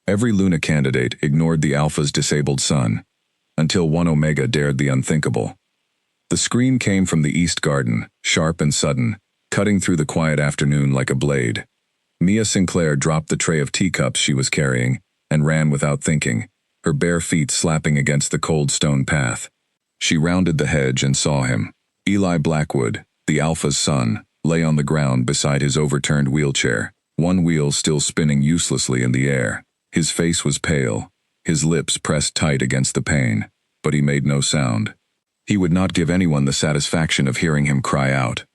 Every Luna candidate ignored the Alpha's disabled son, until one Omega dared the unthinkable. The scream came from the East Garden, sharp and sudden, cutting through the quiet afternoon like a blade. Mia Sinclair dropped the tray of teacups she was carrying and ran without thinking, her bare feet slapping against the cold stone path. She rounded the hedge and saw him. Eli Blackwood, the Alpha's son, lay on the ground beside his overturned wheelchair, one wheel still spinning uselessly in the air. His face was pale, his lips pressed tight against the pain, but he made no sound. He would not give anyone the satisfaction of hearing him cry out.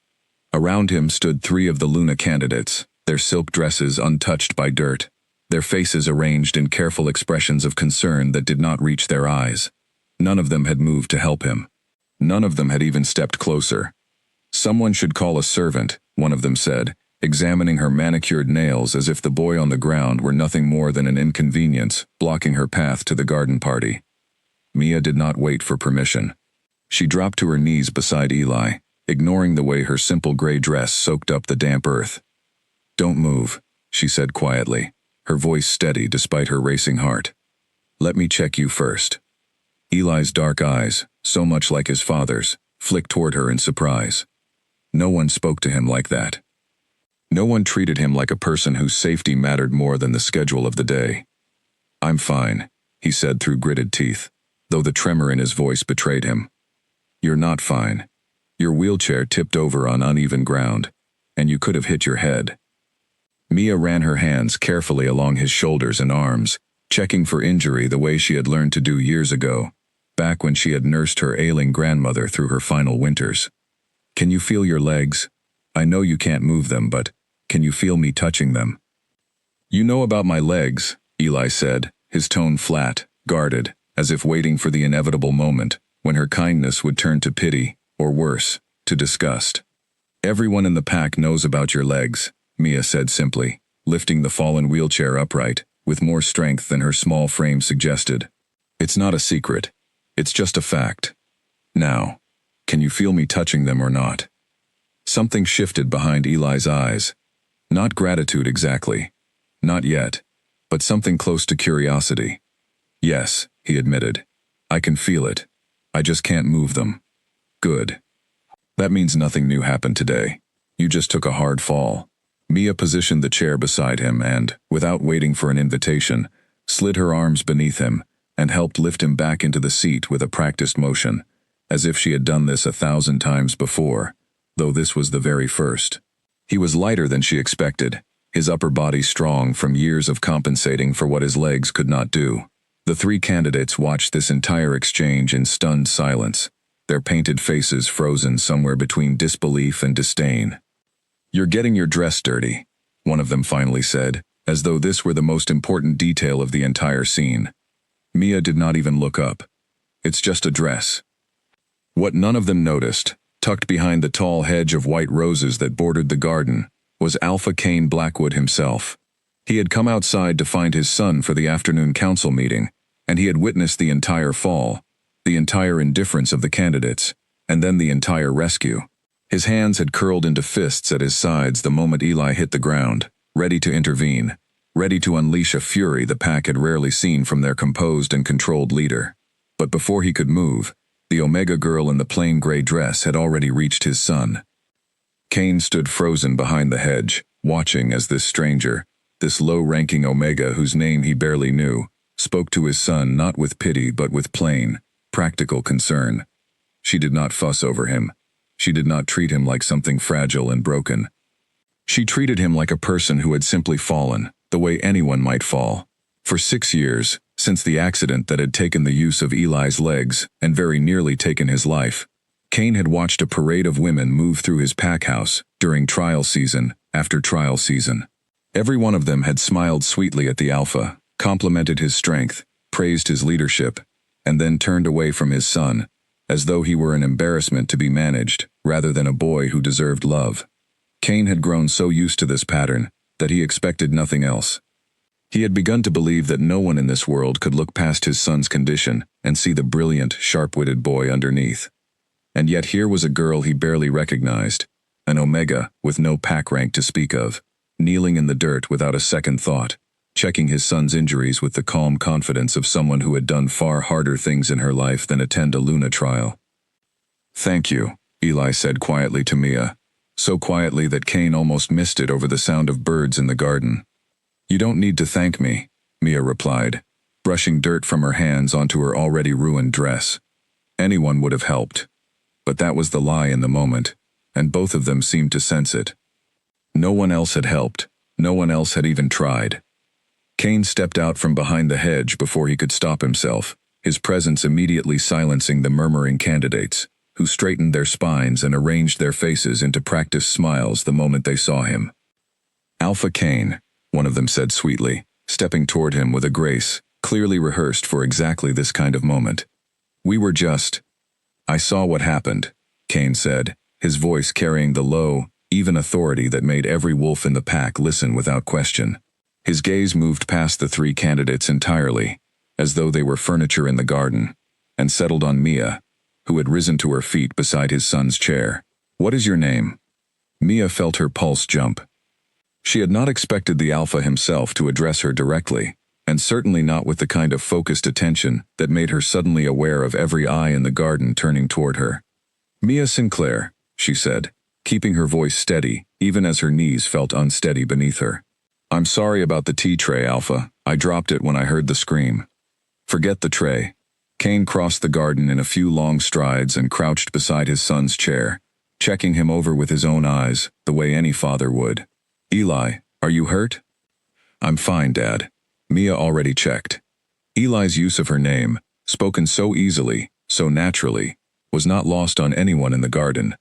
Around him stood 3 of the Luna candidates, their silk dresses untouched by dirt, their faces arranged in careful expressions of concern that did not reach their eyes. None of them had moved to help him. None of them had even stepped closer. "Someone should call a servant," one of them said, examining her manicured nails as if the boy on the ground were nothing more than an inconvenience, blocking her path to the garden party. Mia did not wait for permission. She dropped to her knees beside Eli, ignoring the way her simple gray dress soaked up the damp earth. "Don't move," she said quietly, her voice steady despite her racing heart. "Let me check you first." Eli's dark eyes, so much like his father's, flicked toward her in surprise. No one spoke to him like that. No one treated him like a person whose safety mattered more than the schedule of the day. "I'm fine," he said through gritted teeth, though the tremor in his voice betrayed him. "You're not fine. Your wheelchair tipped over on uneven ground, and you could have hit your head." Mia ran her hands carefully along his shoulders and arms, checking for injury the way she had learned to do years ago, back when she had nursed her ailing grandmother through her final winters. "Can you feel your legs? I know you can't move them, but can you feel me touching them?" "You know about my legs," Eli said, his tone flat, guarded, as if waiting for the inevitable moment when her kindness would turn to pity, or worse, to disgust. "Everyone in the pack knows about your legs," Mia said simply, lifting the fallen wheelchair upright, with more strength than her small frame suggested. "It's not a secret. It's just a fact. Now, can you feel me touching them or not?" Something shifted behind Eli's eyes. Not gratitude exactly. Not yet. But something close to curiosity. "Yes," he admitted. "I can feel it. I just can't move them." "Good. That means nothing new happened today. You just took a hard fall." Mia positioned the chair beside him and, without waiting for an invitation, slid her arms beneath him and helped lift him back into the seat with a practiced motion, as if she had done this 1,000 times before, though this was the very first. He was lighter than she expected, his upper body strong from years of compensating for what his legs could not do. The 3 candidates watched this entire exchange in stunned silence, their painted faces frozen somewhere between disbelief and disdain. "You're getting your dress dirty," one of them finally said, as though this were the most important detail of the entire scene. Mia did not even look up. "It's just a dress." What none of them noticed, tucked behind the tall hedge of white roses that bordered the garden, was Alpha Cain Blackwood himself. He had come outside to find his son for the afternoon council meeting, and he had witnessed the entire fall, the entire indifference of the candidates, and then the entire rescue. His hands had curled into fists at his sides the moment Eli hit the ground, ready to intervene, ready to unleash a fury the pack had rarely seen from their composed and controlled leader. But before he could move, the Omega girl in the plain gray dress had already reached his son. Cain stood frozen behind the hedge, watching as this stranger, this low-ranking Omega whose name he barely knew, spoke to his son not with pity but with plain, practical concern. She did not fuss over him. She did not treat him like something fragile and broken. She treated him like a person who had simply fallen, the way anyone might fall. For 6 years, since the accident that had taken the use of Eli's legs and very nearly taken his life, Cain had watched a parade of women move through his pack house during trial season after trial season. Every one of them had smiled sweetly at the Alpha, complimented his strength, praised his leadership, and then turned away from his son, as though he were an embarrassment to be managed, rather than a boy who deserved love. Cain had grown so used to this pattern that he expected nothing else. He had begun to believe that no one in this world could look past his son's condition and see the brilliant, sharp-witted boy underneath. And yet here was a girl he barely recognized, an Omega with no pack rank to speak of, kneeling in the dirt without a second thought, checking his son's injuries with the calm confidence of someone who had done far harder things in her life than attend a Luna trial. "Thank you," Eli said quietly to Mia, so quietly that Cain almost missed it over the sound of birds in the garden. "You don't need to thank me," Mia replied, brushing dirt from her hands onto her already ruined dress. Anyone would have helped. But that was the lie in the moment, and both of them seemed to sense it. No one else had helped. No one else had even tried. Cain stepped out from behind the hedge before he could stop himself, his presence immediately silencing the murmuring candidates, who straightened their spines and arranged their faces into practiced smiles the moment they saw him. "Alpha Cain," one of them said sweetly, stepping toward him with a grace clearly rehearsed for exactly this kind of moment. "We were just—" "I saw what happened," Cain said, his voice carrying the low, even authority that made every wolf in the pack listen without question. His gaze moved past the three candidates entirely, as though they were furniture in the garden, and settled on Mia, who had risen to her feet beside his son's chair. "What is your name?" Mia felt her pulse jump. She had not expected the alpha himself to address her directly, and certainly not with the kind of focused attention that made her suddenly aware of every eye in the garden turning toward her. "Mia Sinclair," she said, keeping her voice steady, even as her knees felt unsteady beneath her. "I'm sorry about the tea tray, Alpha. I dropped it when I heard the scream." "Forget the tray." Cain crossed the garden in a few long strides and crouched beside his son's chair, checking him over with his own eyes, the way any father would. "Eli, are you hurt?" "I'm fine, Dad." Mia already checked. Eli's use of her name, spoken so easily, so naturally, was not lost on anyone in the garden.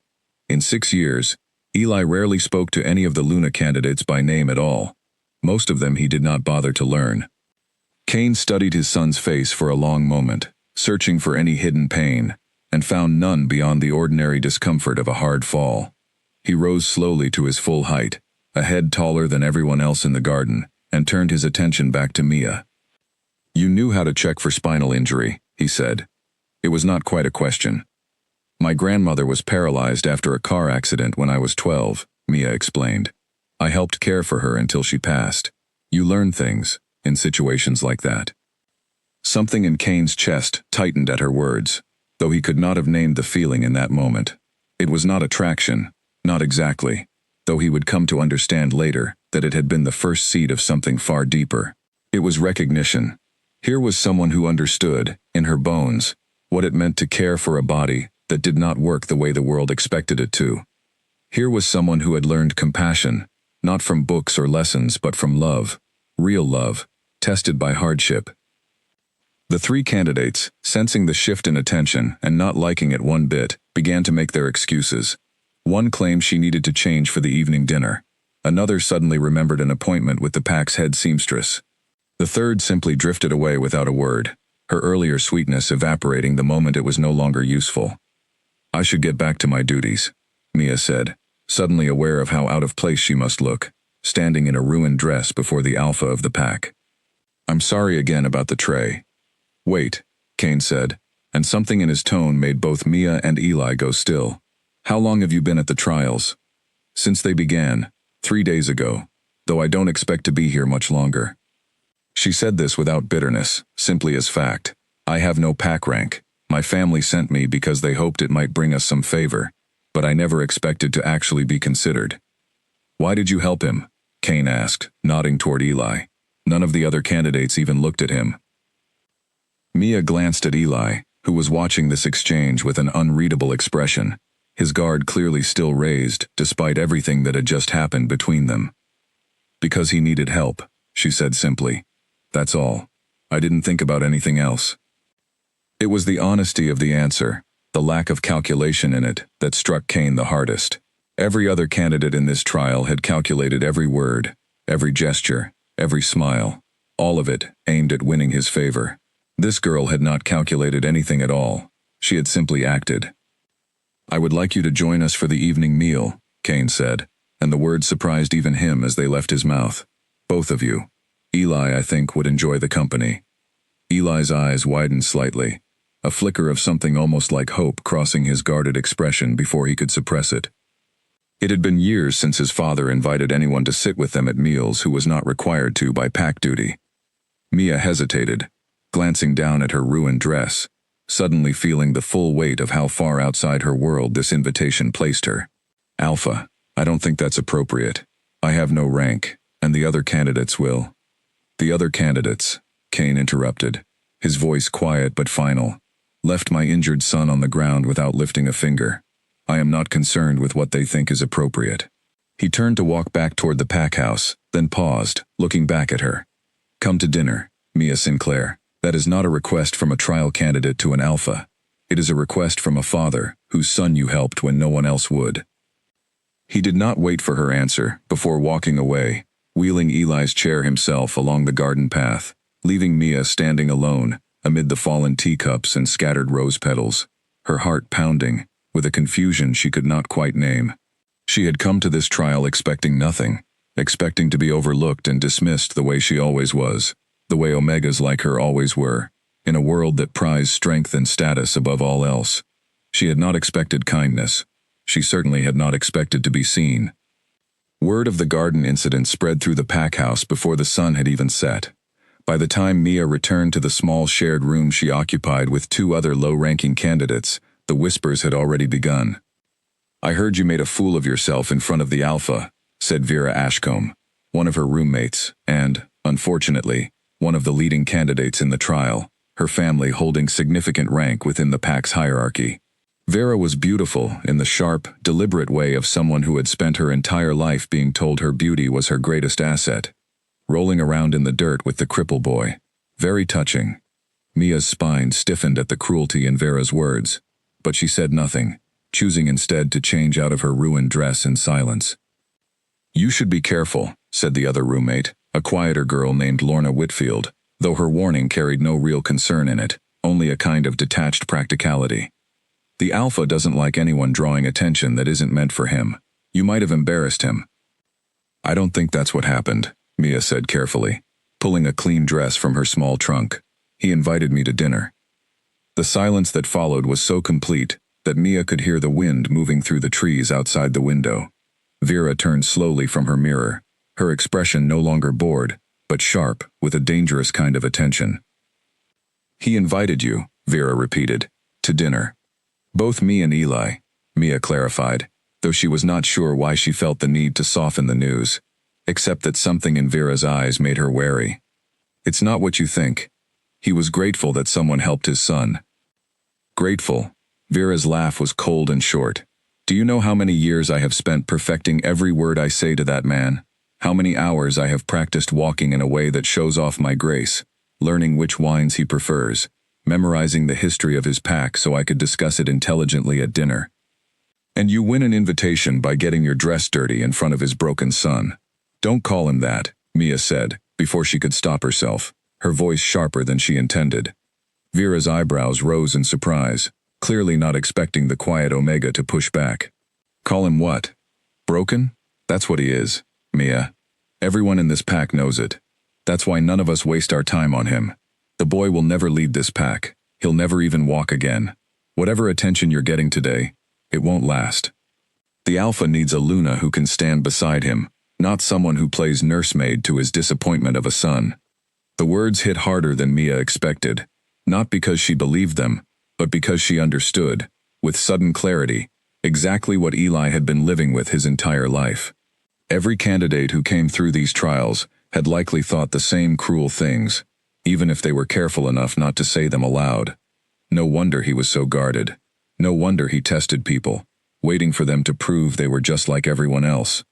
In 6 years, Eli rarely spoke to any of the Luna candidates by name at all. Most of them he did not bother to learn. Cain studied his son's face for a long moment, searching for any hidden pain, and found none beyond the ordinary discomfort of a hard fall. He rose slowly to his full height, a head taller than everyone else in the garden, and turned his attention back to Mia. "You knew how to check for spinal injury," he said. "It was not quite a question." "My grandmother was paralyzed after a car accident when I was 12, Mia explained. "I helped care for her until she passed. You learn things in situations like that." Something in Cain's chest tightened at her words, though he could not have named the feeling in that moment. It was not attraction, not exactly, though he would come to understand later that it had been the first seed of something far deeper. It was recognition. Here was someone who understood, in her bones, what it meant to care for a body that did not work the way the world expected it to. Here was someone who had learned compassion, not from books or lessons but from love, real love, tested by hardship. The three candidates, sensing the shift in attention and not liking it one bit, began to make their excuses. One claimed she needed to change for the evening dinner. Another suddenly remembered an appointment with the pack's head seamstress. The third simply drifted away without a word, her earlier sweetness evaporating the moment it was no longer useful. "I should get back to my duties," Mia said, suddenly aware of how out of place she must look, standing in a ruined dress before the alpha of the pack. "I'm sorry again about the tray." "Wait," Cain said, and something in his tone made both Mia and Eli go still. "How long have you been at the trials?" "Since they began, 3 days ago, though I don't expect to be here much longer." She said this without bitterness, simply as fact. "I have no pack rank. My family sent me because they hoped it might bring us some favor, but I never expected to actually be considered." "Why did you help him?" Cain asked, nodding toward Eli. None of the other candidates even looked at him. Mia glanced at Eli, who was watching this exchange with an unreadable expression, his guard clearly still raised despite everything that had just happened between them. "Because he needed help," she said simply. "That's all. I didn't think about anything else." It was the honesty of the answer, the lack of calculation in it, that struck Cain the hardest. Every other candidate in this trial had calculated every word, every gesture, every smile, all of it aimed at winning his favor. This girl had not calculated anything at all. She had simply acted. "I would like you to join us for the evening meal," Cain said, and the words surprised even him as they left his mouth. "Both of you. Eli, I think, would enjoy the company." Eli's eyes widened slightly, a flicker of something almost like hope crossing his guarded expression before he could suppress it. It had been years since his father invited anyone to sit with them at meals who was not required to by pack duty. Mia hesitated, glancing down at her ruined dress, suddenly feeling the full weight of how far outside her world this invitation placed her. Alpha, I don't think that's appropriate. I have no rank, and the other candidates will. The other candidates, Kane interrupted, his voice quiet but final, left my injured son on the ground without lifting a finger. I am not concerned with what they think is appropriate. He turned to walk back toward the pack house, then paused, looking back at her. Come to dinner, Mia Sinclair. That is not a request from a trial candidate to an alpha. It is a request from a father, whose son you helped when no one else would. He did not wait for her answer, before walking away, wheeling Eli's chair himself along the garden path, leaving Mia standing alone, amid the fallen teacups and scattered rose petals, her heart pounding, with a confusion she could not quite name. She had come to this trial expecting nothing, expecting to be overlooked and dismissed the way she always was, the way Omegas like her always were, in a world that prized strength and status above all else. She had not expected kindness. She certainly had not expected to be seen. Word of the garden incident spread through the pack house before the sun had even set. By the time Mia returned to the small shared room she occupied with two other low-ranking candidates, the whispers had already begun. I heard you made a fool of yourself in front of the alpha, said Vera Ashcombe, one of her roommates, and, unfortunately, one of the leading candidates in the trial, her family holding significant rank within the pack's hierarchy. Vera was beautiful in the sharp, deliberate way of someone who had spent her entire life being told her beauty was her greatest asset. Rolling around in the dirt with the cripple boy. Very touching. Mia's spine stiffened at the cruelty in Vera's words, but she said nothing, choosing instead to change out of her ruined dress in silence. You should be careful, said the other roommate, a quieter girl named Lorna Whitfield, though her warning carried no real concern in it, only a kind of detached practicality. The alpha doesn't like anyone drawing attention that isn't meant for him. You might have embarrassed him. I don't think that's what happened, Mia said carefully, pulling a clean dress from her small trunk. He invited me to dinner. The silence that followed was so complete that Mia could hear the wind moving through the trees outside the window. Vera turned slowly from her mirror, her expression no longer bored, but sharp, with a dangerous kind of attention. He invited you, Vera repeated, to dinner. Both me and Eli, Mia clarified, though she was not sure why she felt the need to soften the news, except that something in Vera's eyes made her wary. It's not what you think. He was grateful that someone helped his son. Grateful? Vera's laugh was cold and short. Do you know how many years I have spent perfecting every word I say to that man? How many hours I have practiced walking in a way that shows off my grace, learning which wines he prefers, memorizing the history of his pack so I could discuss it intelligently at dinner. And you win an invitation by getting your dress dirty in front of his broken son. Don't call him that, Mia said, before she could stop herself, her voice sharper than she intended. Vera's eyebrows rose in surprise, clearly not expecting the quiet Omega to push back. Call him what? Broken? That's what he is, Mia. Everyone in this pack knows it. That's why none of us waste our time on him. The boy will never lead this pack. He'll never even walk again. Whatever attention you're getting today, it won't last. The alpha needs a Luna who can stand beside him, not someone who plays nursemaid to his disappointment of a son. The words hit harder than Mia expected, not because she believed them, but because she understood, with sudden clarity, exactly what Eli had been living with his entire life. Every candidate who came through these trials had likely thought the same cruel things, even if they were careful enough not to say them aloud. No wonder he was so guarded. No wonder he tested people, waiting for them to prove they were just like everyone else.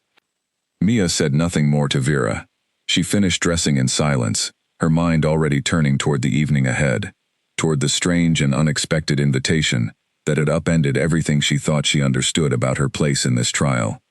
Mia said nothing more to Vera. She finished dressing in silence, her mind already turning toward the evening ahead, toward the strange and unexpected invitation that had upended everything she thought she understood about her place in this trial.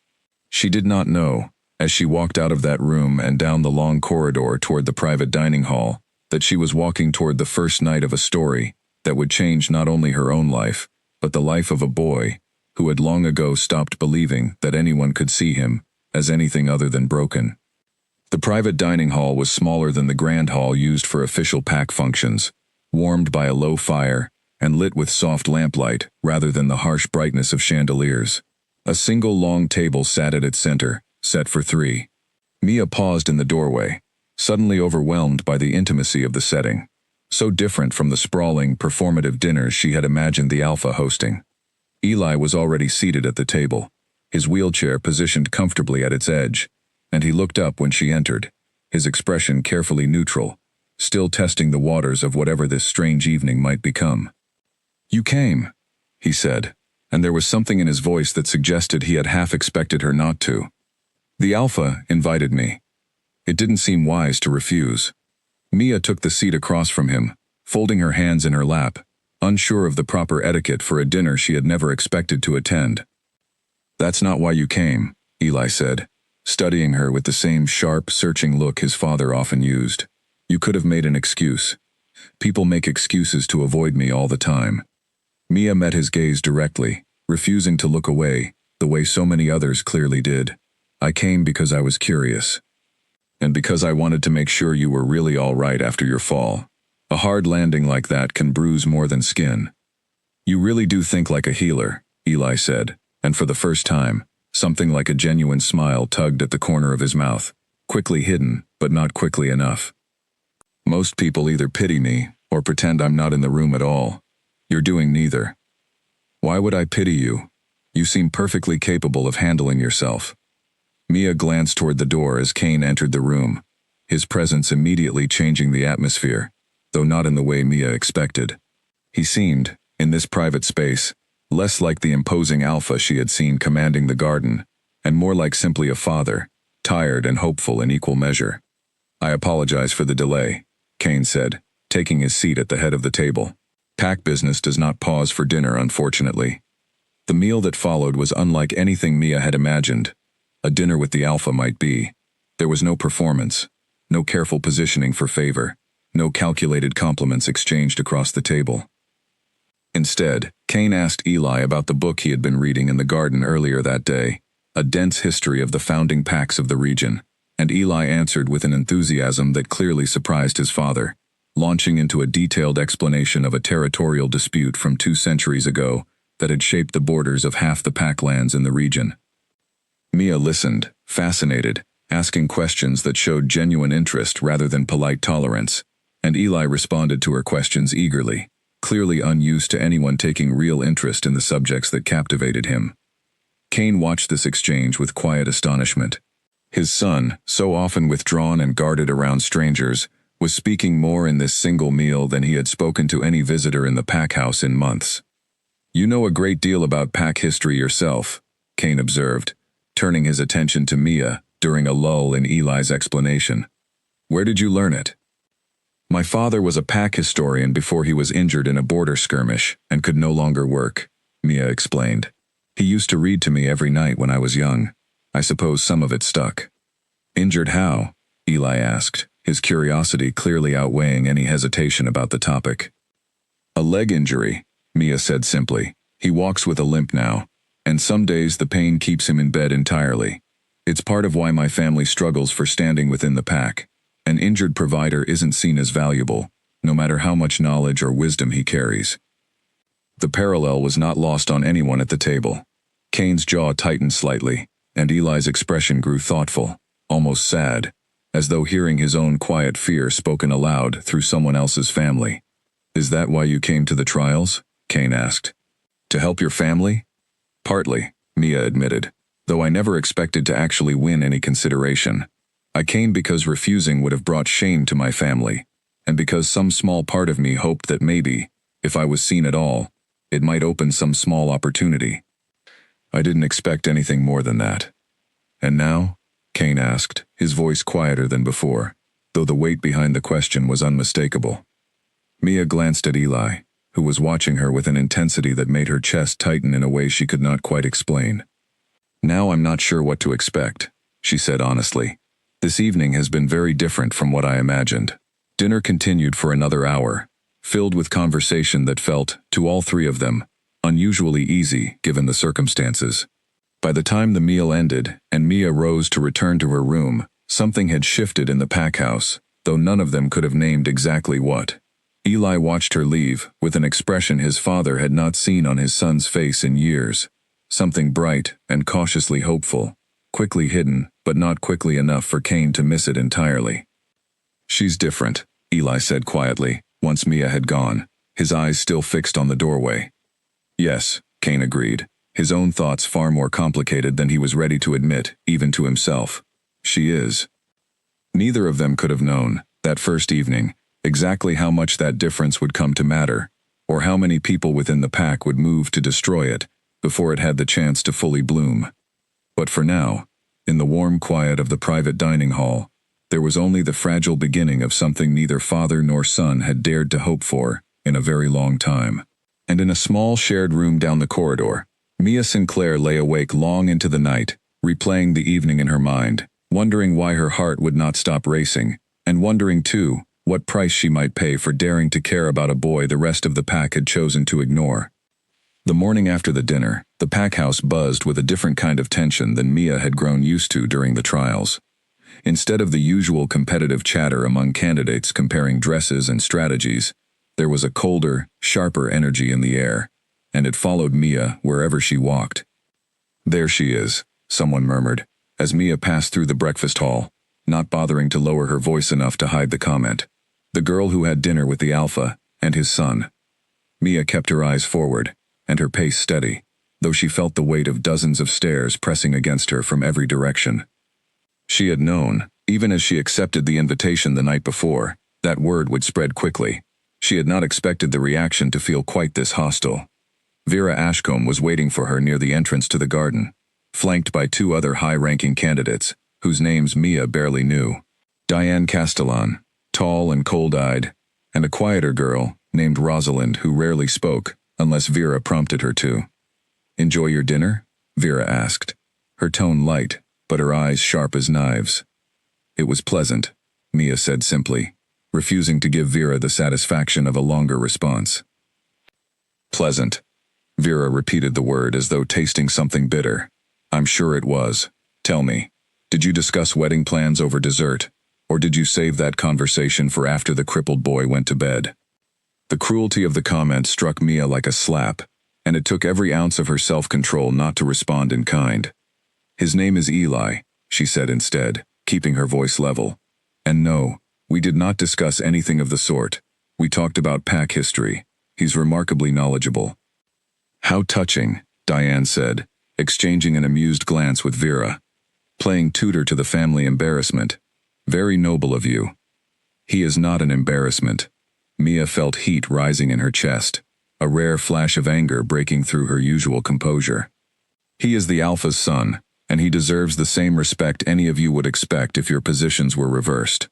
She did not know, as she walked out of that room and down the long corridor toward the private dining hall, that she was walking toward the first night of a story that would change not only her own life, but the life of a boy who had long ago stopped believing that anyone could see him as anything other than broken. The private dining hall was smaller than the grand hall used for official pack functions, warmed by a low fire and lit with soft lamplight rather than the harsh brightness of chandeliers. A single long table sat at its center, set for three. Mia paused in the doorway, suddenly overwhelmed by the intimacy of the setting. So different from the sprawling, performative dinners she had imagined the Alpha hosting. Eli was already seated at the table, his wheelchair positioned comfortably at its edge, and he looked up when she entered, his expression carefully neutral, still testing the waters of whatever this strange evening might become. "You came," he said, and there was something in his voice that suggested he had half expected her not to. "The Alpha invited me." It didn't seem wise to refuse. Mia took the seat across from him, folding her hands in her lap, unsure of the proper etiquette for a dinner she had never expected to attend. "That's not why you came," Eli said, studying her with the same sharp, searching look his father often used. "You could have made an excuse. People make excuses to avoid me all the time." Mia met his gaze directly, refusing to look away, the way so many others clearly did. "I came because I was curious. And because I wanted to make sure you were really all right after your fall. A hard landing like that can bruise more than skin." "You really do think like a healer," Eli said, and for the first time, something like a genuine smile tugged at the corner of his mouth, quickly hidden, but not quickly enough. "Most people either pity me, or pretend I'm not in the room at all. You're doing neither." "Why would I pity you? You seem perfectly capable of handling yourself." Mia glanced toward the door as Kane entered the room, his presence immediately changing the atmosphere, though not in the way Mia expected. He seemed, in this private space, less like the imposing Alpha she had seen commanding the garden, and more like simply a father, tired and hopeful in equal measure. "I apologize for the delay," Kane said, taking his seat at the head of the table. "Pack business does not pause for dinner, unfortunately." The meal that followed was unlike anything Mia had imagined. A dinner with the Alpha might be. There was no performance, no careful positioning for favor, no calculated compliments exchanged across the table. Instead, Kane asked Eli about the book he had been reading in the garden earlier that day, a dense history of the founding packs of the region, and Eli answered with an enthusiasm that clearly surprised his father, launching into a detailed explanation of a territorial dispute from 2 centuries ago that had shaped the borders of half the pack lands in the region. Mia listened, fascinated, asking questions that showed genuine interest rather than polite tolerance, and Eli responded to her questions eagerly, clearly unused to anyone taking real interest in the subjects that captivated him. Kane watched this exchange with quiet astonishment. His son, so often withdrawn and guarded around strangers, was speaking more in this single meal than he had spoken to any visitor in the pack house in months. "You know a great deal about pack history yourself," Kane observed, turning his attention to Mia during a lull in Eli's explanation. "Where did you learn it?" "My father was a pack historian before he was injured in a border skirmish and could no longer work," Mia explained. "He used to read to me every night when I was young. I suppose some of it stuck." "Injured how?" Eli asked, his curiosity clearly outweighing any hesitation about the topic. "A leg injury," Mia said simply. "He walks with a limp now, and some days the pain keeps him in bed entirely. It's part of why my family struggles for standing within the pack. An injured provider isn't seen as valuable, no matter how much knowledge or wisdom he carries." The parallel was not lost on anyone at the table. Kane's jaw tightened slightly, and Eli's expression grew thoughtful, almost sad, as though hearing his own quiet fear spoken aloud through someone else's family. "Is that why you came to the trials?" Kane asked. "To help your family?" "Partly," Mia admitted, "though I never expected to actually win any consideration. I came because refusing would have brought shame to my family, and because some small part of me hoped that maybe, if I was seen at all, it might open some small opportunity. I didn't expect anything more than that." "And now?" Kane asked, his voice quieter than before, though the weight behind the question was unmistakable. Mia glanced at Eli, who was watching her with an intensity that made her chest tighten in a way she could not quite explain. "Now I'm not sure what to expect," she said honestly. "This evening has been very different from what I imagined." Dinner continued for another hour, filled with conversation that felt, to all three of them, unusually easy given the circumstances. By the time the meal ended and Mia rose to return to her room, something had shifted in the pack house, though none of them could have named exactly what. Eli watched her leave with an expression his father had not seen on his son's face in years, something bright and cautiously hopeful, quickly hidden, but not quickly enough for Cain to miss it entirely. "She's different," Eli said quietly, once Mia had gone, his eyes still fixed on the doorway. "Yes," Cain agreed, his own thoughts far more complicated than he was ready to admit, even to himself. "She is." Neither of them could have known, that first evening, exactly how much that difference would come to matter, or how many people within the pack would move to destroy it before it had the chance to fully bloom. But for now, in the warm quiet of the private dining hall, there was only the fragile beginning of something neither father nor son had dared to hope for in a very long time. And in a small shared room down the corridor, Mia Sinclair lay awake long into the night, replaying the evening in her mind, wondering why her heart would not stop racing, and wondering, too, what price she might pay for daring to care about a boy the rest of the pack had chosen to ignore. The morning after the dinner, the pack house buzzed with a different kind of tension than Mia had grown used to during the trials. Instead of the usual competitive chatter among candidates comparing dresses and strategies, there was a colder, sharper energy in the air, and it followed Mia wherever she walked. "There she is," someone murmured, as Mia passed through the breakfast hall, not bothering to lower her voice enough to hide the comment. "The girl who had dinner with the Alpha, and his son." Mia kept her eyes forward, and her pace steady, though she felt the weight of dozens of stares pressing against her from every direction. She had known, even as she accepted the invitation the night before, that word would spread quickly. She had not expected the reaction to feel quite this hostile. Vera Ashcombe was waiting for her near the entrance to the garden, flanked by two other high-ranking candidates, whose names Mia barely knew. Diane Castellan, tall and cold-eyed, and a quieter girl named Rosalind who rarely spoke, unless Vera prompted her to. "Enjoy your dinner?" Vera asked, her tone light, but her eyes sharp as knives. "It was pleasant," Mia said simply, refusing to give Vera the satisfaction of a longer response. "Pleasant." Vera repeated the word as though tasting something bitter. "I'm sure it was. Tell me, did you discuss wedding plans over dessert, or did you save that conversation for after the crippled boy went to bed?" The cruelty of the comment struck Mia like a slap, and it took every ounce of her self-control not to respond in kind. "His name is Eli," she said instead, keeping her voice level. "And no, we did not discuss anything of the sort. We talked about pack history. He's remarkably knowledgeable." "How touching," Diane said, exchanging an amused glance with Vera. "Playing tutor to the family embarrassment. Very noble of you." "He is not an embarrassment." Mia felt heat rising in her chest, a rare flash of anger breaking through her usual composure. "He is the Alpha's son, and he deserves the same respect any of you would expect if your positions were reversed."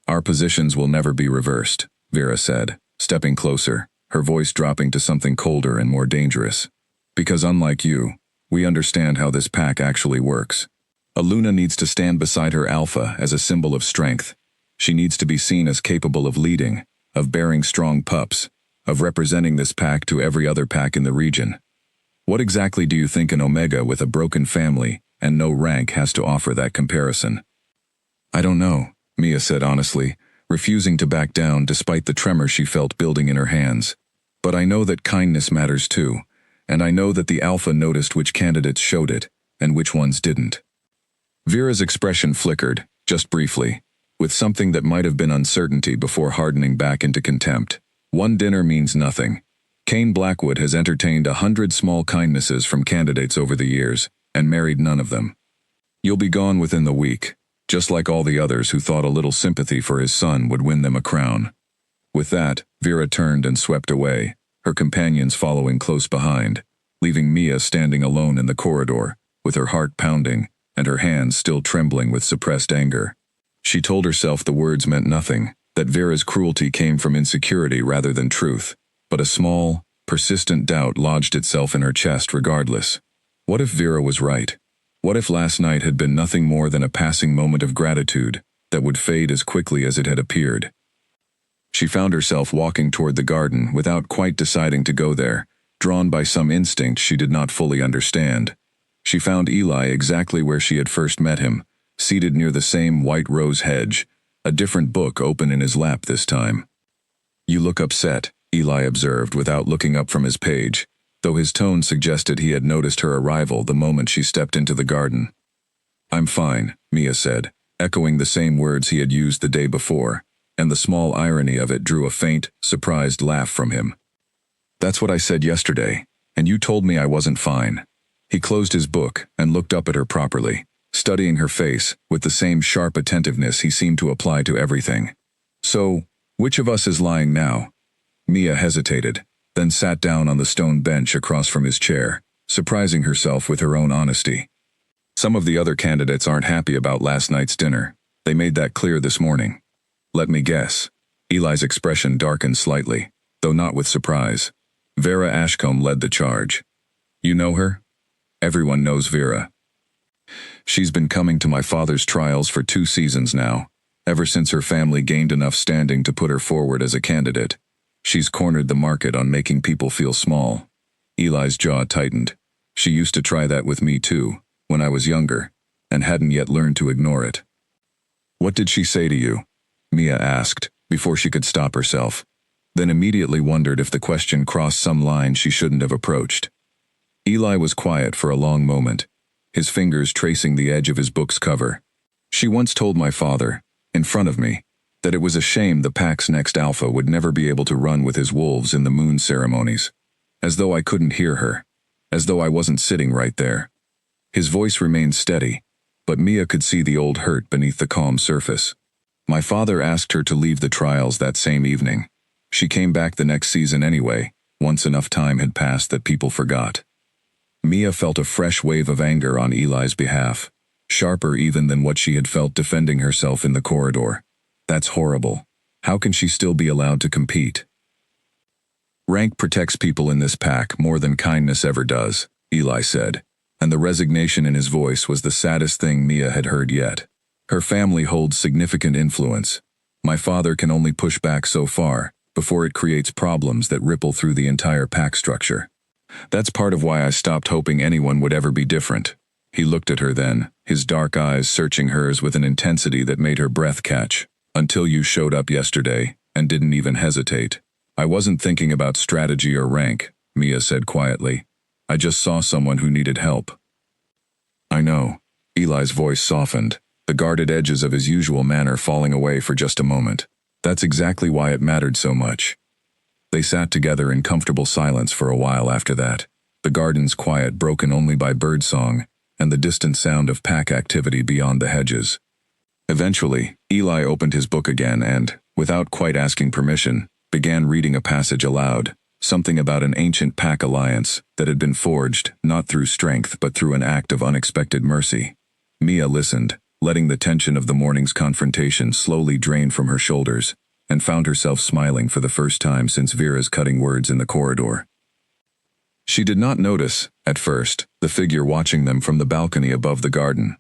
"Our positions will never be reversed," Vera said, stepping closer, her voice dropping to something colder and more dangerous. "Because unlike you, we understand how this pack actually works. Aluna needs to stand beside her Alpha as a symbol of strength. She needs to be seen as capable of leading, of bearing strong pups, of representing this pack to every other pack in the region. What exactly do you think an Omega with a broken family and no rank has to offer that comparison?" "I don't know," Mia said honestly, refusing to back down despite the tremor she felt building in her hands. "But I know that kindness matters too, and I know that the Alpha noticed which candidates showed it, and which ones didn't." Vera's expression flickered, just briefly, with something that might have been uncertainty before hardening back into contempt. "One dinner means nothing. Cain Blackwood has entertained 100 small kindnesses from candidates over the years, and married none of them. You'll be gone within the week, just like all the others who thought a little sympathy for his son would win them a crown." With that, Vera turned and swept away, her companions following close behind, leaving Mia standing alone in the corridor, with her heart pounding, and her hands still trembling with suppressed anger. She told herself the words meant nothing, that Vera's cruelty came from insecurity rather than truth, but a small, persistent doubt lodged itself in her chest regardless. What if Vera was right? What if last night had been nothing more than a passing moment of gratitude that would fade as quickly as it had appeared? She found herself walking toward the garden without quite deciding to go there, drawn by some instinct she did not fully understand. She found Eli exactly where she had first met him, seated near the same white rose hedge, a different book open in his lap this time. "You look upset," Eli observed without looking up from his page. though his tone suggested he had noticed her arrival the moment she stepped into the garden. "I'm fine," Mia said, echoing the same words he had used the day before, and the small irony of it drew a faint, surprised laugh from him. "That's what I said yesterday, and you told me I wasn't fine." He closed his book and looked up at her properly, studying her face with the same sharp attentiveness he seemed to apply to everything. "So, which of us is lying now?" Mia hesitated, then sat down on the stone bench across from his chair, surprising herself with her own honesty. "Some of the other candidates aren't happy about last night's dinner. They made that clear this morning." "Let me guess." Eli's expression darkened slightly, though not with surprise. Vera Ashcombe led the charge. "You know her?" "Everyone knows Vera. She's been coming to my father's trials for 2 seasons now, ever since her family gained enough standing to put her forward as a candidate. She's cornered the market on making people feel small." Eli's jaw tightened. "She used to try that with me too, when I was younger, and hadn't yet learned to ignore it." "What did she say to you?" Mia asked, before she could stop herself, then immediately wondered if the question crossed some line she shouldn't have approached. Eli was quiet for a long moment, his fingers tracing the edge of his book's cover. "She once told my father, in front of me, that it was a shame the pack's next alpha would never be able to run with his wolves in the moon ceremonies. As though I couldn't hear her. As though I wasn't sitting right there." His voice remained steady, but Mia could see the old hurt beneath the calm surface. "My father asked her to leave the trials that same evening. She came back the next season anyway, once enough time had passed that people forgot." Mia felt a fresh wave of anger on Eli's behalf, sharper even than what she had felt defending herself in the corridor. That's horrible. How can she still be allowed to compete? "Rank protects people in this pack more than kindness ever does," Eli said, and the resignation in his voice was the saddest thing Mia had heard yet. "Her family holds significant influence. My father can only push back so far, before it creates problems that ripple through the entire pack structure. That's part of why I stopped hoping anyone would ever be different." He looked at her then, his dark eyes searching hers with an intensity that made her breath catch. "Until you showed up yesterday, and didn't even hesitate. I wasn't thinking about strategy or rank," Mia said quietly. "I just saw someone who needed help." "I know." Eli's voice softened, the guarded edges of his usual manner falling away for just a moment. "That's exactly why it mattered so much." They sat together in comfortable silence for a while after that, the garden's quiet broken only by birdsong and the distant sound of pack activity beyond the hedges. Eventually, Eli opened his book again and, without quite asking permission, began reading a passage aloud, something about an ancient pack alliance that had been forged not through strength but through an act of unexpected mercy. Mia listened, letting the tension of the morning's confrontation slowly drain from her shoulders, and found herself smiling for the first time since Vera's cutting words in the corridor. She did not notice, at first, the figure watching them from the balcony above the garden.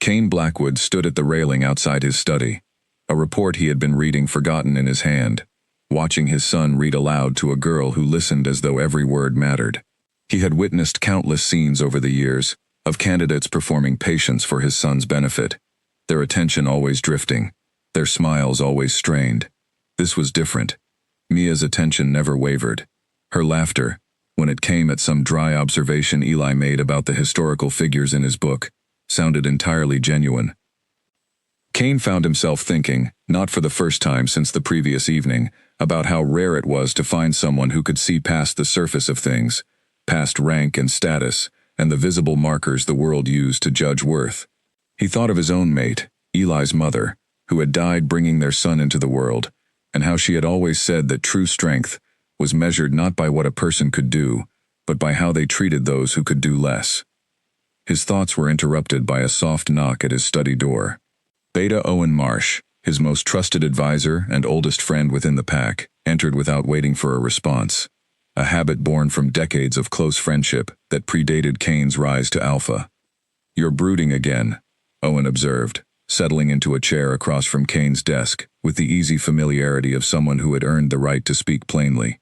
Kane Blackwood stood at the railing outside his study, a report he had been reading forgotten in his hand, watching his son read aloud to a girl who listened as though every word mattered. He had witnessed countless scenes over the years, of candidates performing patience for his son's benefit, their attention always drifting, their smiles always strained. This was different. Mia's attention never wavered. Her laughter, when it came at some dry observation Eli made about the historical figures in his book, sounded entirely genuine. Kane found himself thinking, not for the first time since the previous evening, about how rare it was to find someone who could see past the surface of things, past rank and status, and the visible markers the world used to judge worth. He thought of his own mate, Eli's mother, who had died bringing their son into the world, and how she had always said that true strength was measured not by what a person could do, but by how they treated those who could do less. His thoughts were interrupted by a soft knock at his study door. Beta Owen Marsh, his most trusted advisor and oldest friend within the pack, entered without waiting for a response, a habit born from decades of close friendship that predated Kane's rise to alpha. "You're brooding again," Owen observed, settling into a chair across from Kane's desk with the easy familiarity of someone who had earned the right to speak plainly.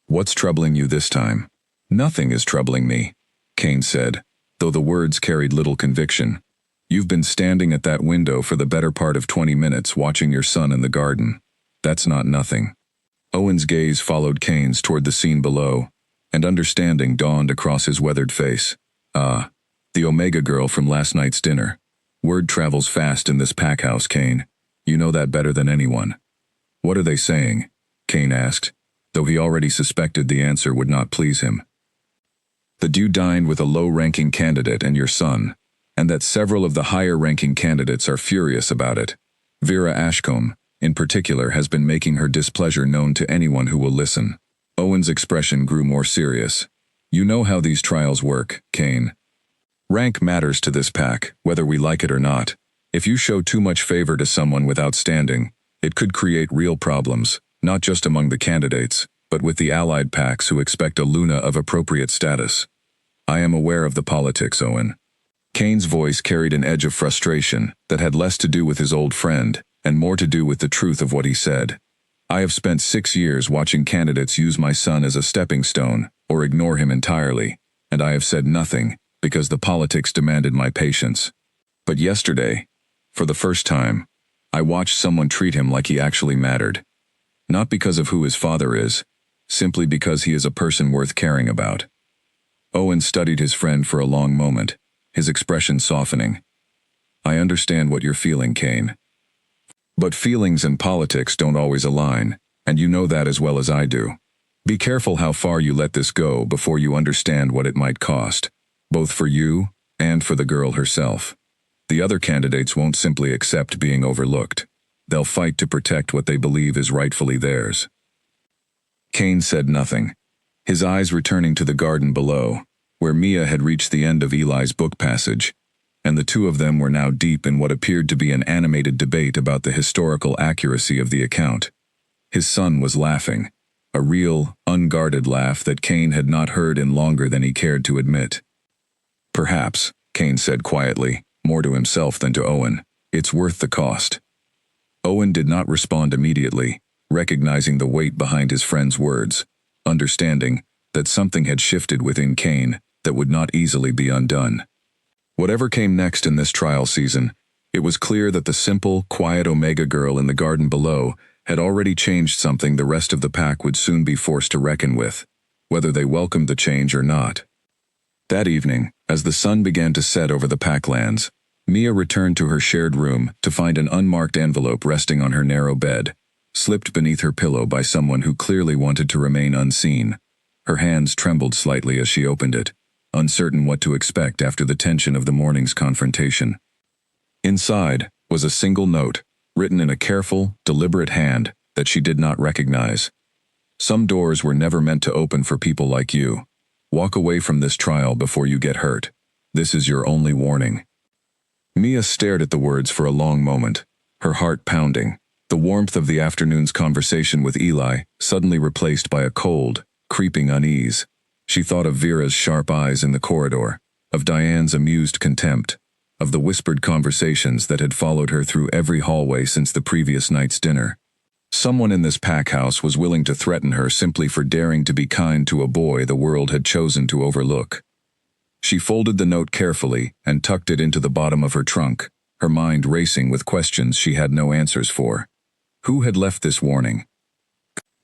"What's troubling you this time?" "Nothing is troubling me," Kane said, though the words carried little conviction. "You've been standing at that window for the better part of 20 minutes watching your son in the garden. That's not nothing." Owen's gaze followed Kane's toward the scene below, and understanding dawned across his weathered face. Ah, the Omega girl from last night's dinner. Word travels fast in this pack house, Kane. You know that better than anyone. What are they saying? Kane asked, though he already suspected the answer would not please him. That you dined with a low-ranking candidate and your son, and that several of the higher-ranking candidates are furious about it. Vera Ashcombe, in particular, has been making her displeasure known to anyone who will listen. Owen's expression grew more serious. You know how these trials work, Kane. Rank matters to this pack, whether we like it or not. If you show too much favor to someone without standing, it could create real problems, not just among the candidates, but with the allied packs who expect a Luna of appropriate status. I am aware of the politics, Owen. Kane's voice carried an edge of frustration that had less to do with his old friend and more to do with the truth of what he said. I have spent 6 years watching candidates use my son as a stepping stone or ignore him entirely, and I have said nothing because the politics demanded my patience. But yesterday, for the first time, I watched someone treat him like he actually mattered. Not because of who his father is, simply because he is a person worth caring about. Owen studied his friend for a long moment, his expression softening. I understand what you're feeling, Kane. But feelings and politics don't always align, and you know that as well as I do. Be careful how far you let this go before you understand what it might cost, both for you and for the girl herself. The other candidates won't simply accept being overlooked. They'll fight to protect what they believe is rightfully theirs. Kane said nothing, his eyes returning to the garden below, where Mia had reached the end of Eli's book passage, and the two of them were now deep in what appeared to be an animated debate about the historical accuracy of the account. His son was laughing, a real, unguarded laugh that Kane had not heard in longer than he cared to admit. Perhaps, Kane said quietly, more to himself than to Owen, it's worth the cost. Owen did not respond immediately, recognizing the weight behind his friend's words, understanding that something had shifted within Kane that would not easily be undone. Whatever came next in this trial season, it was clear that the simple, quiet Omega girl in the garden below had already changed something the rest of the pack would soon be forced to reckon with, whether they welcomed the change or not. That evening, as the sun began to set over the packlands, Mia returned to her shared room to find an unmarked envelope resting on her narrow bed, slipped beneath her pillow by someone who clearly wanted to remain unseen. Her hands trembled slightly as she opened it, uncertain what to expect after the tension of the morning's confrontation. Inside was a single note, written in a careful, deliberate hand that she did not recognize. Some doors were never meant to open for people like you. Walk away from this trial before you get hurt. This is your only warning. Mia stared at the words for a long moment, her heart pounding, the warmth of the afternoon's conversation with Eli suddenly replaced by a cold, creeping unease. She thought of Vera's sharp eyes in the corridor, of Diane's amused contempt, of the whispered conversations that had followed her through every hallway since the previous night's dinner. Someone in this pack house was willing to threaten her simply for daring to be kind to a boy the world had chosen to overlook. She folded the note carefully and tucked it into the bottom of her trunk, her mind racing with questions she had no answers for. Who had left this warning?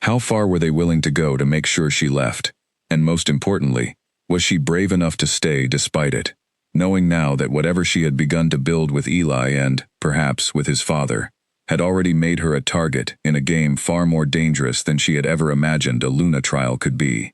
How far were they willing to go to make sure she left? And most importantly, was she brave enough to stay despite it, knowing now that whatever she had begun to build with Eli and, perhaps, with his father, had already made her a target in a game far more dangerous than she had ever imagined a Luna trial could be.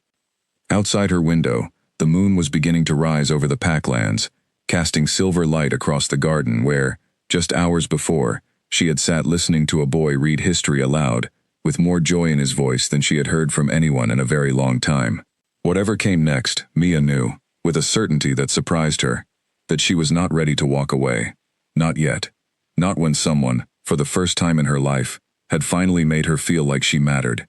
Outside her window, the moon was beginning to rise over the packlands, casting silver light across the garden where, just hours before, she had sat listening to a boy read history aloud, with more joy in his voice than she had heard from anyone in a very long time. Whatever came next, Mia knew, with a certainty that surprised her, that she was not ready to walk away. Not yet. Not when someone, for the first time in her life, had finally made her feel like she mattered.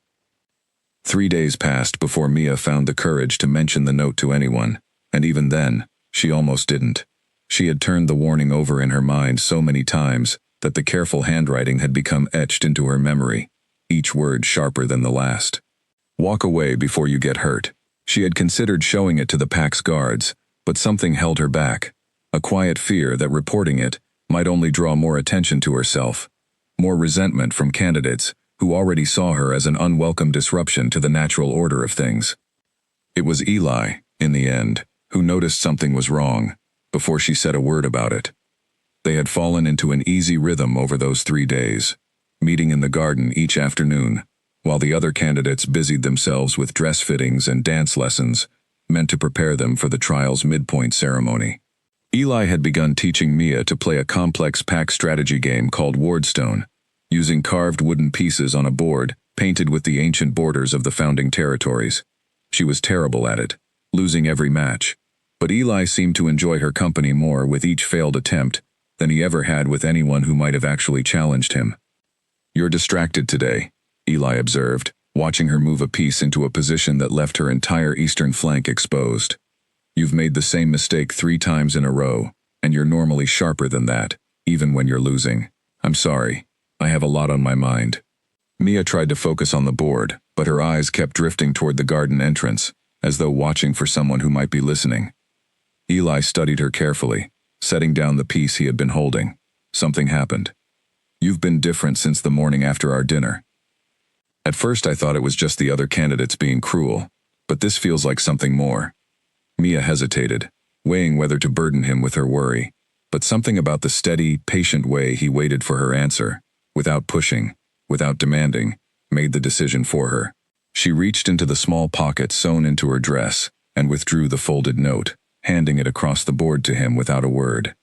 3 days passed before Mia found the courage to mention the note to anyone, and even then, she almost didn't. She had turned the warning over in her mind so many times that the careful handwriting had become etched into her memory, each word sharper than the last. Walk away before you get hurt. She had considered showing it to the pack's guards, but something held her back, a quiet fear that reporting it might only draw more attention to herself, more resentment from candidates who already saw her as an unwelcome disruption to the natural order of things. It was Eli, in the end, who noticed something was wrong, before she said a word about it. They had fallen into an easy rhythm over those 3 days, meeting in the garden each afternoon, while the other candidates busied themselves with dress fittings and dance lessons, meant to prepare them for the trial's midpoint ceremony. Eli had begun teaching Mia to play a complex pack strategy game called Wardstone, using carved wooden pieces on a board painted with the ancient borders of the founding territories. She was terrible at it, losing every match, but Eli seemed to enjoy her company more with each failed attempt than he ever had with anyone who might have actually challenged him. "You're distracted today," Eli observed, watching her move a piece into a position that left her entire eastern flank exposed. "You've made the same mistake 3 times in a row, and you're normally sharper than that, even when you're losing. I'm sorry. I have a lot on my mind." Mia tried to focus on the board, but her eyes kept drifting toward the garden entrance, as though watching for someone who might be listening. Eli studied her carefully, setting down the piece he had been holding. Something happened. "You've been different since the morning after our dinner. At first I thought it was just the other candidates being cruel, but this feels like something more." Mia hesitated, weighing whether to burden him with her worry, but something about the steady, patient way he waited for her answer, without pushing, without demanding, made the decision for her. She reached into the small pocket sewn into her dress and withdrew the folded note, handing it across the board to him without a word.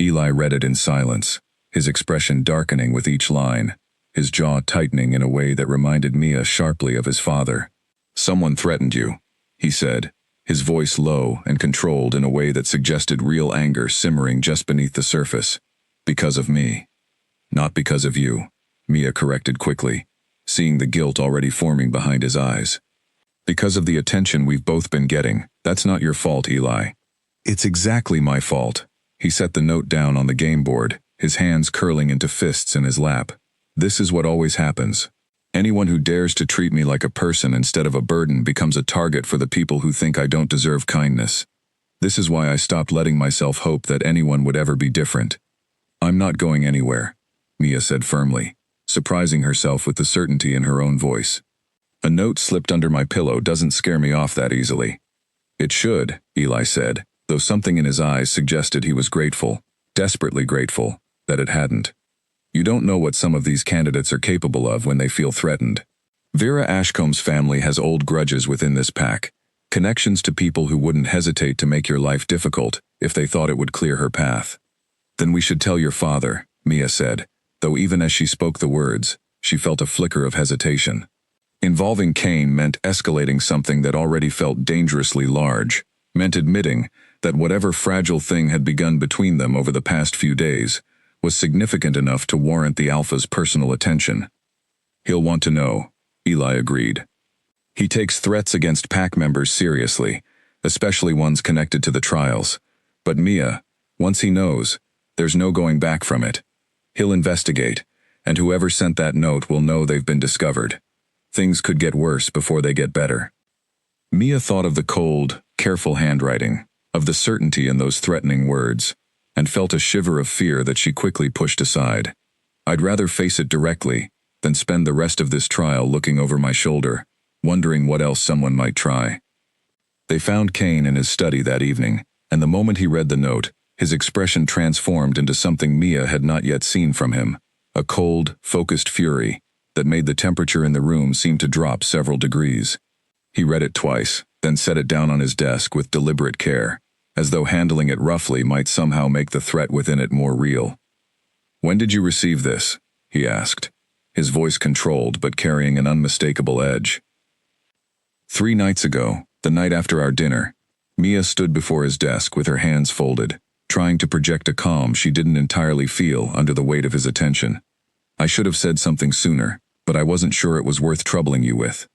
Eli read it in silence, his expression darkening with each line, his jaw tightening in a way that reminded Mia sharply of his father. "Someone threatened you," he said, his voice low and controlled in a way that suggested real anger simmering just beneath the surface. "Because of me." "Not because of you," Mia corrected quickly, seeing the guilt already forming behind his eyes. "Because of the attention we've both been getting. That's not your fault, Eli." "It's exactly my fault." He set the note down on the game board, his hands curling into fists in his lap. "This is what always happens. Anyone who dares to treat me like a person instead of a burden becomes a target for the people who think I don't deserve kindness. This is why I stopped letting myself hope that anyone would ever be different." "I'm not going anywhere," Mia said firmly, surprising herself with the certainty in her own voice. "A note slipped under my pillow doesn't scare me off that easily." "It should," Eli said, though something in his eyes suggested he was grateful, desperately grateful, that it hadn't. "You don't know what some of these candidates are capable of when they feel threatened. Vera Ashcomb's family has old grudges within this pack, connections to people who wouldn't hesitate to make your life difficult if they thought it would clear her path." "Then we should tell your father," Mia said, though even as she spoke the words, she felt a flicker of hesitation. Involving Kane meant escalating something that already felt dangerously large, meant admitting that whatever fragile thing had begun between them over the past few days was significant enough to warrant the Alpha's personal attention. "He'll want to know," Eli agreed. "He takes threats against pack members seriously, especially ones connected to the trials. But Mia, once he knows, there's no going back from it. He'll investigate, and whoever sent that note will know they've been discovered. Things could get worse before they get better." Mia thought of the cold, careful handwriting, of the certainty in those threatening words, and felt a shiver of fear that she quickly pushed aside. "I'd rather face it directly than spend the rest of this trial looking over my shoulder, wondering what else someone might try." They found Kane in his study that evening, and the moment he read the note, his expression transformed into something Mia had not yet seen from him, a cold, focused fury that made the temperature in the room seem to drop several degrees. He read it twice, then set it down on his desk with deliberate care, as though handling it roughly might somehow make the threat within it more real. "When did you receive this?" he asked, his voice controlled but carrying an unmistakable edge. 3 nights ago, the night after our dinner." Mia stood before his desk with her hands folded, trying to project a calm she didn't entirely feel under the weight of his attention. "I should have said something sooner, but I wasn't sure it was worth troubling you with."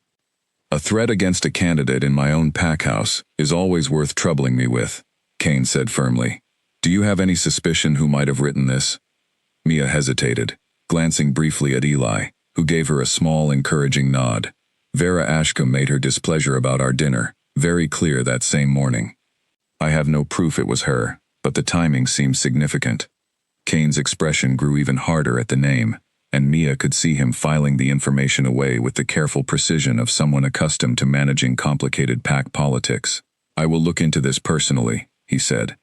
"A threat against a candidate in my own pack house is always worth troubling me with," Kane said firmly. "Do you have any suspicion who might have written this?" Mia hesitated, glancing briefly at Eli, who gave her a small, encouraging nod. "Vera Ashcombe made her displeasure about our dinner very clear that same morning. I have no proof it was her, but the timing seems significant." Kane's expression grew even harder at the name, and Mia could see him filing the information away with the careful precision of someone accustomed to managing complicated pack politics. "I will look into this personally," he said.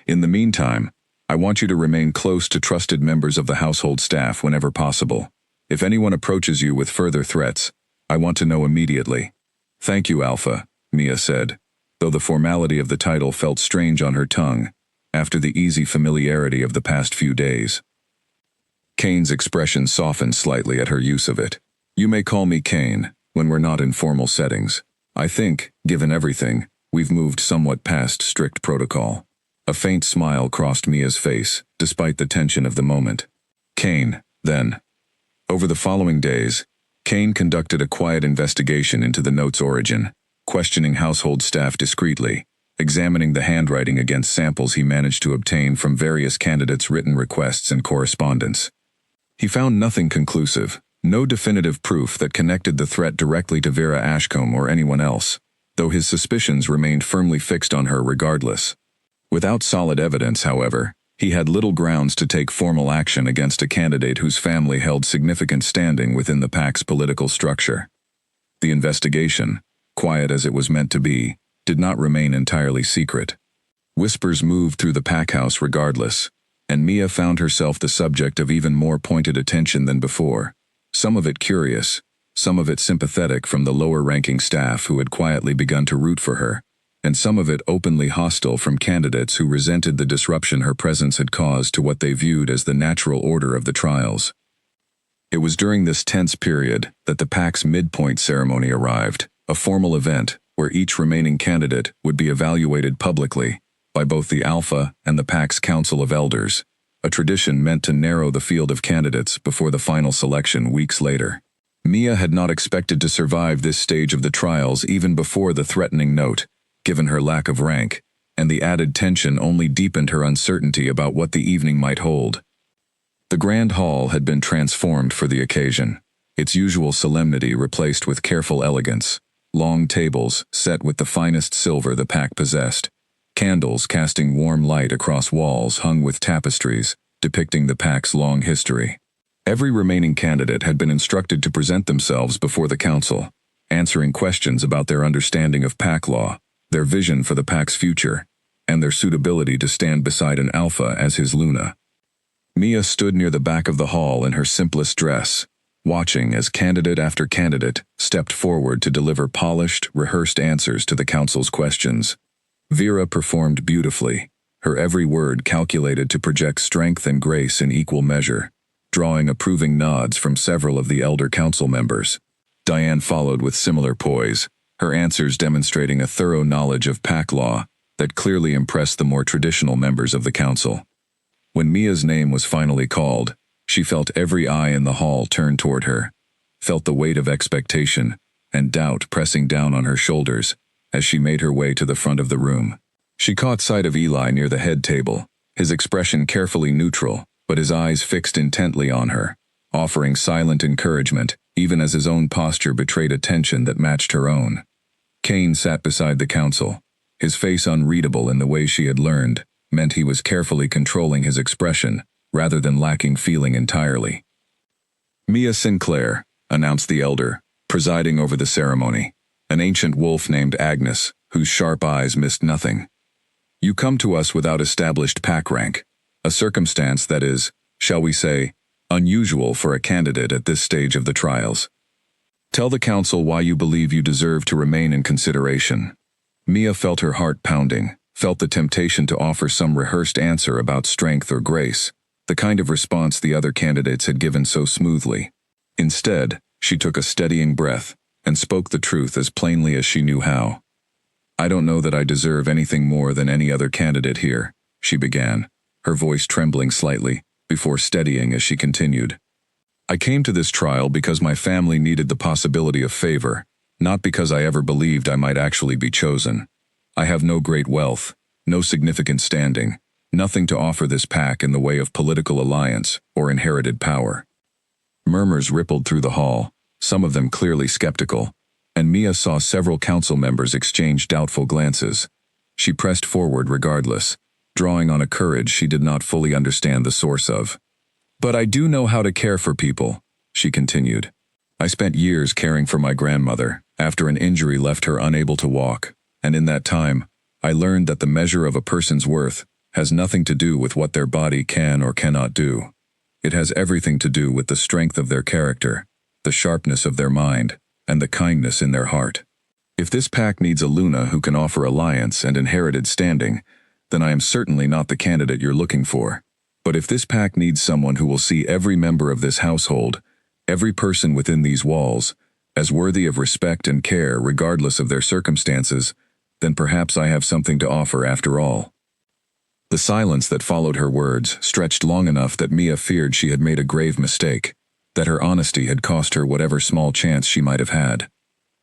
"In the meantime, I want you to remain close to trusted members of the household staff whenever possible. If anyone approaches you with further threats, I want to know immediately." "Thank you, Alpha," Mia said, though the formality of the title felt strange on her tongue, after the easy familiarity of the past few days. Kane's expression softened slightly at her use of it. "You may call me Kane, when we're not in formal settings. I think, given everything, we've moved somewhat past strict protocol." A faint smile crossed Mia's face, despite the tension of the moment. "Kane, then." Over the following days, Kane conducted a quiet investigation into the note's origin, questioning household staff discreetly, examining the handwriting against samples he managed to obtain from various candidates' written requests and correspondence. He found nothing conclusive, no definitive proof that connected the threat directly to Vera Ashcombe or anyone else, though his suspicions remained firmly fixed on her regardless. Without solid evidence, however, he had little grounds to take formal action against a candidate whose family held significant standing within the PAC's political structure. The investigation, quiet as it was meant to be, did not remain entirely secret. Whispers moved through the pack house regardless, and Mia found herself the subject of even more pointed attention than before, some of it curious, some of it sympathetic from the lower-ranking staff who had quietly begun to root for her, and some of it openly hostile from candidates who resented the disruption her presence had caused to what they viewed as the natural order of the trials. It was during this tense period that the PAC's midpoint ceremony arrived, a formal event where each remaining candidate would be evaluated publicly by both the Alpha and the PAC's Council of Elders, a tradition meant to narrow the field of candidates before the final selection weeks later. Mia had not expected to survive this stage of the trials even before the threatening note, given her lack of rank, and the added tension only deepened her uncertainty about what the evening might hold. The grand hall had been transformed for the occasion, its usual solemnity replaced with careful elegance, long tables set with the finest silver the PAC possessed, candles casting warm light across walls hung with tapestries depicting the PAC's long history. Every remaining candidate had been instructed to present themselves before the council, answering questions about their understanding of PAC law, their vision for the PAC's future, and their suitability to stand beside an Alpha as his Luna. Mia stood near the back of the hall in her simplest dress, watching as candidate after candidate stepped forward to deliver polished, rehearsed answers to the council's questions. Vera performed beautifully, her every word calculated to project strength and grace in equal measure, drawing approving nods from several of the elder council members. Diane followed with similar poise, her answers demonstrating a thorough knowledge of PAC law that clearly impressed the more traditional members of the council. When Mia's name was finally called, she felt every eye in the hall turn toward her, felt the weight of expectation and doubt pressing down on her shoulders as she made her way to the front of the room. She caught sight of Eli near the head table, his expression carefully neutral, but his eyes fixed intently on her, offering silent encouragement, even as his own posture betrayed a tension that matched her own. Kane sat beside the council, his face unreadable in the way she had learned, meant he was carefully controlling his expression, rather than lacking feeling entirely. "Mia Sinclair," announced the elder, presiding over the ceremony, an ancient wolf named Agnes, whose sharp eyes missed nothing. "You come to us without established PAC rank, a circumstance that is, shall we say, unusual for a candidate at this stage of the trials. Tell the council why you believe you deserve to remain in consideration." Mia felt her heart pounding, felt the temptation to offer some rehearsed answer about strength or grace, the kind of response the other candidates had given so smoothly. Instead, she took a steadying breath and spoke the truth as plainly as she knew how. "I don't know that I deserve anything more than any other candidate here," she began, her voice trembling slightly, before steadying as she continued. "I came to this trial because my family needed the possibility of favor, not because I ever believed I might actually be chosen. I have no great wealth, no significant standing, nothing to offer this PAC in the way of political alliance or inherited power." Murmurs rippled through the hall, some of them clearly skeptical, and Mia saw several council members exchange doubtful glances. She pressed forward regardless, drawing on a courage she did not fully understand the source of. But I do know how to care for people, she continued. I spent years caring for my grandmother after an injury left her unable to walk, and in that time, I learned that the measure of a person's worth has nothing to do with what their body can or cannot do. It has everything to do with the strength of their character, the sharpness of their mind, and the kindness in their heart. If this pack needs a Luna who can offer alliance and inherited standing, then I am certainly not the candidate you're looking for. But if this pack needs someone who will see every member of this household, every person within these walls, as worthy of respect and care regardless of their circumstances, then perhaps I have something to offer after all. The silence that followed her words stretched long enough that Mia feared she had made a grave mistake, that her honesty had cost her whatever small chance she might have had.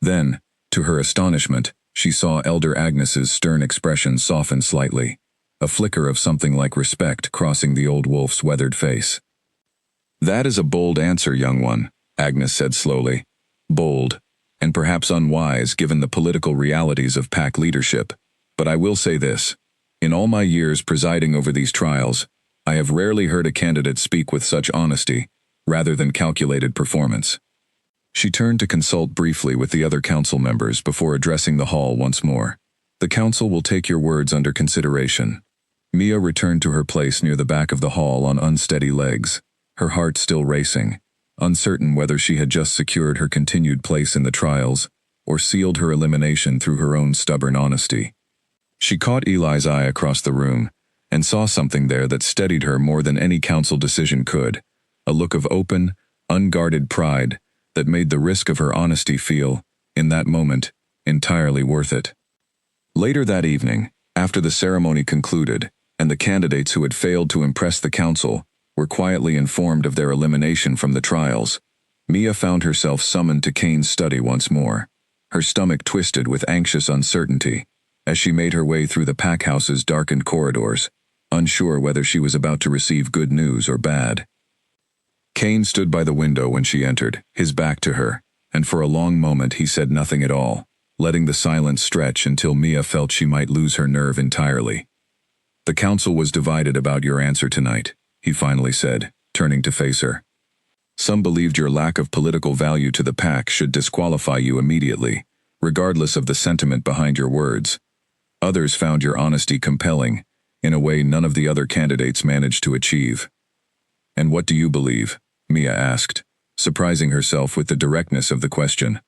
Then, to her astonishment, she saw Elder Agnes's stern expression soften slightly, a flicker of something like respect crossing the old wolf's weathered face. "That is a bold answer, young one," Agnes said slowly. "Bold, and perhaps unwise given the political realities of pack leadership, but I will say this. In all my years presiding over these trials, I have rarely heard a candidate speak with such honesty, rather than calculated performance." She turned to consult briefly with the other council members before addressing the hall once more. "The council will take your words under consideration." Mia returned to her place near the back of the hall on unsteady legs, her heart still racing, uncertain whether she had just secured her continued place in the trials or sealed her elimination through her own stubborn honesty. She caught Eli's eye across the room and saw something there that steadied her more than any council decision could, a look of open, unguarded pride that made the risk of her honesty feel, in that moment, entirely worth it. Later that evening, after the ceremony concluded, and the candidates who had failed to impress the council were quietly informed of their elimination from the trials, Mia found herself summoned to Kane's study once more, her stomach twisted with anxious uncertainty, as she made her way through the packhouse's darkened corridors, unsure whether she was about to receive good news or bad. Kane stood by the window when she entered, his back to her, and for a long moment he said nothing at all, letting the silence stretch until Mia felt she might lose her nerve entirely. "The council was divided about your answer tonight," he finally said, turning to face her. "Some believed your lack of political value to the pack should disqualify you immediately, regardless of the sentiment behind your words. Others found your honesty compelling, in a way none of the other candidates managed to achieve." "And what do you believe?" Mia asked, surprising herself with the directness of the question.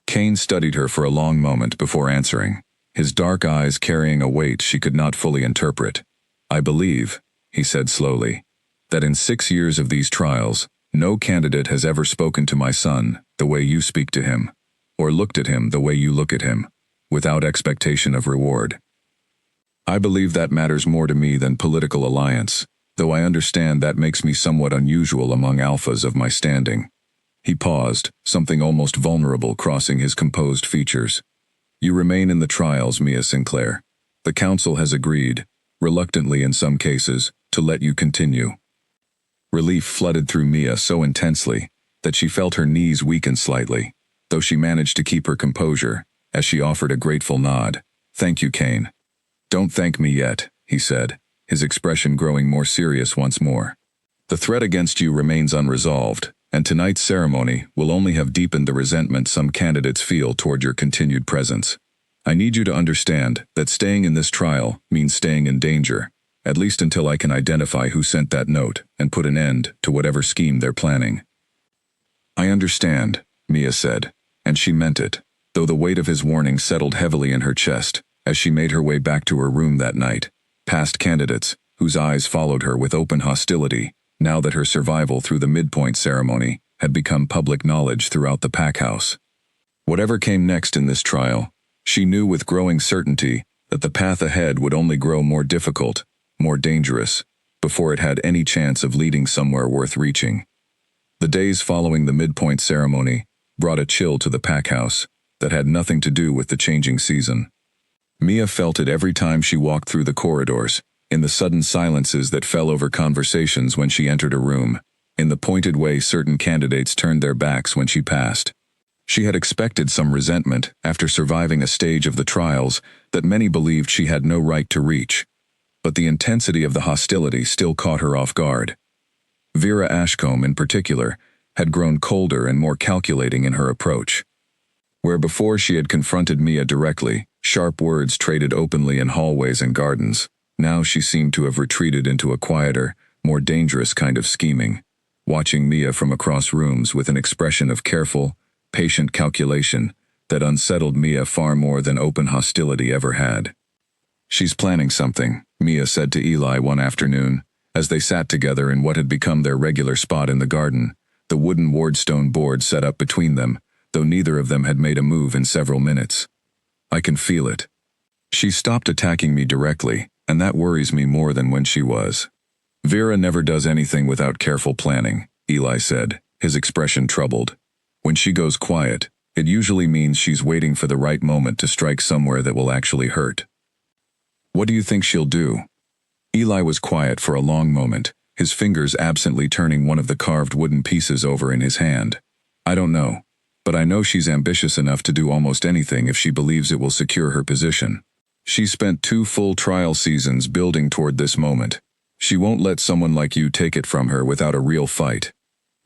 Kane studied her for a long moment before answering, his dark eyes carrying a weight she could not fully interpret. "I believe," he said slowly, "that in 6 years of these trials, no candidate has ever spoken to my son the way you speak to him, or looked at him the way you look at him, without expectation of reward. I believe that matters more to me than political alliance, though I understand that makes me somewhat unusual among alphas of my standing." He paused, something almost vulnerable crossing his composed features. "You remain in the trials, Mia Sinclair. The council has agreed, reluctantly in some cases, to let you continue." Relief flooded through Mia so intensely that she felt her knees weaken slightly, though she managed to keep her composure, as she offered a grateful nod. "Thank you, Kane." "Don't thank me yet," he said, his expression growing more serious once more. "The threat against you remains unresolved, and tonight's ceremony will only have deepened the resentment some candidates feel toward your continued presence. I need you to understand that staying in this trial means staying in danger, at least until I can identify who sent that note and put an end to whatever scheme they're planning." "I understand," Mia said, and she meant it, though the weight of his warning settled heavily in her chest as she made her way back to her room that night, past candidates whose eyes followed her with open hostility, now that her survival through the midpoint ceremony had become public knowledge throughout the packhouse. Whatever came next in this trial, she knew with growing certainty that the path ahead would only grow more difficult, more dangerous, before it had any chance of leading somewhere worth reaching. The days following the midpoint ceremony brought a chill to the packhouse that had nothing to do with the changing season. Mia felt it every time she walked through the corridors, in the sudden silences that fell over conversations when she entered a room, in the pointed way certain candidates turned their backs when she passed. She had expected some resentment after surviving a stage of the trials that many believed she had no right to reach, but the intensity of the hostility still caught her off guard. Vera Ashcombe, in particular, had grown colder and more calculating in her approach. Where before she had confronted Mia directly, sharp words traded openly in hallways and gardens, now she seemed to have retreated into a quieter, more dangerous kind of scheming, watching Mia from across rooms with an expression of careful, patient calculation that unsettled Mia far more than open hostility ever had. "She's planning something," Mia said to Eli one afternoon, as they sat together in what had become their regular spot in the garden, the wooden wardstone board set up between them, though neither of them had made a move in several minutes. "I can feel it. She stopped attacking me directly, and that worries me more than when she was." "Vera never does anything without careful planning," Eli said, his expression troubled. "When she goes quiet, it usually means she's waiting for the right moment to strike somewhere that will actually hurt." "What do you think she'll do?" Eli was quiet for a long moment, his fingers absently turning one of the carved wooden pieces over in his hand. "I don't know, but I know she's ambitious enough to do almost anything if she believes it will secure her position. She spent 2 full trial seasons building toward this moment. She won't let someone like you take it from her without a real fight."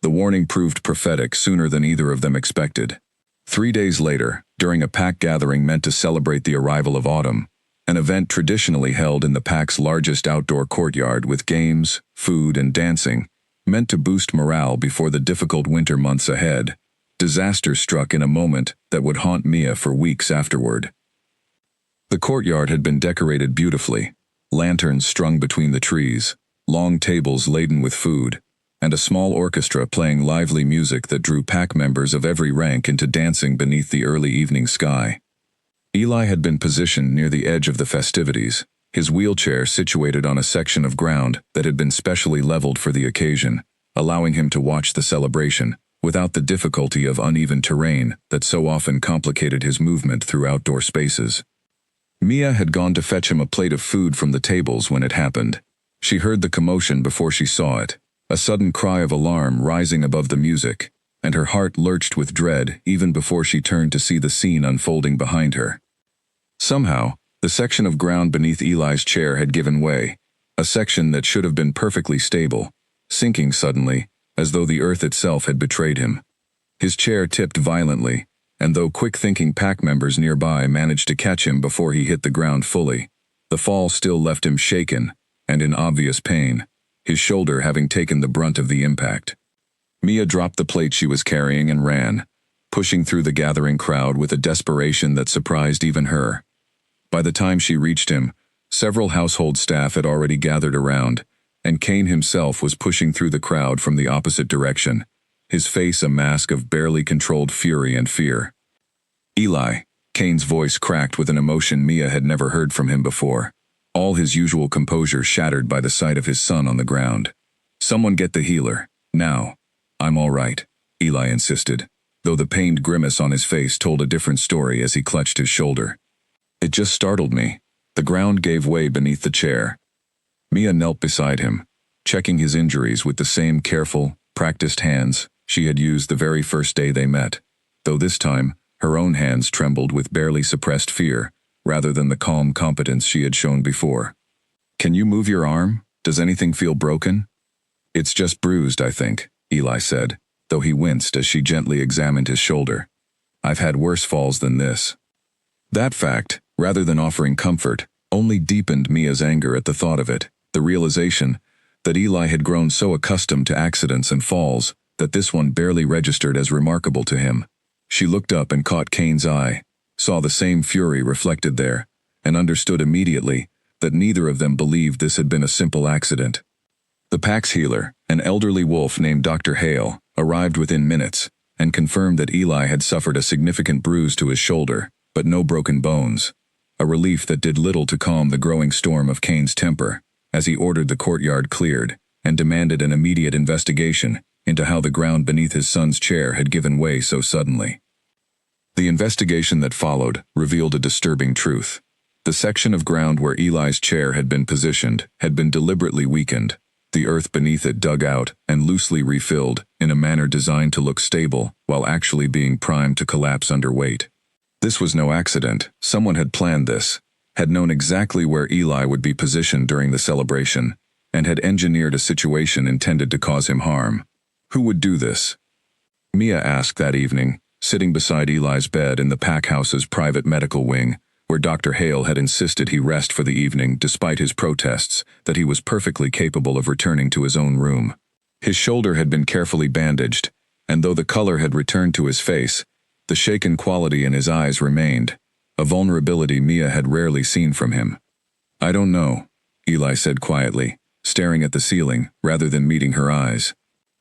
The warning proved prophetic sooner than either of them expected. 3 days later, during a pack gathering meant to celebrate the arrival of autumn, an event traditionally held in the pack's largest outdoor courtyard with games, food, and dancing, meant to boost morale before the difficult winter months ahead, disaster struck in a moment that would haunt Mia for weeks afterward. The courtyard had been decorated beautifully, lanterns strung between the trees, long tables laden with food, and a small orchestra playing lively music that drew pack members of every rank into dancing beneath the early evening sky. Eli had been positioned near the edge of the festivities, his wheelchair situated on a section of ground that had been specially leveled for the occasion, allowing him to watch the celebration, without the difficulty of uneven terrain that so often complicated his movement through outdoor spaces. Mia had gone to fetch him a plate of food from the tables when it happened. She heard the commotion before she saw it, a sudden cry of alarm rising above the music, and her heart lurched with dread even before she turned to see the scene unfolding behind her. Somehow, the section of ground beneath Eli's chair had given way, a section that should have been perfectly stable, sinking suddenly, as though the earth itself had betrayed him. His chair tipped violently, and though quick-thinking pack members nearby managed to catch him before he hit the ground fully, the fall still left him shaken and in obvious pain, his shoulder having taken the brunt of the impact. Mia dropped the plate she was carrying and ran, pushing through the gathering crowd with a desperation that surprised even her. By the time she reached him, several household staff had already gathered around, and Kane himself was pushing through the crowd from the opposite direction, his face a mask of barely controlled fury and fear. "Eli," Kane's voice cracked with an emotion Mia had never heard from him before, all his usual composure shattered by the sight of his son on the ground. "Someone get the healer, now." "I'm all right," Eli insisted, though the pained grimace on his face told a different story as he clutched his shoulder. "It just startled me." The ground gave way beneath the chair. Mia knelt beside him, checking his injuries with the same careful, practiced hands she had used the very first day they met, though this time, her own hands trembled with barely suppressed fear, rather than the calm competence she had shown before. "Can you move your arm? Does anything feel broken?" "It's just bruised, I think," Eli said, though he winced as she gently examined his shoulder. "I've had worse falls than this." That fact, rather than offering comfort, only deepened Mia's anger at the thought of it, the realization that Eli had grown so accustomed to accidents and falls that this one barely registered as remarkable to him. She looked up and caught Kane's eye, saw the same fury reflected there, and understood immediately that neither of them believed this had been a simple accident. The pack's healer, an elderly wolf named Dr. Hale, arrived within minutes and confirmed that Eli had suffered a significant bruise to his shoulder, but no broken bones, a relief that did little to calm the growing storm of Kane's temper, as he ordered the courtyard cleared and demanded an immediate investigation into how the ground beneath his son's chair had given way so suddenly. The investigation that followed revealed a disturbing truth. The section of ground where Eli's chair had been positioned had been deliberately weakened, the earth beneath it dug out and loosely refilled in a manner designed to look stable while actually being primed to collapse under weight. This was no accident. Someone had planned this, had known exactly where Eli would be positioned during the celebration, and had engineered a situation intended to cause him harm. Who would do this? Mia asked that evening, sitting beside Eli's bed in the pack house's private medical wing, where Dr. Hale had insisted he rest for the evening despite his protests that he was perfectly capable of returning to his own room. His shoulder had been carefully bandaged, and though the color had returned to his face, the shaken quality in his eyes remained, a vulnerability Mia had rarely seen from him. "I don't know," Eli said quietly, staring at the ceiling rather than meeting her eyes.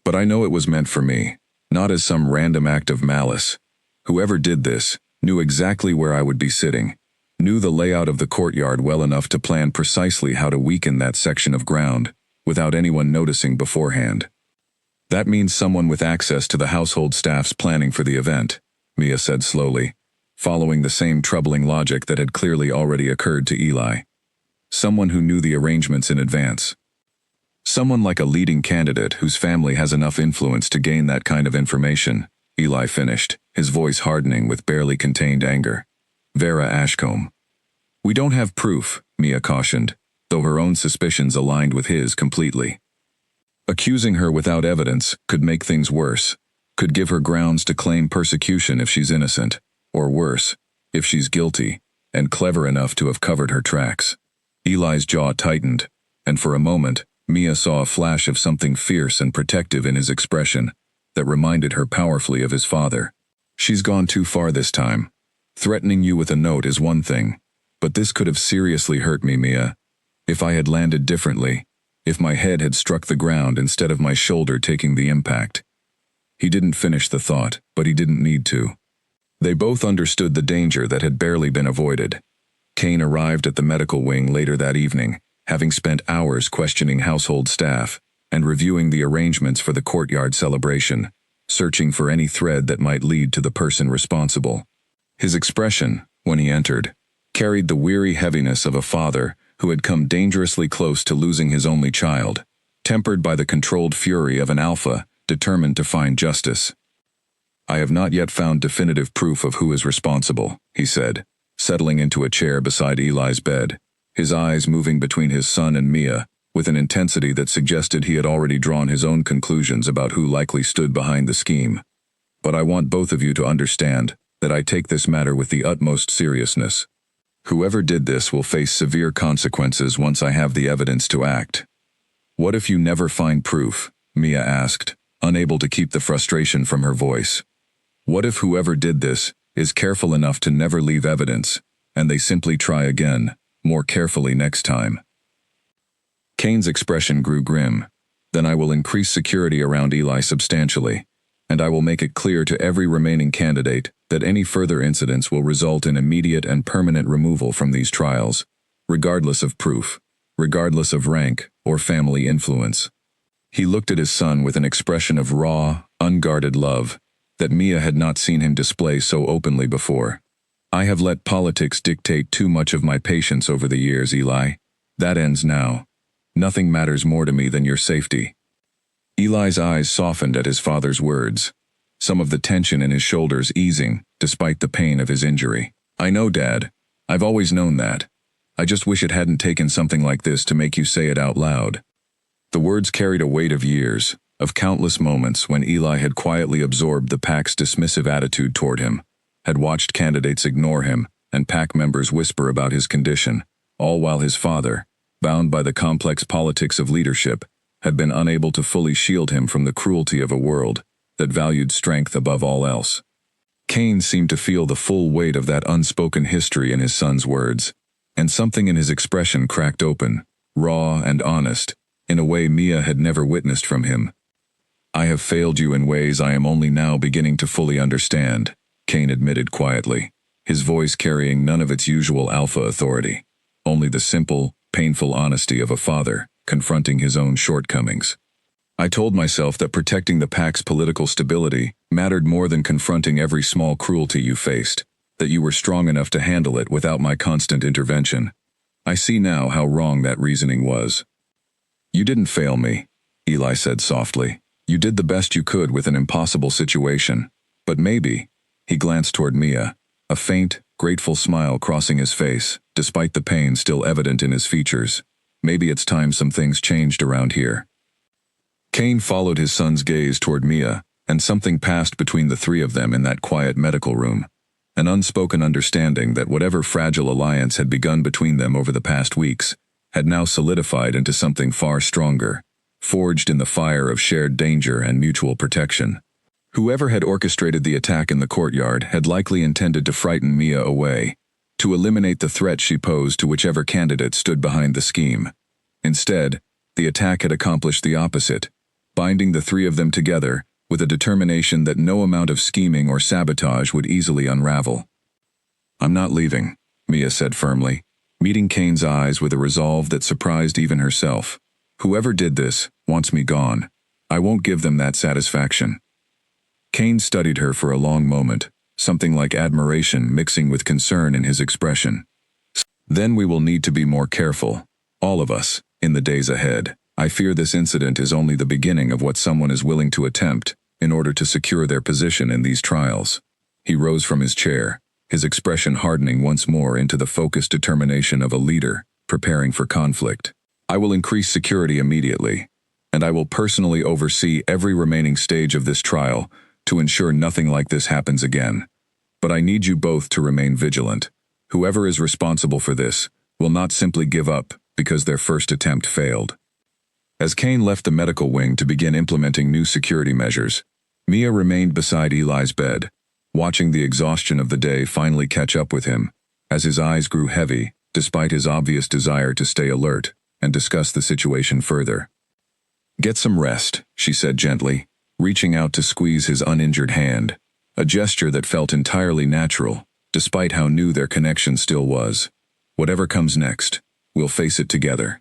"But I know it was meant for me, not as some random act of malice. Whoever did this knew exactly where I would be sitting, knew the layout of the courtyard well enough to plan precisely how to weaken that section of ground, without anyone noticing beforehand. That means someone with access to the household staff's planning for the event," Mia said slowly, following the same troubling logic that had clearly already occurred to Eli. Someone who knew the arrangements in advance. Someone like a leading candidate whose family has enough influence to gain that kind of information, Eli finished, his voice hardening with barely contained anger. "Vera Ashcombe." "We don't have proof," Mia cautioned, though her own suspicions aligned with his completely. Accusing her without evidence could make things worse, could give her grounds to claim persecution if she's innocent, or worse, if she's guilty, and clever enough to have covered her tracks. Eli's jaw tightened, and for a moment, Mia saw a flash of something fierce and protective in his expression that reminded her powerfully of his father. "She's gone too far this time. Threatening you with a note is one thing, but this could have seriously hurt me, Mia. If I had landed differently, if my head had struck the ground instead of my shoulder taking the impact." He didn't finish the thought, but he didn't need to. They both understood the danger that had barely been avoided. Kane arrived at the medical wing later that evening, having spent hours questioning household staff and reviewing the arrangements for the courtyard celebration, searching for any thread that might lead to the person responsible. His expression, when he entered, carried the weary heaviness of a father who had come dangerously close to losing his only child, tempered by the controlled fury of an alpha determined to find justice. "I have not yet found definitive proof of who is responsible," he said, settling into a chair beside Eli's bed, his eyes moving between his son and Mia with an intensity that suggested he had already drawn his own conclusions about who likely stood behind the scheme. "But I want both of you to understand that I take this matter with the utmost seriousness. Whoever did this will face severe consequences once I have the evidence to act." "What if you never find proof?" Mia asked, unable to keep the frustration from her voice. "What if whoever did this is careful enough to never leave evidence, and they simply try again, more carefully next time?" Kane's expression grew grim. "Then I will increase security around Eli substantially, and I will make it clear to every remaining candidate that any further incidents will result in immediate and permanent removal from these trials, regardless of proof, regardless of rank or family influence." He looked at his son with an expression of raw, unguarded love that Mia had not seen him display so openly before. "I have let politics dictate too much of my patience over the years, Eli. That ends now. Nothing matters more to me than your safety." Eli's eyes softened at his father's words, some of the tension in his shoulders easing despite the pain of his injury. "I know, Dad. I've always known that. I just wish it hadn't taken something like this to make you say it out loud." The words carried a weight of years, of countless moments when Eli had quietly absorbed the pack's dismissive attitude toward him, had watched candidates ignore him and pack members whisper about his condition, all while his father, bound by the complex politics of leadership, had been unable to fully shield him from the cruelty of a world that valued strength above all else. Kane seemed to feel the full weight of that unspoken history in his son's words, and something in his expression cracked open, raw and honest, in a way Mia had never witnessed from him. "I have failed you in ways I am only now beginning to fully understand," Kane admitted quietly, his voice carrying none of its usual alpha authority, only the simple, painful honesty of a father confronting his own shortcomings. "I told myself that protecting the pack's political stability mattered more than confronting every small cruelty you faced, that you were strong enough to handle it without my constant intervention. I see now how wrong that reasoning was." "You didn't fail me," Eli said softly. "You did the best you could with an impossible situation. But maybe," he glanced toward Mia, a faint, grateful smile crossing his face, despite the pain still evident in his features, Maybe it's time some things changed around here. Kane followed his son's gaze toward Mia, and something passed between the three of them in that quiet medical room. An unspoken understanding that whatever fragile alliance had begun between them over the past weeks had now solidified into something far stronger, forged in the fire of shared danger and mutual protection. Whoever had orchestrated the attack in the courtyard had likely intended to frighten Mia away, to eliminate the threat she posed to whichever candidate stood behind the scheme. Instead, the attack had accomplished the opposite, binding the three of them together with a determination that no amount of scheming or sabotage would easily unravel. "I'm not leaving," Mia said firmly, meeting Kane's eyes with a resolve that surprised even herself. "Whoever did this wants me gone. I won't give them that satisfaction." Kane studied her for a long moment, something like admiration mixing with concern in his expression. "Then we will need to be more careful, all of us, in the days ahead. I fear this incident is only the beginning of what someone is willing to attempt in order to secure their position in these trials." He rose from his chair, his expression hardening once more into the focused determination of a leader preparing for conflict. "I will increase security immediately, and I will personally oversee every remaining stage of this trial to ensure nothing like this happens again. But I need you both to remain vigilant. Whoever is responsible for this will not simply give up because their first attempt failed." As Kane left the medical wing to begin implementing new security measures, Mia remained beside Eli's bed, watching the exhaustion of the day finally catch up with him, as his eyes grew heavy, despite his obvious desire to stay alert and discuss the situation further. "Get some rest," she said gently, reaching out to squeeze his uninjured hand, a gesture that felt entirely natural, despite how new their connection still was. "Whatever comes next, we'll face it together."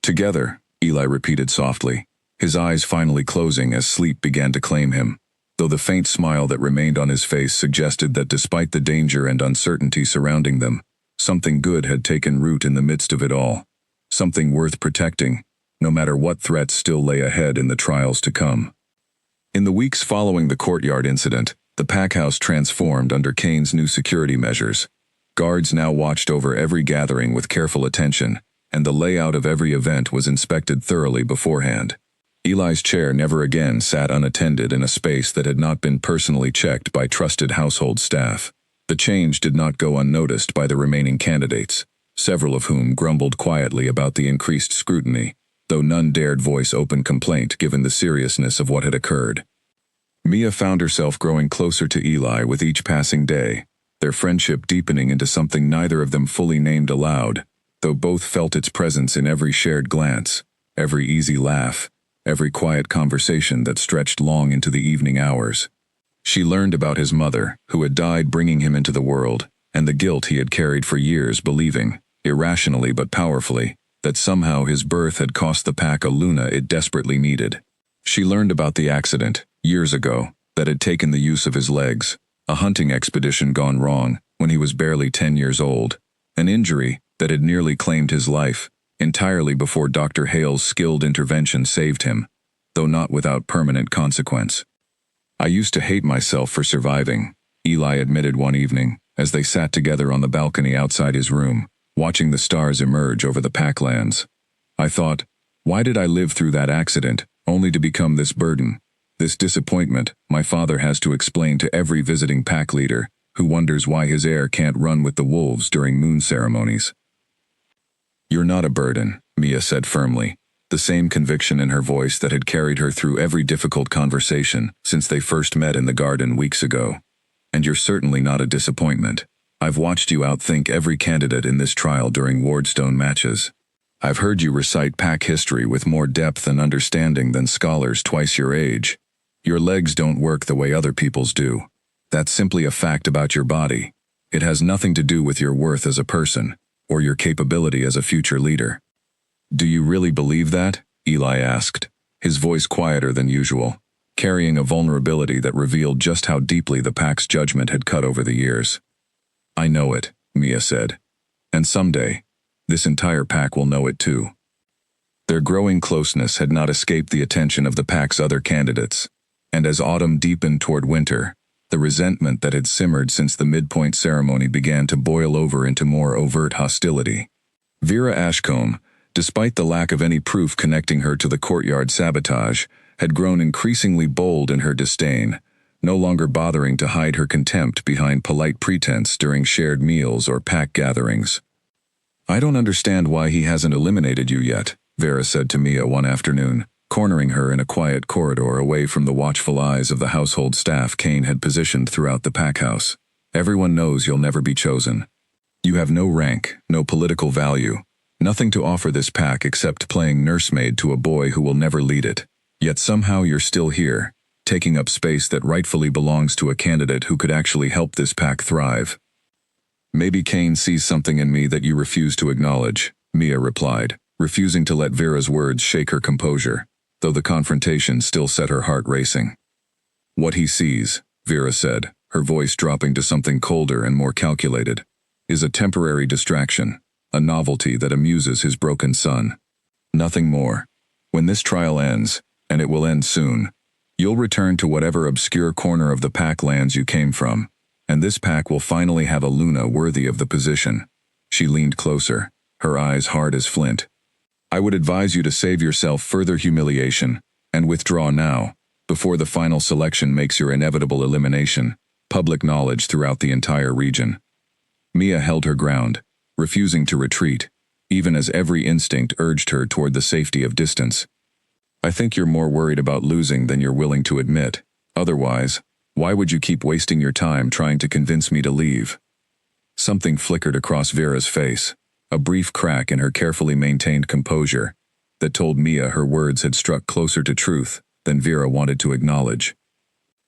"Together," Eli repeated softly, his eyes finally closing as sleep began to claim him, though the faint smile that remained on his face suggested that despite the danger and uncertainty surrounding them, something good had taken root in the midst of it all, something worth protecting, no matter what threats still lay ahead in the trials to come. In the weeks following the courtyard incident, the packhouse transformed under Kane's new security measures. Guards now watched over every gathering with careful attention, and the layout of every event was inspected thoroughly beforehand. Eli's chair never again sat unattended in a space that had not been personally checked by trusted household staff. The change did not go unnoticed by the remaining candidates, several of whom grumbled quietly about the increased scrutiny, though none dared voice open complaint given the seriousness of what had occurred. Mia found herself growing closer to Eli with each passing day, their friendship deepening into something neither of them fully named aloud, though both felt its presence in every shared glance, every easy laugh, every quiet conversation that stretched long into the evening hours. She learned about his mother, who had died bringing him into the world, and the guilt he had carried for years, believing, irrationally but powerfully, that somehow his birth had cost the pack a Luna it desperately needed. She learned about the accident, years ago, that had taken the use of his legs, a hunting expedition gone wrong when he was barely 10 years old, an injury that had nearly claimed his life, entirely before Dr. Hale's skilled intervention saved him, though not without permanent consequence. "I used to hate myself for surviving," Eli admitted one evening, as they sat together on the balcony outside his room, watching the stars emerge over the packlands. "I thought, why did I live through that accident, only to become this burden, this disappointment my father has to explain to every visiting pack leader who wonders why his heir can't run with the wolves during moon ceremonies?" "You're not a burden," Mia said firmly, the same conviction in her voice that had carried her through every difficult conversation since they first met in the garden weeks ago. "And you're certainly not a disappointment. I've watched you outthink every candidate in this trial during Wardstone matches. I've heard you recite pack history with more depth and understanding than scholars twice your age. Your legs don't work the way other people's do. That's simply a fact about your body. It has nothing to do with your worth as a person, or your capability as a future leader." "Do you really believe that?" Eli asked, his voice quieter than usual, carrying a vulnerability that revealed just how deeply the pack's judgment had cut over the years. "I know it," Mia said. "And someday, this entire pack will know it too." Their growing closeness had not escaped the attention of the pack's other candidates, and as autumn deepened toward winter, the resentment that had simmered since the midpoint ceremony began to boil over into more overt hostility. Vera Ashcombe, despite the lack of any proof connecting her to the courtyard sabotage, had grown increasingly bold in her disdain, no longer bothering to hide her contempt behind polite pretense during shared meals or pack gatherings. "I don't understand why he hasn't eliminated you yet," Vera said to Mia one afternoon, cornering her in a quiet corridor away from the watchful eyes of the household staff Kane had positioned throughout the pack house. "Everyone knows you'll never be chosen. You have no rank, no political value, nothing to offer this pack except playing nursemaid to a boy who will never lead it. Yet somehow you're still here, taking up space that rightfully belongs to a candidate who could actually help this pack thrive." "Maybe Kane sees something in me that you refuse to acknowledge," Mia replied, refusing to let Vera's words shake her composure, though the confrontation still set her heart racing. "What he sees," Vera said, her voice dropping to something colder and more calculated, "is a temporary distraction, a novelty that amuses his broken son. Nothing more. When this trial ends, and it will end soon, you'll return to whatever obscure corner of the pack lands you came from, and this pack will finally have a Luna worthy of the position." She leaned closer, her eyes hard as flint. "I would advise you to save yourself further humiliation, and withdraw now, before the final selection makes your inevitable elimination public knowledge throughout the entire region." Mia held her ground, refusing to retreat, even as every instinct urged her toward the safety of distance. "I think you're more worried about losing than you're willing to admit. Otherwise, why would you keep wasting your time trying to convince me to leave?" Something flickered across Vera's face, a brief crack in her carefully maintained composure, that told Mia her words had struck closer to truth than Vera wanted to acknowledge.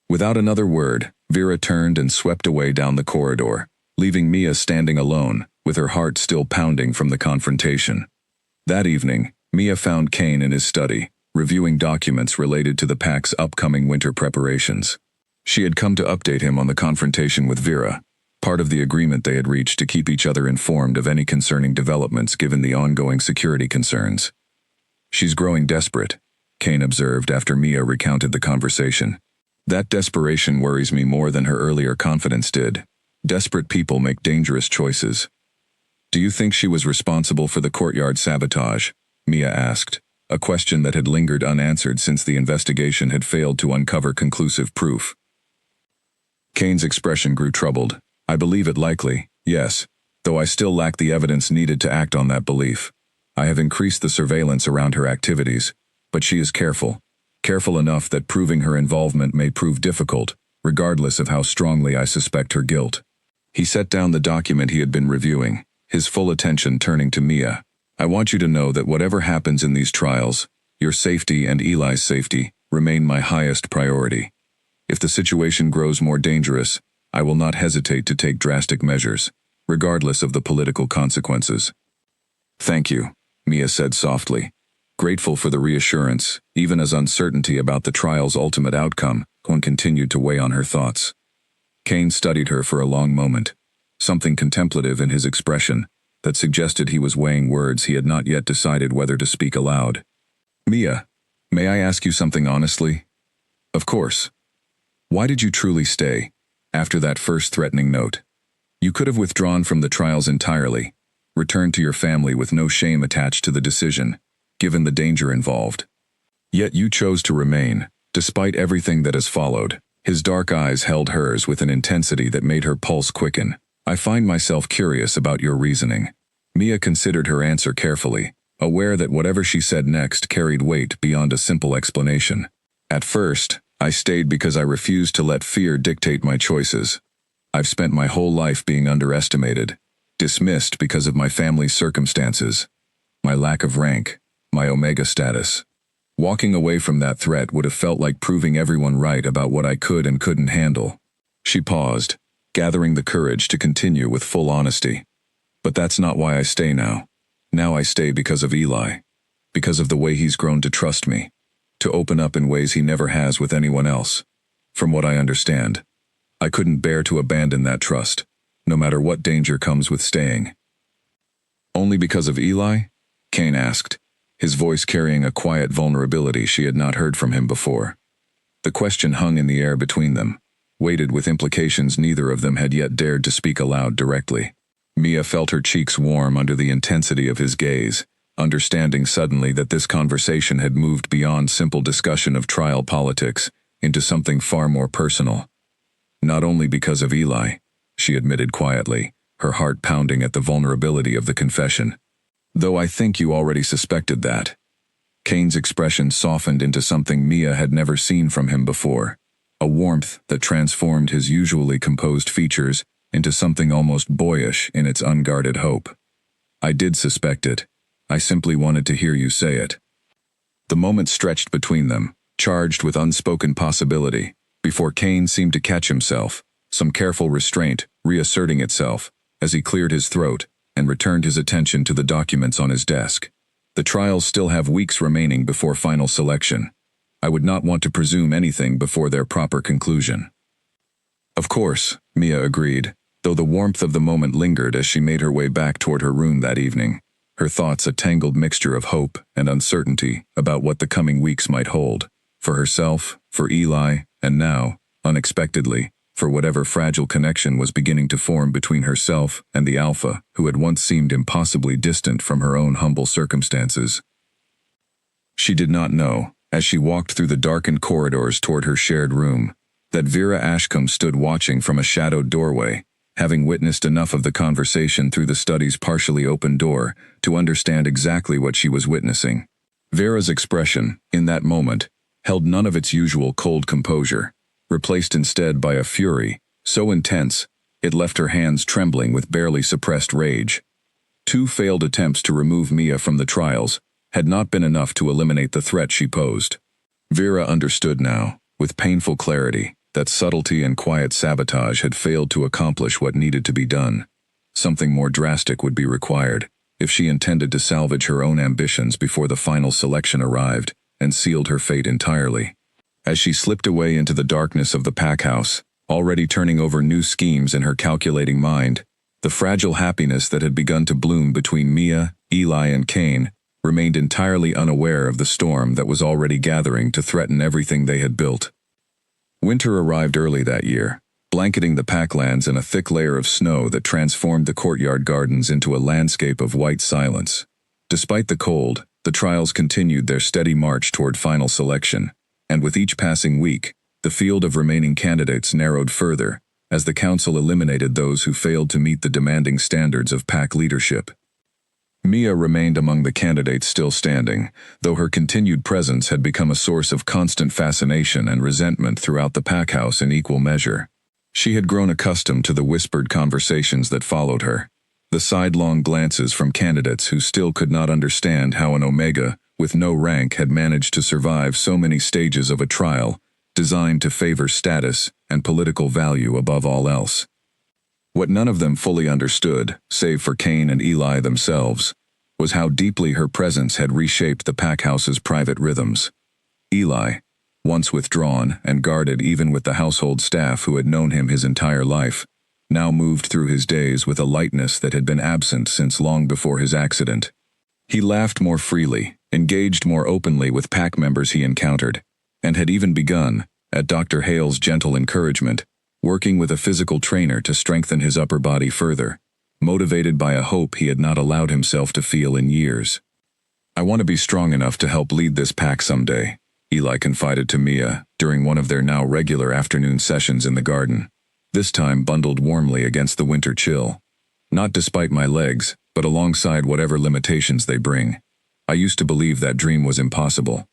Without another word, Vera turned and swept away down the corridor, leaving Mia standing alone, with her heart still pounding from the confrontation. That evening, Mia found Kane in his study, reviewing documents related to the pack's upcoming winter preparations. She had come to update him on the confrontation with Vera, part of the agreement they had reached to keep each other informed of any concerning developments given the ongoing security concerns. "She's growing desperate," Kane observed after Mia recounted the conversation. "That desperation worries me more than her earlier confidence did. Desperate people make dangerous choices." "Do you think she was responsible for the courtyard sabotage?" Mia asked, a question that had lingered unanswered since the investigation had failed to uncover conclusive proof. Kane's expression grew troubled. "I believe it likely, yes, though I still lack the evidence needed to act on that belief. I have increased the surveillance around her activities, but she is careful enough that proving her involvement may prove difficult, regardless of how strongly I suspect her guilt." He set down the document he had been reviewing, his full attention turning to Mia. "I want you to know that whatever happens in these trials, your safety and Eli's safety remain my highest priority. If the situation grows more dangerous, I will not hesitate to take drastic measures, regardless of the political consequences." "Thank you," Mia said softly, grateful for the reassurance, even as uncertainty about the trial's ultimate outcome continued to weigh on her thoughts. Kane studied her for a long moment, something contemplative in his expression that suggested he was weighing words he had not yet decided whether to speak aloud. "Mia, may I ask you something honestly?" "Of course. Why did you truly stay, after that first threatening note? You could have withdrawn from the trials entirely, returned to your family with no shame attached to the decision, given the danger involved. Yet you chose to remain, despite everything that has followed." His dark eyes held hers with an intensity that made her pulse quicken. "I find myself curious about your reasoning." Mia considered her answer carefully, aware that whatever she said next carried weight beyond a simple explanation. "At first, I stayed because I refused to let fear dictate my choices. I've spent my whole life being underestimated, dismissed because of my family's circumstances, my lack of rank, my Omega status. Walking away from that threat would have felt like proving everyone right about what I could and couldn't handle." She paused, gathering the courage to continue with full honesty. "But that's not why I stay now. Now I stay because of Eli, because of the way he's grown to trust me, to open up in ways he never has with anyone else. From what I understand, I couldn't bear to abandon that trust, no matter what danger comes with staying." "Only because of Eli?" Kane asked, his voice carrying a quiet vulnerability she had not heard from him before. The question hung in the air between them, weighted with implications neither of them had yet dared to speak aloud directly. Mia felt her cheeks warm under the intensity of his gaze, understanding suddenly that this conversation had moved beyond simple discussion of trial politics into something far more personal. Not only because of Eli, she admitted quietly, her heart pounding at the vulnerability of the confession. Though I think you already suspected that. Kane's expression softened into something Mia had never seen from him before, a warmth that transformed his usually composed features into something almost boyish in its unguarded hope. I did suspect it. I simply wanted to hear you say it. The moment stretched between them, charged with unspoken possibility, before Kane seemed to catch himself, some careful restraint reasserting itself as he cleared his throat and returned his attention to the documents on his desk. The trials still have weeks remaining before final selection. I would not want to presume anything before their proper conclusion. Of course, Mia agreed, though the warmth of the moment lingered as she made her way back toward her room that evening, her thoughts a tangled mixture of hope and uncertainty about what the coming weeks might hold, for herself, for Eli, and now, unexpectedly, for whatever fragile connection was beginning to form between herself and the Alpha who had once seemed impossibly distant from her own humble circumstances. She did not know, as she walked through the darkened corridors toward her shared room, that Vera Ashcombe stood watching from a shadowed doorway, having witnessed enough of the conversation through the study's partially open door to understand exactly what she was witnessing. Vera's expression, in that moment, held none of its usual cold composure, replaced instead by a fury, so intense, it left her hands trembling with barely suppressed rage. 2 failed attempts to remove Mia from the trials had not been enough to eliminate the threat she posed. Vera understood now, with painful clarity, that subtlety and quiet sabotage had failed to accomplish what needed to be done. Something more drastic would be required, if she intended to salvage her own ambitions before the final selection arrived and sealed her fate entirely. As she slipped away into the darkness of the pack house, already turning over new schemes in her calculating mind, the fragile happiness that had begun to bloom between Mia, Eli, and Kane remained entirely unaware of the storm that was already gathering to threaten everything they had built. Winter arrived early that year, blanketing the packlands in a thick layer of snow that transformed the courtyard gardens into a landscape of white silence. Despite the cold, the trials continued their steady march toward final selection, and with each passing week, the field of remaining candidates narrowed further, as the council eliminated those who failed to meet the demanding standards of pack leadership. Mia remained among the candidates still standing, though her continued presence had become a source of constant fascination and resentment throughout the pack house in equal measure. She had grown accustomed to the whispered conversations that followed her, the sidelong glances from candidates who still could not understand how an Omega with no rank had managed to survive so many stages of a trial designed to favor status and political value above all else. What none of them fully understood, save for Kane and Eli themselves, was how deeply her presence had reshaped the packhouse's private rhythms. Eli, once withdrawn and guarded even with the household staff who had known him his entire life, now moved through his days with a lightness that had been absent since long before his accident. He laughed more freely, engaged more openly with pack members he encountered, and had even begun, at Dr. Hale's gentle encouragement, working with a physical trainer to strengthen his upper body further, motivated by a hope he had not allowed himself to feel in years. "I want to be strong enough to help lead this pack someday," Eli confided to Mia during one of their now regular afternoon sessions in the garden, this time bundled warmly against the winter chill. "Not despite my legs, but alongside whatever limitations they bring. I used to believe that dream was impossible.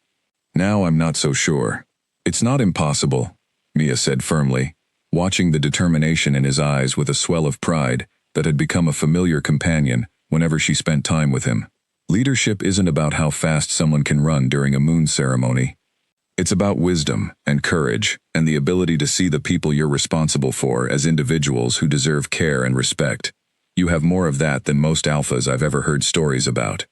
Now I'm not so sure." "It's not impossible," Mia said firmly, watching the determination in his eyes with a swell of pride that had become a familiar companion whenever she spent time with him. "Leadership isn't about how fast someone can run during a moon ceremony. It's about wisdom and courage and the ability to see the people you're responsible for as individuals who deserve care and respect. You have more of that than most alphas I've ever heard stories about."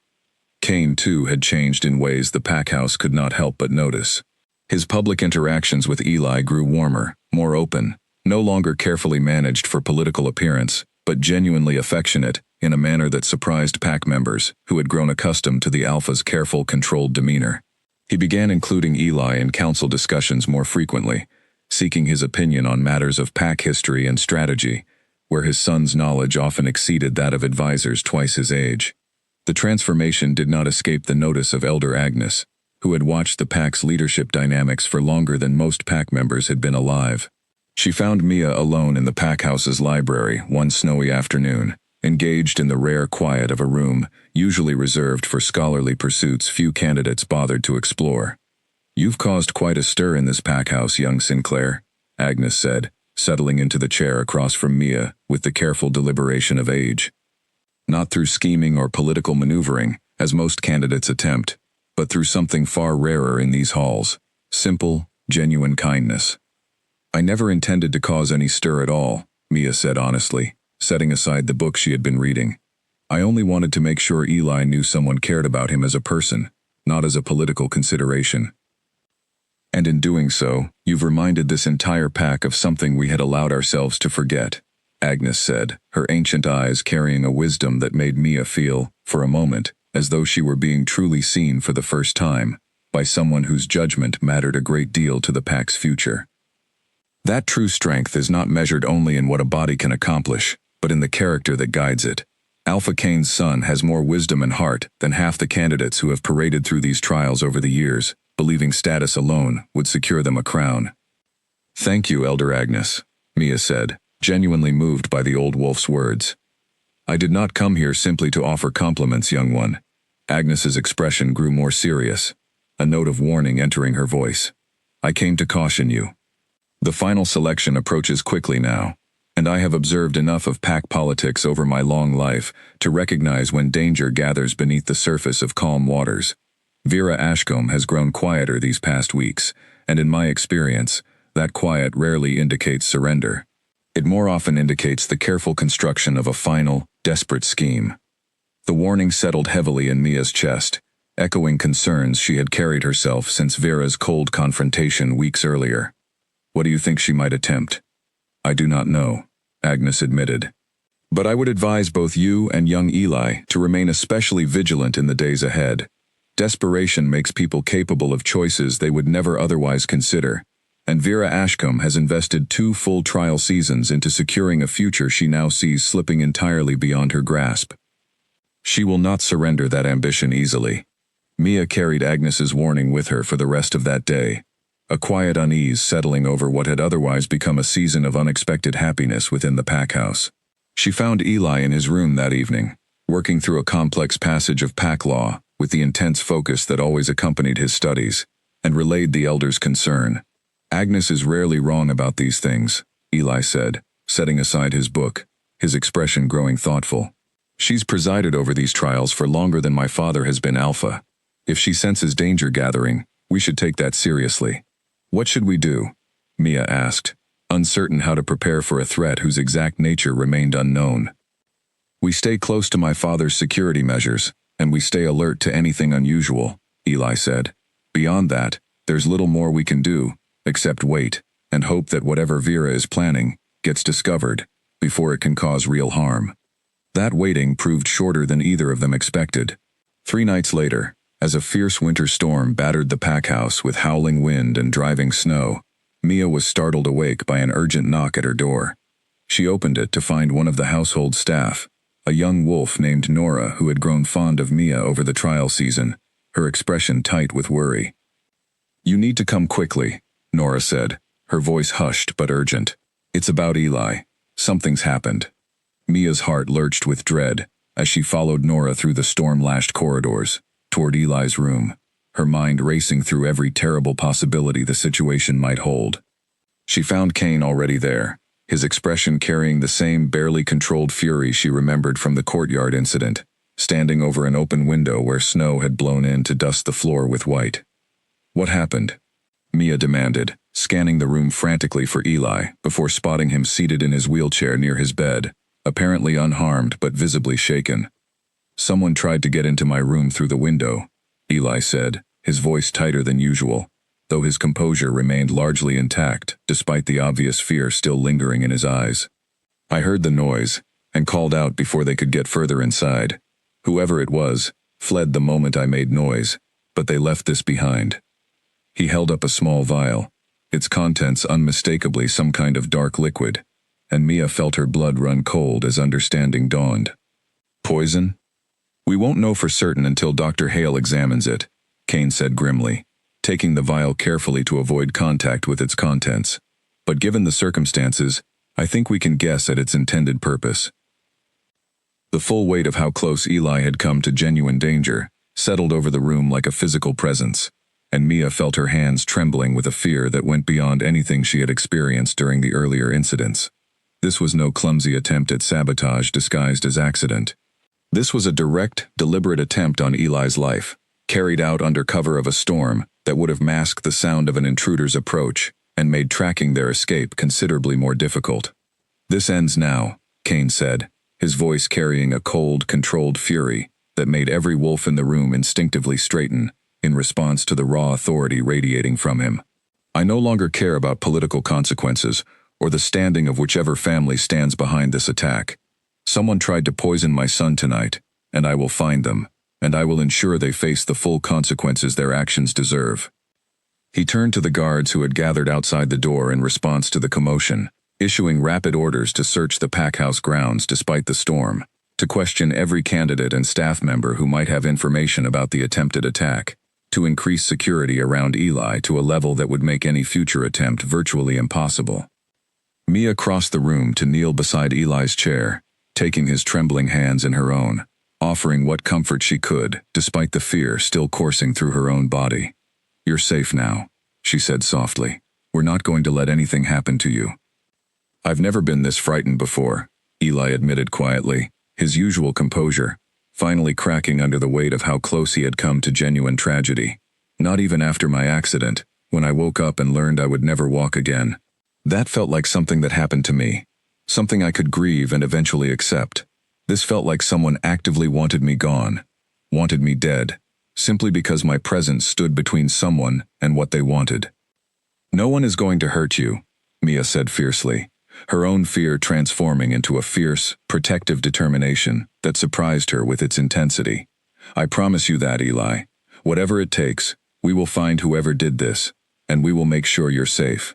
Kane, too, had changed in ways the packhouse could not help but notice. His public interactions with Eli grew warmer, more open, no longer carefully managed for political appearance, but genuinely affectionate in a manner that surprised pack members who had grown accustomed to the alpha's careful, controlled demeanor. He began including Eli in council discussions more frequently, seeking his opinion on matters of pack history and strategy, where his son's knowledge often exceeded that of advisors twice his age. The transformation did not escape the notice of Elder Agnes, who had watched the pack's leadership dynamics for longer than most pack members had been alive. She found Mia alone in the pack house's library one snowy afternoon, engaged in the rare quiet of a room usually reserved for scholarly pursuits few candidates bothered to explore. "You've caused quite a stir in this pack house, young Sinclair," Agnes said, settling into the chair across from Mia with the careful deliberation of age. "Not through scheming or political maneuvering, as most candidates attempt, but through something far rarer in these halls: simple, genuine kindness." "I never intended to cause any stir at all," Mia said honestly, setting aside the book she had been reading. "I only wanted to make sure Eli knew someone cared about him as a person, not as a political consideration. And in doing so, you've reminded this entire pack of something we had allowed ourselves to forget," Agnes said, her ancient eyes carrying a wisdom that made Mia feel, for a moment, as though she were being truly seen for the first time, by someone whose judgment mattered a great deal to the pack's future. "That true strength is not measured only in what a body can accomplish, but in the character that guides it. Alpha Kane's son has more wisdom and heart than half the candidates who have paraded through these trials over the years, believing status alone would secure them a crown." "Thank you, Elder Agnes," Mia said, genuinely moved by the old wolf's words. "I did not come here simply to offer compliments, young one." Agnes's expression grew more serious, a note of warning entering her voice. "I came to caution you. The final selection approaches quickly now, and I have observed enough of pack politics over my long life to recognize when danger gathers beneath the surface of calm waters. Vera Ashcombe has grown quieter these past weeks, and in my experience, that quiet rarely indicates surrender. It more often indicates the careful construction of a final, desperate scheme." The warning settled heavily in Mia's chest, echoing concerns she had carried herself since Vera's cold confrontation weeks earlier. "What do you think she might attempt?" "I do not know," Agnes admitted. "But I would advise both you and young Eli to remain especially vigilant in the days ahead. Desperation makes people capable of choices they would never otherwise consider, and Vera Ashcombe has invested 2 full trial seasons into securing a future she now sees slipping entirely beyond her grasp. She will not surrender that ambition easily." Mia carried Agnes's warning with her for the rest of that day, a quiet unease settling over what had otherwise become a season of unexpected happiness within the pack house. She found Eli in his room that evening, working through a complex passage of pack law with the intense focus that always accompanied his studies, and relayed the elder's concern. "Agnes is rarely wrong about these things," Eli said, setting aside his book, his expression growing thoughtful. "She's presided over these trials for longer than my father has been Alpha. If she senses danger gathering, we should take that seriously." "What should we do?" Mia asked, uncertain how to prepare for a threat whose exact nature remained unknown. "We stay close to my father's security measures, and we stay alert to anything unusual," Eli said. "Beyond that, there's little more we can do, except wait, and hope that whatever Vera is planning gets discovered before it can cause real harm." That waiting proved shorter than either of them expected. 3 nights later, as a fierce winter storm battered the pack house with howling wind and driving snow, Mia was startled awake by an urgent knock at her door. She opened it to find one of the household staff, a young wolf named Nora who had grown fond of Mia over the trial season, her expression tight with worry. "You need to come quickly," Nora said, her voice hushed but urgent. "It's about Eli. Something's happened." Mia's heart lurched with dread as she followed Nora through the storm-lashed corridors, toward Eli's room, her mind racing through every terrible possibility the situation might hold. She found Kane already there, his expression carrying the same barely controlled fury she remembered from the courtyard incident, standing over an open window where snow had blown in to dust the floor with white. "What happened?" Mia demanded, scanning the room frantically for Eli before spotting him seated in his wheelchair near his bed, apparently unharmed but visibly shaken. "Someone tried to get into my room through the window," Eli said, his voice tighter than usual, though his composure remained largely intact despite the obvious fear still lingering in his eyes. "I heard the noise and called out before they could get further inside. Whoever it was fled the moment I made noise, but they left this behind." He held up a small vial, its contents unmistakably some kind of dark liquid, and Mia felt her blood run cold as understanding dawned. "Poison?" We won't know for certain until Dr. Hale examines it, Kane said grimly, taking the vial carefully to avoid contact with its contents. But given the circumstances, I think we can guess at its intended purpose. The full weight of how close Eli had come to genuine danger settled over the room like a physical presence, and Mia felt her hands trembling with a fear that went beyond anything she had experienced during the earlier incidents. This was no clumsy attempt at sabotage disguised as accident. This was a direct, deliberate attempt on Eli's life, carried out under cover of a storm that would have masked the sound of an intruder's approach and made tracking their escape considerably more difficult. "This ends now," Kane said, his voice carrying a cold, controlled fury that made every wolf in the room instinctively straighten in response to the raw authority radiating from him. "I no longer care about political consequences or the standing of whichever family stands behind this attack. Someone tried to poison my son tonight, and I will find them, and I will ensure they face the full consequences their actions deserve." He turned to the guards who had gathered outside the door in response to the commotion, issuing rapid orders to search the packhouse grounds despite the storm, to question every candidate and staff member who might have information about the attempted attack, to increase security around Eli to a level that would make any future attempt virtually impossible. Mia crossed the room to kneel beside Eli's chair, taking his trembling hands in her own, offering what comfort she could, despite the fear still coursing through her own body. "You're safe now," she said softly. "We're not going to let anything happen to you." "I've never been this frightened before," Eli admitted quietly, his usual composure, finally cracking under the weight of how close he had come to genuine tragedy. "Not even after my accident, when I woke up and learned I would never walk again. That felt like something that happened to me, something I could grieve and eventually accept. This felt like someone actively wanted me gone, wanted me dead, simply because my presence stood between someone and what they wanted." "No one is going to hurt you," Mia said fiercely, her own fear transforming into a fierce, protective determination that surprised her with its intensity. "I promise you that, Eli. Whatever it takes, we will find whoever did this, and we will make sure you're safe."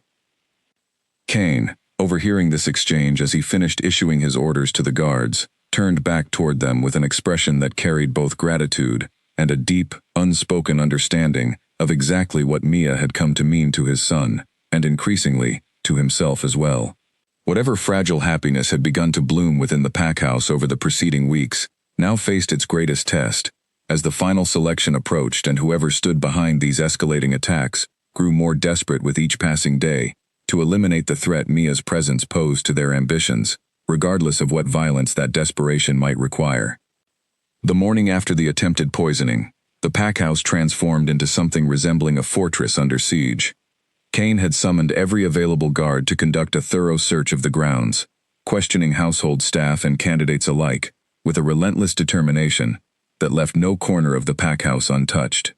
Kane, overhearing this exchange as he finished issuing his orders to the guards, turned back toward them with an expression that carried both gratitude and a deep, unspoken understanding of exactly what Mia had come to mean to his son, and increasingly, to himself as well. Whatever fragile happiness had begun to bloom within the packhouse over the preceding weeks now faced its greatest test, as the final selection approached and whoever stood behind these escalating attacks grew more desperate with each passing day to eliminate the threat Mia's presence posed to their ambitions, regardless of what violence that desperation might require. The morning after the attempted poisoning, the packhouse transformed into something resembling a fortress under siege. Kane had summoned every available guard to conduct a thorough search of the grounds, questioning household staff and candidates alike, with a relentless determination that left no corner of the packhouse untouched.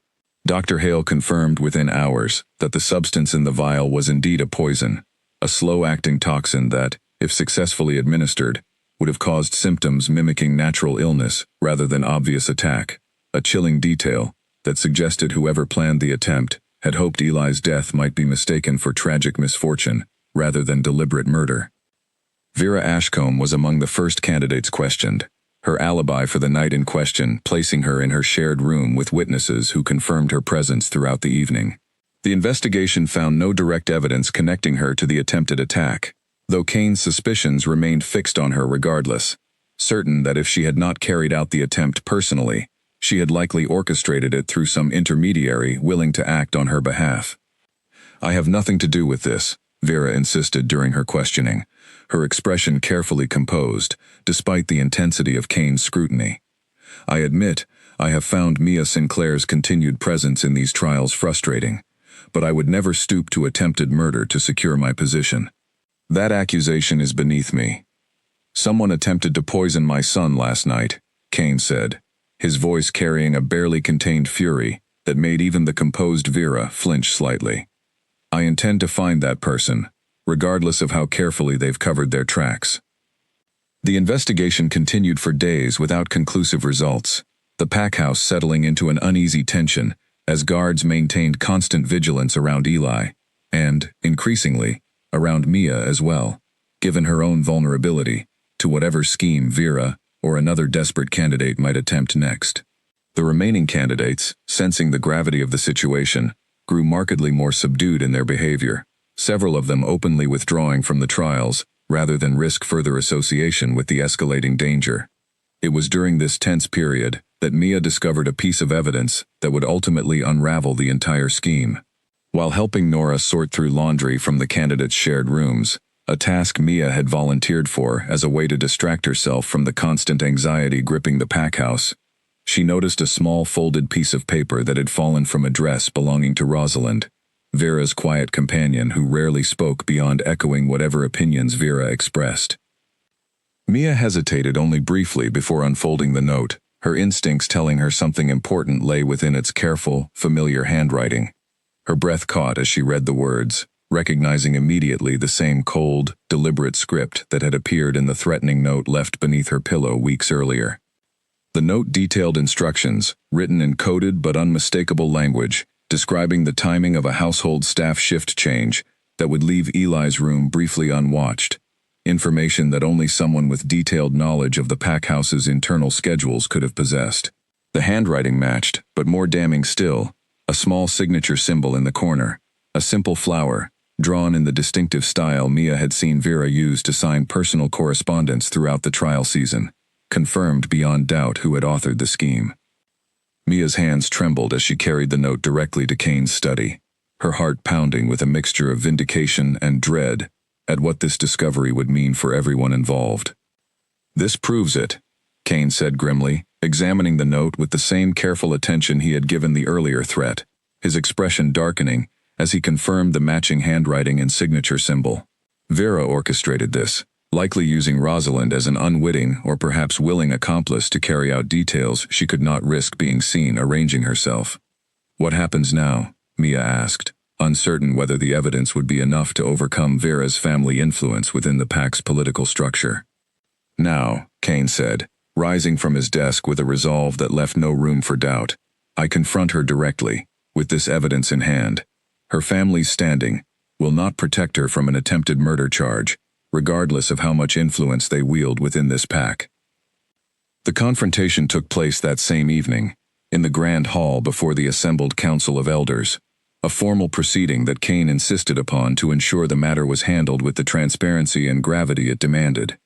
Dr. Hale confirmed within hours that the substance in the vial was indeed a poison, a slow-acting toxin that, if successfully administered, would have caused symptoms mimicking natural illness rather than obvious attack, a chilling detail that suggested whoever planned the attempt had hoped Eli's death might be mistaken for tragic misfortune rather than deliberate murder. Vera Ashcombe was among the first candidates questioned, her alibi for the night in question placing her in her shared room with witnesses who confirmed her presence throughout the evening. The investigation found no direct evidence connecting her to the attempted attack, though Kane's suspicions remained fixed on her regardless, certain that if she had not carried out the attempt personally, she had likely orchestrated it through some intermediary willing to act on her behalf. "I have nothing to do with this," Vera insisted during her questioning, her expression carefully composed, despite the intensity of Kane's scrutiny. "I admit, I have found Mia Sinclair's continued presence in these trials frustrating, but I would never stoop to attempted murder to secure my position. That accusation is beneath me. Someone attempted to poison my son last night," Kane said, his voice carrying a barely contained fury that made even the composed Vera flinch slightly. "I intend to find that person, regardless of how carefully they've covered their tracks." The investigation continued for days without conclusive results, the packhouse settling into an uneasy tension as guards maintained constant vigilance around Eli, and, increasingly, around Mia as well, given her own vulnerability to whatever scheme Vera, or another desperate candidate might attempt next. The remaining candidates, sensing the gravity of the situation, grew markedly more subdued in their behavior, several of them openly withdrawing from the trials rather than risk further association with the escalating danger. It was during this tense period that Mia discovered a piece of evidence that would ultimately unravel the entire scheme. While helping Nora sort through laundry from the candidates' shared rooms, a task Mia had volunteered for as a way to distract herself from the constant anxiety gripping the pack house, she noticed a small folded piece of paper that had fallen from a dress belonging to Rosalind, Vera's quiet companion who rarely spoke beyond echoing whatever opinions Vera expressed. Mia hesitated only briefly before unfolding the note, her instincts telling her something important lay within its careful, familiar handwriting. Her breath caught as she read the words, recognizing immediately the same cold, deliberate script that had appeared in the threatening note left beneath her pillow weeks earlier. The note detailed instructions, written in coded but unmistakable language, describing the timing of a household staff shift change that would leave Eli's room briefly unwatched, information that only someone with detailed knowledge of the pack house's internal schedules could have possessed. The handwriting matched, but more damning still, a small signature symbol in the corner, a simple flower, drawn in the distinctive style Mia had seen Vera use to sign personal correspondence throughout the trial season, confirmed beyond doubt who had authored the scheme. Mia's hands trembled as she carried the note directly to Kane's study, her heart pounding with a mixture of vindication and dread at what this discovery would mean for everyone involved. "This proves it," Kane said grimly, examining the note with the same careful attention he had given the earlier threat, his expression darkening as he confirmed the matching handwriting and signature symbol. Vera orchestrated this, likely using Rosalind as an unwitting or perhaps willing accomplice to carry out details she could not risk being seen arranging herself. "What happens now?" Mia asked, uncertain whether the evidence would be enough to overcome Vera's family influence within the pack's political structure. "Now," Kane said, rising from his desk with a resolve that left no room for doubt, "I confront her directly, with this evidence in hand. Her family's standing will not protect her from an attempted murder charge, regardless of how much influence they wield within this pack." The confrontation took place that same evening, in the grand hall before the assembled council of elders, a formal proceeding that Kane insisted upon to ensure the matter was handled with the transparency and gravity it demanded.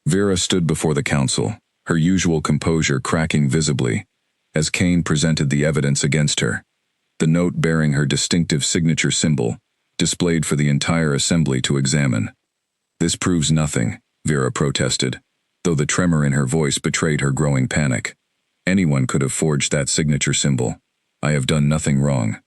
Vera stood before the council, her usual composure cracking visibly, as Kane presented the evidence against her, the note bearing her distinctive signature symbol, displayed for the entire assembly to examine. "This proves nothing," Vera protested, though the tremor in her voice betrayed her growing panic. "Anyone could have forged that signature symbol. I have done nothing wrong."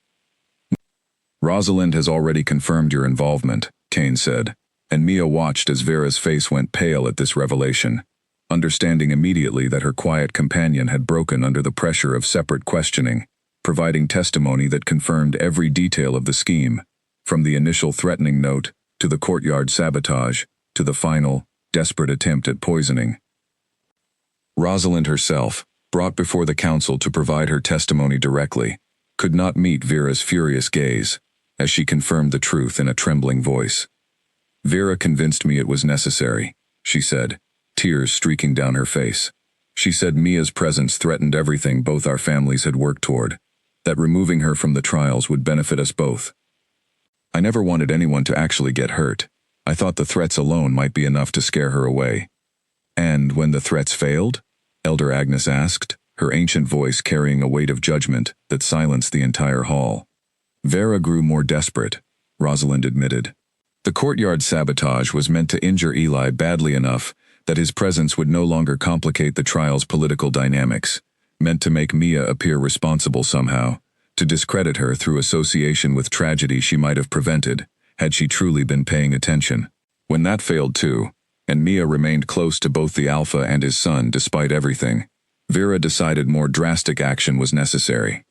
"Rosalind has already confirmed your involvement," Kane said, and Mia watched as Vera's face went pale at this revelation, understanding immediately that her quiet companion had broken under the pressure of separate questioning, providing testimony that confirmed every detail of the scheme, from the initial threatening note, to the courtyard sabotage, to the final, desperate attempt at poisoning. Rosalind herself, brought before the council to provide her testimony directly, could not meet Vera's furious gaze, as she confirmed the truth in a trembling voice. "Vera convinced me it was necessary," she said, tears streaking down her face. "She said Mia's presence threatened everything both our families had worked toward, that removing her from the trials would benefit us both. I never wanted anyone to actually get hurt. I thought the threats alone might be enough to scare her away." "And when the threats failed?" Elder Agnes asked, her ancient voice carrying a weight of judgment that silenced the entire hall. "Vera grew more desperate," Rosalind admitted. "The courtyard sabotage was meant to injure Eli badly enough that his presence would no longer complicate the trial's political dynamics, meant to make Mia appear responsible somehow, to discredit her through association with tragedy she might have prevented, had she truly been paying attention. When that failed too, and Mia remained close to both the Alpha and his son despite everything, Vera decided more drastic action was necessary.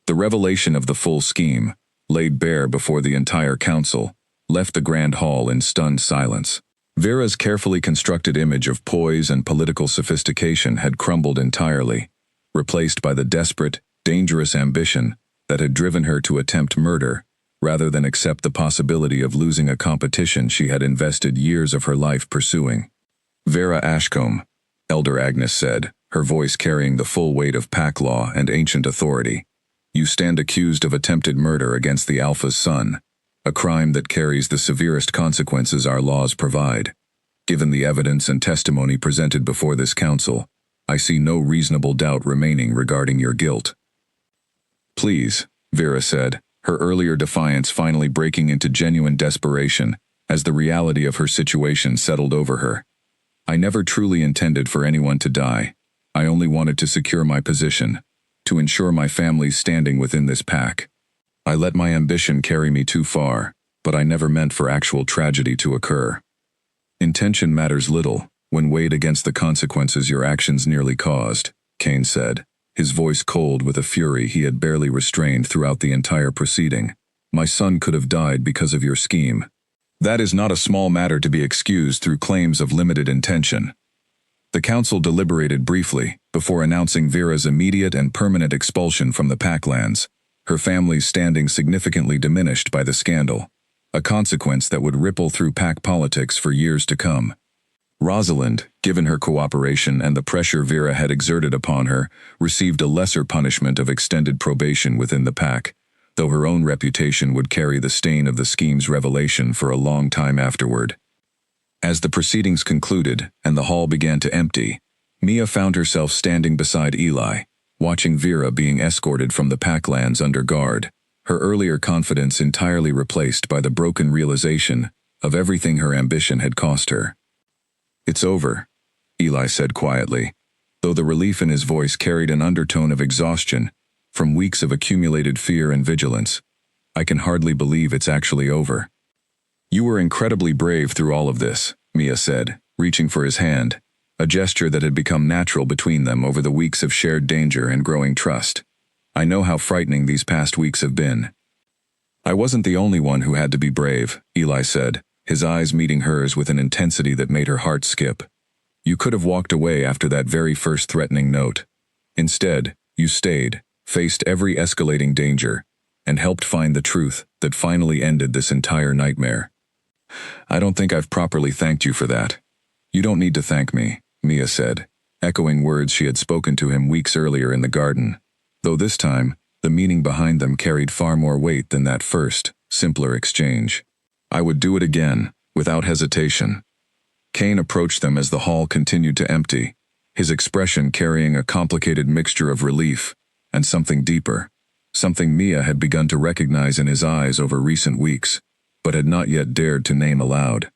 The revelation of the full scheme, laid bare before the entire council, left the grand hall in stunned silence. Vera's carefully constructed image of poise and political sophistication had crumbled entirely, replaced by the desperate, dangerous ambition that had driven her to attempt murder, rather than accept the possibility of losing a competition she had invested years of her life pursuing. Vera Ashcombe, Elder Agnes said, her voice carrying the full weight of pack law and ancient authority. You stand accused of attempted murder against the Alpha's son, a crime that carries the severest consequences our laws provide. Given the evidence and testimony presented before this council, I see no reasonable doubt remaining regarding your guilt. Please, Vera said, her earlier defiance finally breaking into genuine desperation as the reality of her situation settled over her. I never truly intended for anyone to die. I only wanted to secure my position, to ensure my family's standing within this pack. I let my ambition carry me too far, but I never meant for actual tragedy to occur. Intention matters little when weighed against the consequences your actions nearly caused, Kane said, his voice cold with a fury he had barely restrained throughout the entire proceeding. My son could have died because of your scheme. That is not a small matter to be excused through claims of limited intention. The council deliberated briefly before announcing Vera's immediate and permanent expulsion from the Packlands, her family's standing significantly diminished by the scandal, a consequence that would ripple through pack politics for years to come. Rosalind, given her cooperation and the pressure Vera had exerted upon her, received a lesser punishment of extended probation within the pack, though her own reputation would carry the stain of the scheme's revelation for a long time afterward. As the proceedings concluded and the hall began to empty, Mia found herself standing beside Eli, watching Vera being escorted from the Packlands under guard, her earlier confidence entirely replaced by the broken realization of everything her ambition had cost her. It's over, Eli said quietly, though the relief in his voice carried an undertone of exhaustion from weeks of accumulated fear and vigilance. I can hardly believe it's actually over. You were incredibly brave through all of this, Mia said, reaching for his hand, a gesture that had become natural between them over the weeks of shared danger and growing trust. I know how frightening these past weeks have been. I wasn't the only one who had to be brave, Eli said, his eyes meeting hers with an intensity that made her heart skip. You could have walked away after that very first threatening note. Instead, you stayed, faced every escalating danger, and helped find the truth that finally ended this entire nightmare. I don't think I've properly thanked you for that. You don't need to thank me, Mia said, echoing words she had spoken to him weeks earlier in the garden, though this time, the meaning behind them carried far more weight than that first, simpler exchange. I would do it again, without hesitation. Kane approached them as the hall continued to empty, his expression carrying a complicated mixture of relief and something deeper, something Mia had begun to recognize in his eyes over recent weeks, but had not yet dared to name aloud.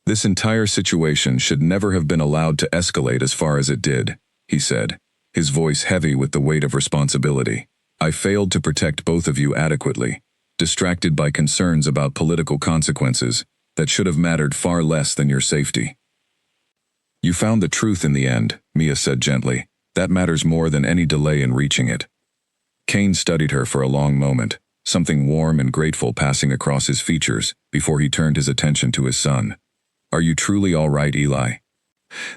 This entire situation should never have been allowed to escalate as far as it did, he said, his voice heavy with the weight of responsibility. I failed to protect both of you adequately, distracted by concerns about political consequences that should have mattered far less than your safety. You found the truth in the end, Mia said gently. That matters more than any delay in reaching it. Kane studied her for a long moment, something warm and grateful passing across his features before he turned his attention to his son. Are you truly all right, Eli?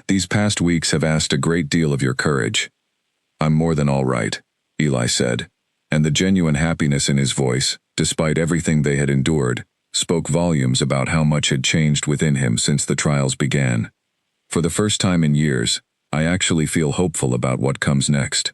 These past weeks have asked a great deal of your courage. I'm more than all right, Eli said, and the genuine happiness in his voice, despite everything they had endured, spoke volumes about how much had changed within him since the trials began. For the first time in years, I actually feel hopeful about what comes next.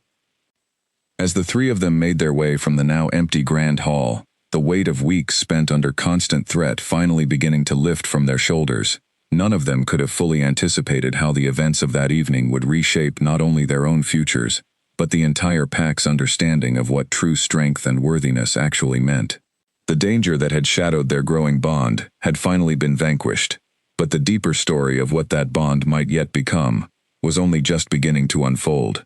As the three of them made their way from the now empty grand hall, the weight of weeks spent under constant threat finally beginning to lift from their shoulders, none of them could have fully anticipated how the events of that evening would reshape not only their own futures, but the entire pack's understanding of what true strength and worthiness actually meant. The danger that had shadowed their growing bond had finally been vanquished, but the deeper story of what that bond might yet become was only just beginning to unfold.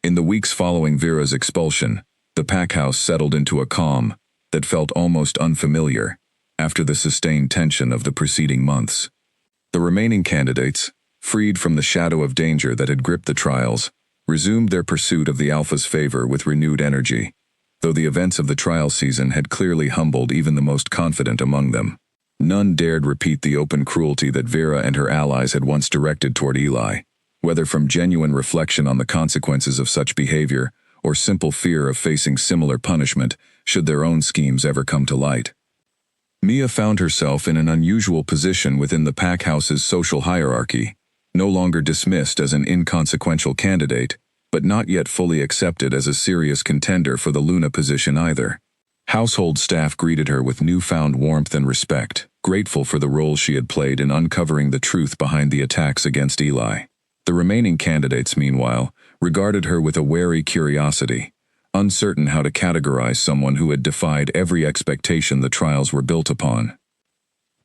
In the weeks following Vera's expulsion, the pack house settled into a calm that felt almost unfamiliar after the sustained tension of the preceding months. The remaining candidates, freed from the shadow of danger that had gripped the trials, resumed their pursuit of the Alpha's favor with renewed energy, though the events of the trial season had clearly humbled even the most confident among them. None dared repeat the open cruelty that Vera and her allies had once directed toward Eli, whether from genuine reflection on the consequences of such behavior or simple fear of facing similar punishment should their own schemes ever come to light. Mia found herself in an unusual position within the pack house's social hierarchy. no longer dismissed as an inconsequential candidate, but not yet fully accepted as a serious contender for the Luna position either. Household staff greeted her with newfound warmth and respect, grateful for the role she had played in uncovering the truth behind the attacks against Eli. The remaining candidates, meanwhile, regarded her with a wary curiosity, uncertain how to categorize someone who had defied every expectation the trials were built upon.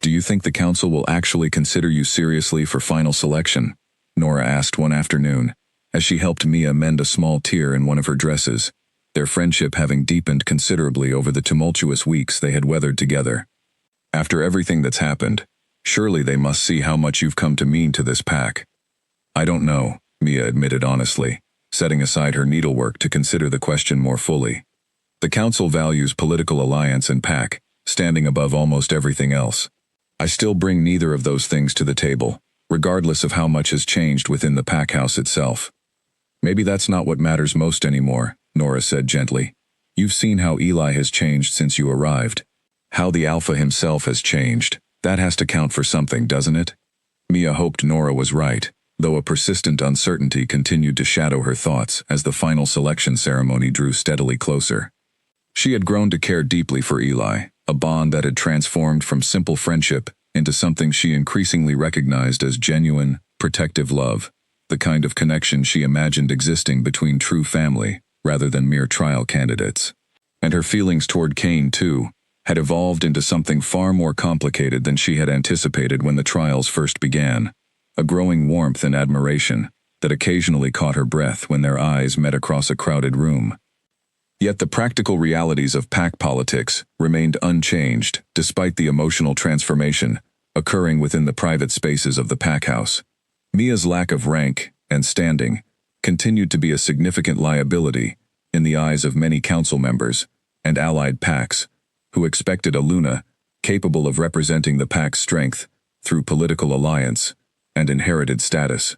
"Do you think the council will actually consider you seriously for final selection?" Nora asked one afternoon, as she helped Mia mend a small tear in one of her dresses, their friendship having deepened considerably over the tumultuous weeks they had weathered together. "After everything that's happened, surely they must see how much you've come to mean to this pack." "I don't know," Mia admitted honestly, setting aside her needlework to consider the question more fully. "The council values political alliance and pack, standing above almost everything else. I still bring neither of those things to the table, regardless of how much has changed within the pack house itself." "Maybe that's not what matters most anymore," Nora said gently. "You've seen how Eli has changed since you arrived. How the Alpha himself has changed. That has to count for something, doesn't it?" Mia hoped Nora was right, though a persistent uncertainty continued to shadow her thoughts as the final selection ceremony drew steadily closer. She had grown to care deeply for Eli, a bond that had transformed from simple friendship into something she increasingly recognized as genuine, protective love, the kind of connection she imagined existing between true family rather than mere trial candidates. And her feelings toward Cain, too, had evolved into something far more complicated than she had anticipated when the trials first began, a growing warmth and admiration that occasionally caught her breath when their eyes met across a crowded room. Yet the practical realities of pack politics remained unchanged despite the emotional transformation occurring within the private spaces of the pack house. Mia's lack of rank and standing continued to be a significant liability in the eyes of many council members and allied packs who expected a Luna capable of representing the pack's strength through political alliance and inherited status.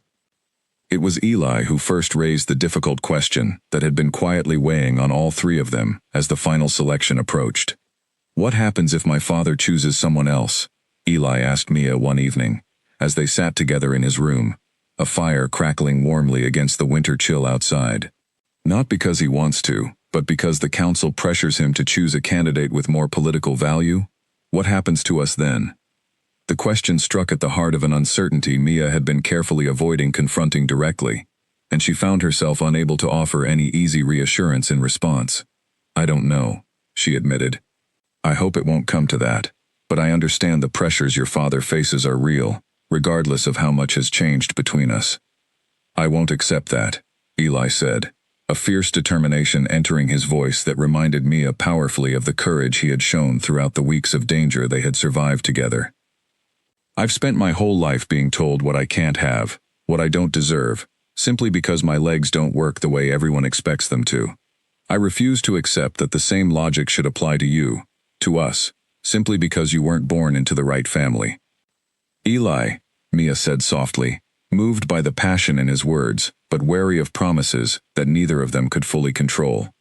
It was Eli who first raised the difficult question that had been quietly weighing on all three of them as the final selection approached. "What happens if my father chooses someone else?" Eli asked Mia one evening, as they sat together in his room, a fire crackling warmly against the winter chill outside. "Not because he wants to, but because the council pressures him to choose a candidate with more political value? What happens to us then?" The question struck at the heart of an uncertainty Mia had been carefully avoiding confronting directly, and she found herself unable to offer any easy reassurance in response. "I don't know," she admitted. "I hope it won't come to that, but I understand the pressures your father faces are real, regardless of how much has changed between us." "I won't accept that," Eli said, a fierce determination entering his voice that reminded Mia powerfully of the courage he had shown throughout the weeks of danger they had survived together. "I've spent my whole life being told what I can't have, what I don't deserve, simply because my legs don't work the way everyone expects them to. I refuse to accept that the same logic should apply to you, to us, simply because you weren't born into the right family." "Eli," Mia said softly, moved by the passion in his words, but wary of promises that neither of them could fully control.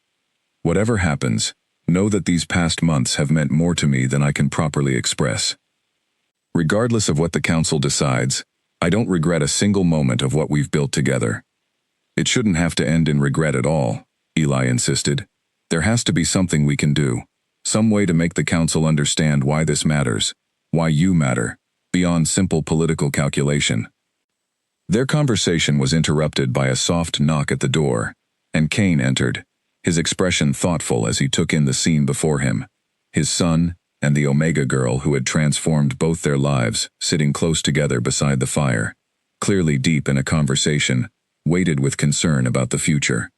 "Whatever happens, know that these past months have meant more to me than I can properly express. Regardless of what the council decides, I don't regret a single moment of what we've built together." "It shouldn't have to end in regret at all," Eli insisted. "There has to be something we can do, some way to make the council understand why this matters, why you matter, beyond simple political calculation." Their conversation was interrupted by a soft knock at the door, and Cain entered, his expression thoughtful as he took in the scene before him. His son and the Omega girl who had transformed both their lives sitting close together beside the fire, clearly deep in a conversation, weighted with concern about the future.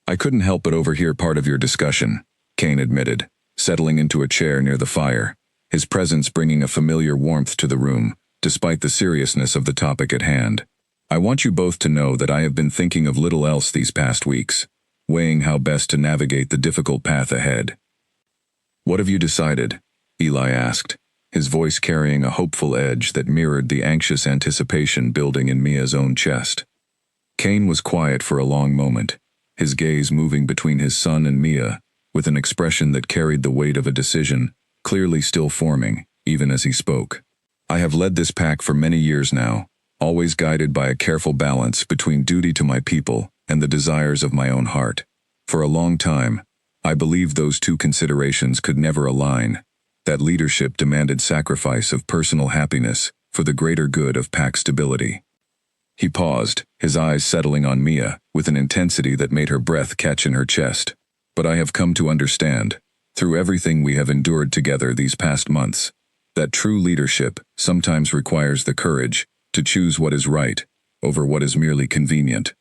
"I couldn't help but overhear part of your discussion," Cain admitted, settling into a chair near the fire, his presence bringing a familiar warmth to the room, despite the seriousness of the topic at hand. "I want you both to know that I have been thinking of little else these past weeks, weighing how best to navigate the difficult path ahead." "What have you decided?" Eli asked, his voice carrying a hopeful edge that mirrored the anxious anticipation building in Mia's own chest. Cain was quiet for a long moment, his gaze moving between his son and Mia, with an expression that carried the weight of a decision, clearly still forming, even as he spoke. "I have led this pack for many years now, always guided by a careful balance between duty to my people and the desires of my own heart. For a long time, I believed those two considerations could never align, that leadership demanded sacrifice of personal happiness for the greater good of pack stability. He paused, his eyes settling on Mia with an intensity that made her breath catch in her chest. But I have come to understand, through everything we have endured together these past months, that true leadership sometimes requires the courage to choose what is right over what is merely convenient.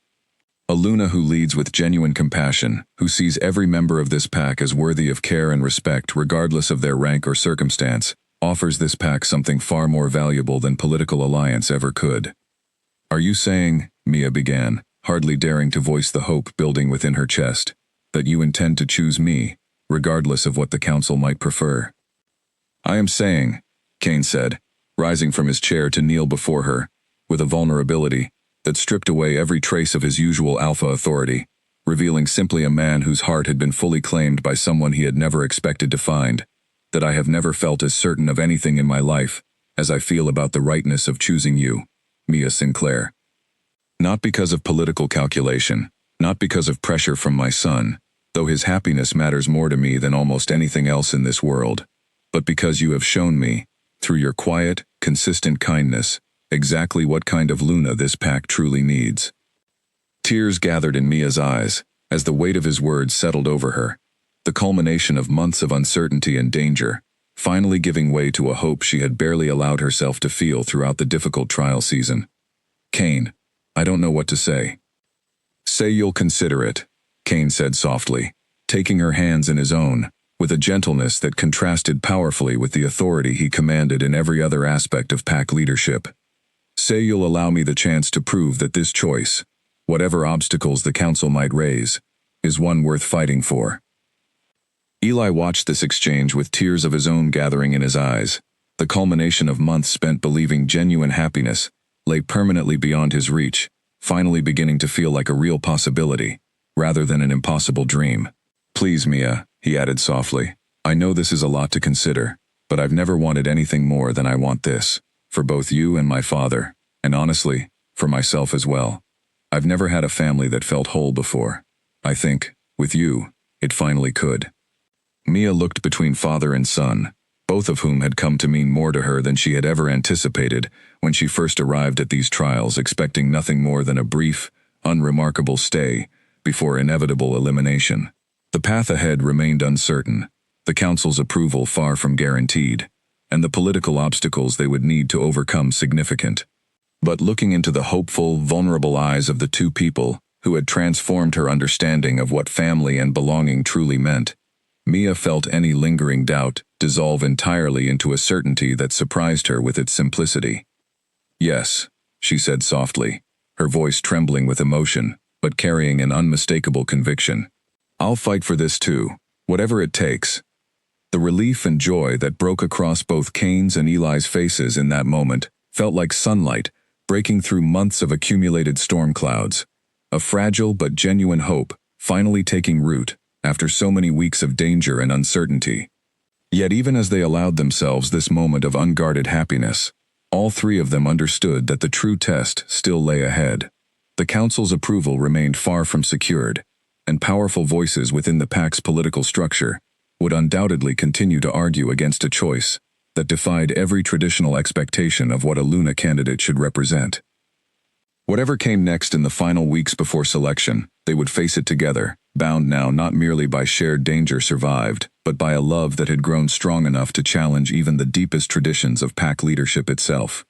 A Luna who leads with genuine compassion, who sees every member of this pack as worthy of care and respect regardless of their rank or circumstance, offers this pack something far more valuable than political alliance ever could. Are you saying, Mia began, hardly daring to voice the hope building within her chest, that you intend to choose me, regardless of what the council might prefer? I am saying, Kane said, rising from his chair to kneel before her, with a vulnerability that stripped away every trace of his usual alpha authority, revealing simply a man whose heart had been fully claimed by someone he had never expected to find, that I have never felt as certain of anything in my life as I feel about the rightness of choosing you, Mia Sinclair. Not because of political calculation, not because of pressure from my son, though his happiness matters more to me than almost anything else in this world, but because you have shown me, through your quiet, consistent kindness, exactly what kind of Luna this pack truly needs. Tears gathered in Mia's eyes as the weight of his words settled over her, the culmination of months of uncertainty and danger, finally giving way to a hope she had barely allowed herself to feel throughout the difficult trial season. Kane, I don't know what to say. Say you'll consider it, Kane said softly, taking her hands in his own, with a gentleness that contrasted powerfully with the authority he commanded in every other aspect of pack leadership. Say you'll allow me the chance to prove that this choice, whatever obstacles the council might raise, is one worth fighting for. Eli watched this exchange with tears of his own gathering in his eyes. The culmination of months spent believing genuine happiness lay permanently beyond his reach, finally beginning to feel like a real possibility, rather than an impossible dream. Please, Mia, he added softly, I know this is a lot to consider, but I've never wanted anything more than I want this, for both you and my father, and honestly, for myself as well. I've never had a family that felt whole before. I think, with you, it finally could. Mia looked between father and son, both of whom had come to mean more to her than she had ever anticipated when she first arrived at these trials, expecting nothing more than a brief, unremarkable stay before inevitable elimination. The path ahead remained uncertain, the council's approval far from guaranteed, and the political obstacles they would need to overcome significant. But looking into the hopeful, vulnerable eyes of the two people who had transformed her understanding of what family and belonging truly meant, Mia felt any lingering doubt dissolve entirely into a certainty that surprised her with its simplicity. Yes, she said softly, her voice trembling with emotion, but carrying an unmistakable conviction. I'll fight for this too, whatever it takes. The relief and joy that broke across both Kane's and Eli's faces in that moment felt like sunlight breaking through months of accumulated storm clouds, a fragile but genuine hope finally taking root after so many weeks of danger and uncertainty. Yet even as they allowed themselves this moment of unguarded happiness, all three of them understood that the true test still lay ahead. The council's approval remained far from secured, and powerful voices within the pack's political structure would undoubtedly continue to argue against a choice that defied every traditional expectation of what a Luna candidate should represent. Whatever came next in the final weeks before selection, they would face it together, bound now not merely by shared danger survived, but by a love that had grown strong enough to challenge even the deepest traditions of pack leadership itself.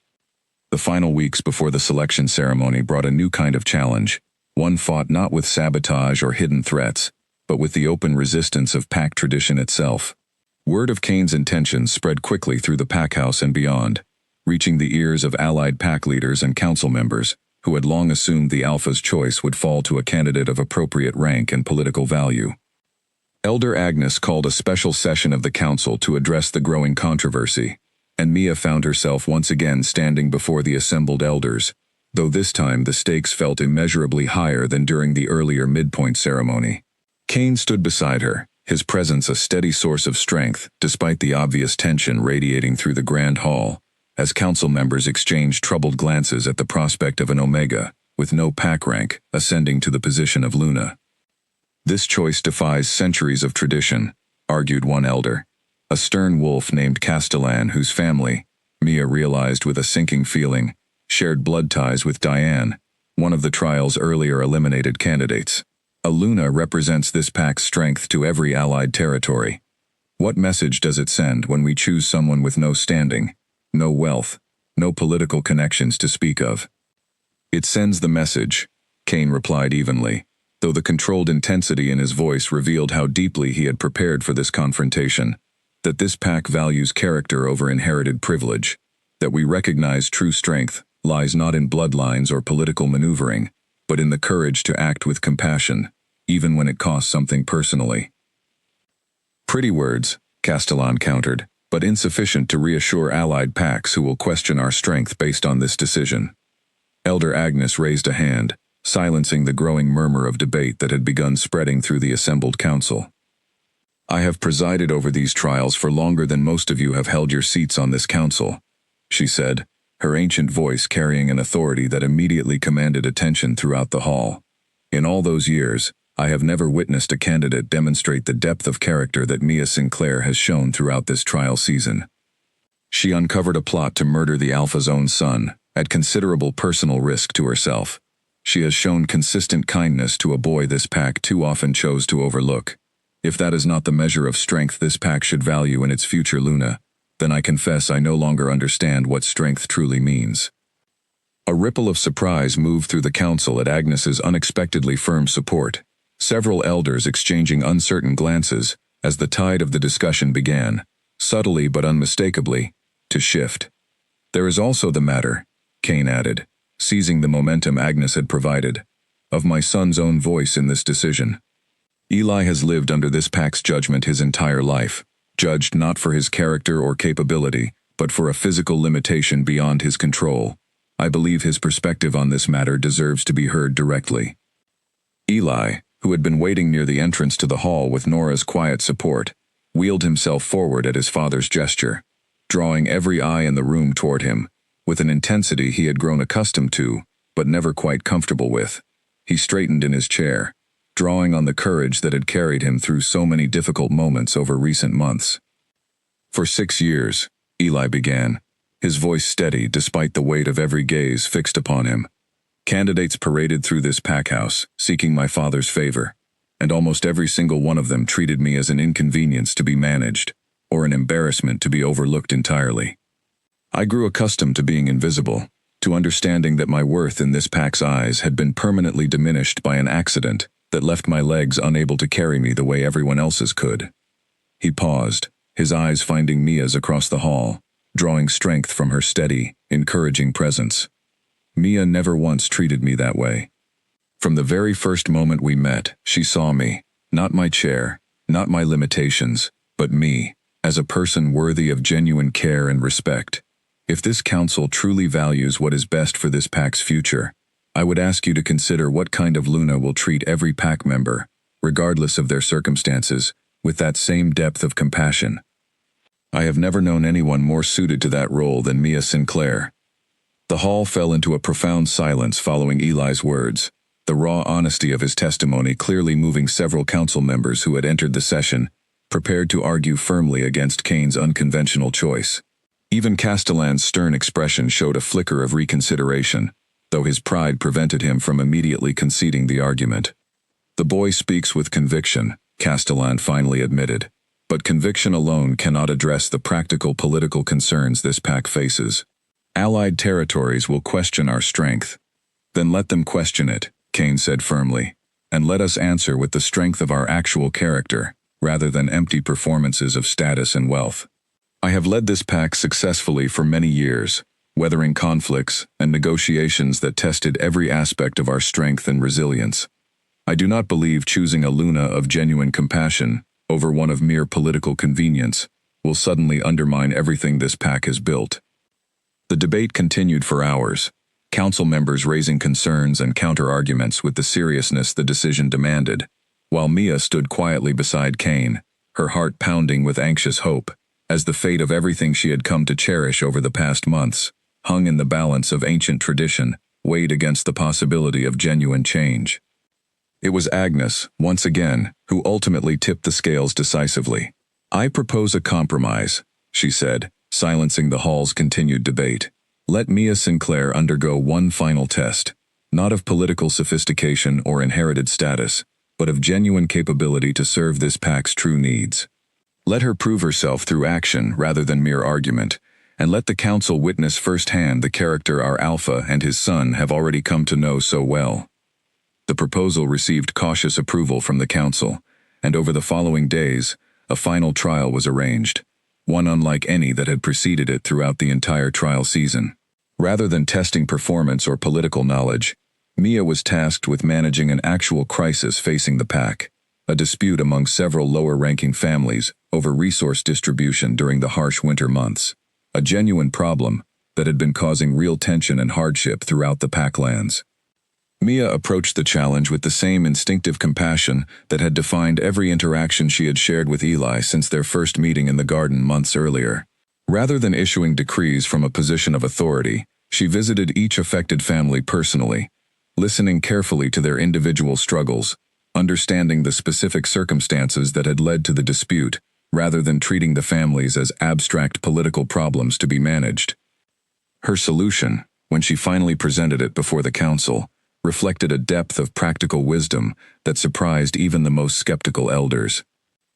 The final weeks before the selection ceremony brought a new kind of challenge, one fought not with sabotage or hidden threats, but with the open resistance of pack tradition itself. Word of Kane's intentions spread quickly through the pack house and beyond, reaching the ears of allied pack leaders and council members, who had long assumed the Alpha's choice would fall to a candidate of appropriate rank and political value. Elder Agnes called a special session of the council to address the growing controversy, and Mia found herself once again standing before the assembled elders, though this time the stakes felt immeasurably higher than during the earlier midpoint ceremony. Kane stood beside her, his presence a steady source of strength despite the obvious tension radiating through the grand hall, as council members exchanged troubled glances at the prospect of an Omega, with no pack rank, ascending to the position of Luna. "This choice defies centuries of tradition," argued one elder, a stern wolf named Castellan, whose family, Mia realized with a sinking feeling, shared blood ties with Diane, one of the trial's earlier eliminated candidates. "A Luna represents this pack's strength to every allied territory. What message does it send when we choose someone with no standing, no wealth, no political connections to speak of?" "It sends the message," Kane replied evenly, though the controlled intensity in his voice revealed how deeply he had prepared for this confrontation, "that this pack values character over inherited privilege, that we recognize true strength lies not in bloodlines or political maneuvering, but in the courage to act with compassion, even when it costs something personally." "Pretty words," Castellan countered, "but insufficient to reassure allied packs who will question our strength based on this decision." Elder Agnes raised a hand, silencing the growing murmur of debate that had begun spreading through the assembled council. "I have presided over these trials for longer than most of you have held your seats on this council," she said, her ancient voice carrying an authority that immediately commanded attention throughout the hall. "In all those years, I have never witnessed a candidate demonstrate the depth of character that Mia Sinclair has shown throughout this trial season. She uncovered a plot to murder the Alpha's own son, at considerable personal risk to herself. She has shown consistent kindness to a boy this pack too often chose to overlook. If that is not the measure of strength this pack should value in its future Luna, then I confess I no longer understand what strength truly means." A ripple of surprise moved through the council at Agnes's unexpectedly firm support, several elders exchanging uncertain glances as the tide of the discussion began, subtly but unmistakably, to shift. "There is also the matter," Kane added, seizing the momentum Agnes had provided, "of my son's own voice in this decision. Eli has lived under this pack's judgment his entire life, judged not for his character or capability, but for a physical limitation beyond his control. I believe his perspective on this matter deserves to be heard directly." Eli, who had been waiting near the entrance to the hall with Nora's quiet support, wheeled himself forward at his father's gesture, drawing every eye in the room toward him, with an intensity he had grown accustomed to, but never quite comfortable with. He straightened in his chair, drawing on the courage that had carried him through so many difficult moments over recent months. "For 6 years, Eli began, his voice steady despite the weight of every gaze fixed upon him. "Candidates paraded through this pack house, seeking my father's favor, and almost every single one of them treated me as an inconvenience to be managed, or an embarrassment to be overlooked entirely. I grew accustomed to being invisible, to understanding that my worth in this pack's eyes had been permanently diminished by an accident that left my legs unable to carry me the way everyone else's could." He paused, his eyes finding Mia's across the hall, drawing strength from her steady, encouraging presence. "Mia never once treated me that way. From the very first moment we met, she saw me, not my chair, not my limitations, but me, as a person worthy of genuine care and respect. If this council truly values what is best for this pack's future, I would ask you to consider what kind of Luna will treat every pack member, regardless of their circumstances, with that same depth of compassion. I have never known anyone more suited to that role than Mia Sinclair." The hall fell into a profound silence following Eli's words, the raw honesty of his testimony clearly moving several council members who had entered the session, prepared to argue firmly against Kane's unconventional choice. Even Castellan's stern expression showed a flicker of reconsideration, though his pride prevented him from immediately conceding the argument. "The boy speaks with conviction," Castellan finally admitted, "but conviction alone cannot address the practical political concerns this pack faces. Allied territories will question our strength. Then let them question it," Kane said firmly, "and let us answer with the strength of our actual character, rather than empty performances of status and wealth. I have led this pack successfully for many years, weathering conflicts and negotiations that tested every aspect of our strength and resilience. I do not believe choosing a Luna of genuine compassion over one of mere political convenience will suddenly undermine everything this pack has built." The debate continued for hours, council members raising concerns and counter-arguments with the seriousness the decision demanded, while Mia stood quietly beside Kane, her heart pounding with anxious hope, as the fate of everything she had come to cherish over the past months hung in the balance of ancient tradition, weighed against the possibility of genuine change. It was Agnes, once again, who ultimately tipped the scales decisively. "I propose a compromise," she said, silencing the hall's continued debate. "Let Mia Sinclair undergo one final test, not of political sophistication or inherited status, but of genuine capability to serve this pack's true needs. Let her prove herself through action rather than mere argument, and let the council witness firsthand the character our alpha and his son have already come to know so well." The proposal received cautious approval from the council, and over the following days, a final trial was arranged, one unlike any that had preceded it throughout the entire trial season. Rather than testing performance or political knowledge, Mia was tasked with managing an actual crisis facing the pack, a dispute among several lower-ranking families over resource distribution during the harsh winter months, a genuine problem that had been causing real tension and hardship throughout the packlands. Mia approached the challenge with the same instinctive compassion that had defined every interaction she had shared with Eli since their first meeting in the garden months earlier. Rather than issuing decrees from a position of authority, she visited each affected family personally, listening carefully to their individual struggles, understanding the specific circumstances that had led to the dispute, rather than treating the families as abstract political problems to be managed. Her solution, when she finally presented it before the council, reflected a depth of practical wisdom that surprised even the most skeptical elders.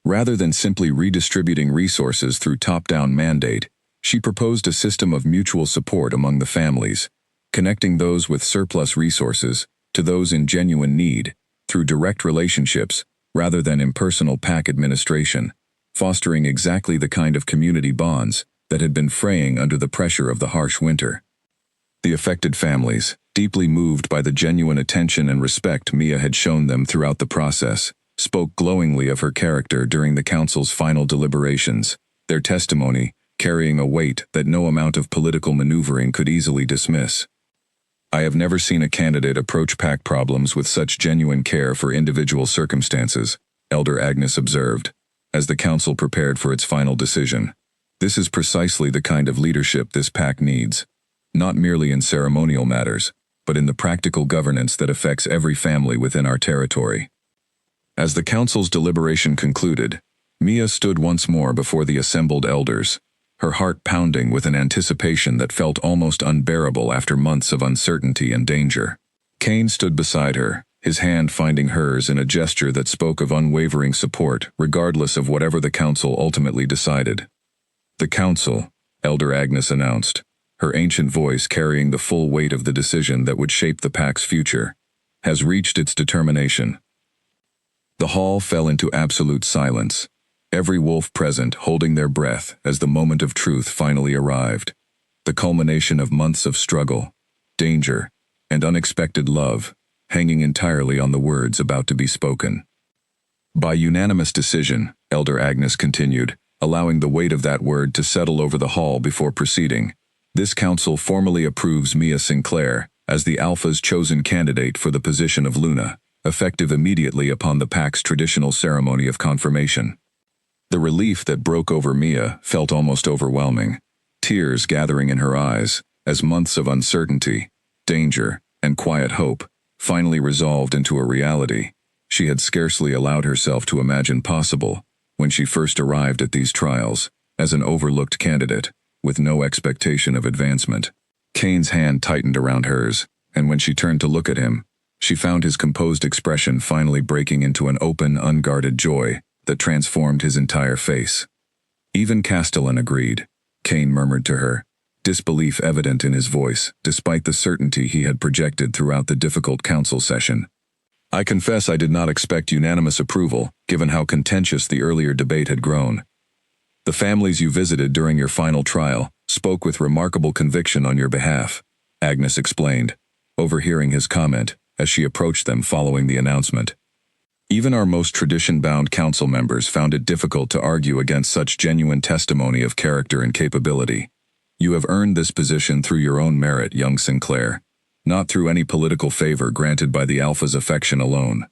Rather than simply redistributing resources through top-down mandate, she proposed a system of mutual support among the families, connecting those with surplus resources to those in genuine need through direct relationships rather than impersonal pack administration, fostering exactly the kind of community bonds that had been fraying under the pressure of the harsh winter. The affected families, deeply moved by the genuine attention and respect Mia had shown them throughout the process, spoke glowingly of her character during the council's final deliberations, their testimony carrying a weight that no amount of political maneuvering could easily dismiss. "I have never seen a candidate approach pack problems with such genuine care for individual circumstances," Elder Agnes observed, as the council prepared for its final decision. "This is precisely the kind of leadership this pack needs, not merely in ceremonial matters, but in the practical governance that affects every family within our territory." As the council's deliberation concluded, Mia stood once more before the assembled elders, her heart pounding with an anticipation that felt almost unbearable after months of uncertainty and danger. Cain stood beside her, his hand finding hers in a gesture that spoke of unwavering support regardless of whatever the council ultimately decided. "The council," Elder Agnes announced, her ancient voice carrying the full weight of the decision that would shape the pack's future, "has reached its determination." The hall fell into absolute silence, every wolf present holding their breath as the moment of truth finally arrived, the culmination of months of struggle, danger, and unexpected love, hanging entirely on the words about to be spoken. "By unanimous decision," Elder Agnes continued, allowing the weight of that word to settle over the hall before proceeding, "this council formally approves Mia Sinclair as the Alpha's chosen candidate for the position of Luna, effective immediately upon the pack's traditional ceremony of confirmation." The relief that broke over Mia felt almost overwhelming, tears gathering in her eyes as months of uncertainty, danger, and quiet hope finally resolved into a reality she had scarcely allowed herself to imagine possible when she first arrived at these trials as an overlooked candidate with no expectation of advancement. Cain's hand tightened around hers, and when she turned to look at him, she found his composed expression finally breaking into an open, unguarded joy that transformed his entire face. "Even Castellan agreed," Cain murmured to her, disbelief evident in his voice, despite the certainty he had projected throughout the difficult council session. "I confess I did not expect unanimous approval, given how contentious the earlier debate had grown. The families you visited during your final trial spoke with remarkable conviction on your behalf," Agnes explained, overhearing his comment as she approached them following the announcement. "Even our most tradition-bound council members found it difficult to argue against such genuine testimony of character and capability. You have earned this position through your own merit, young Sinclair, not through any political favor granted by the Alpha's affection alone."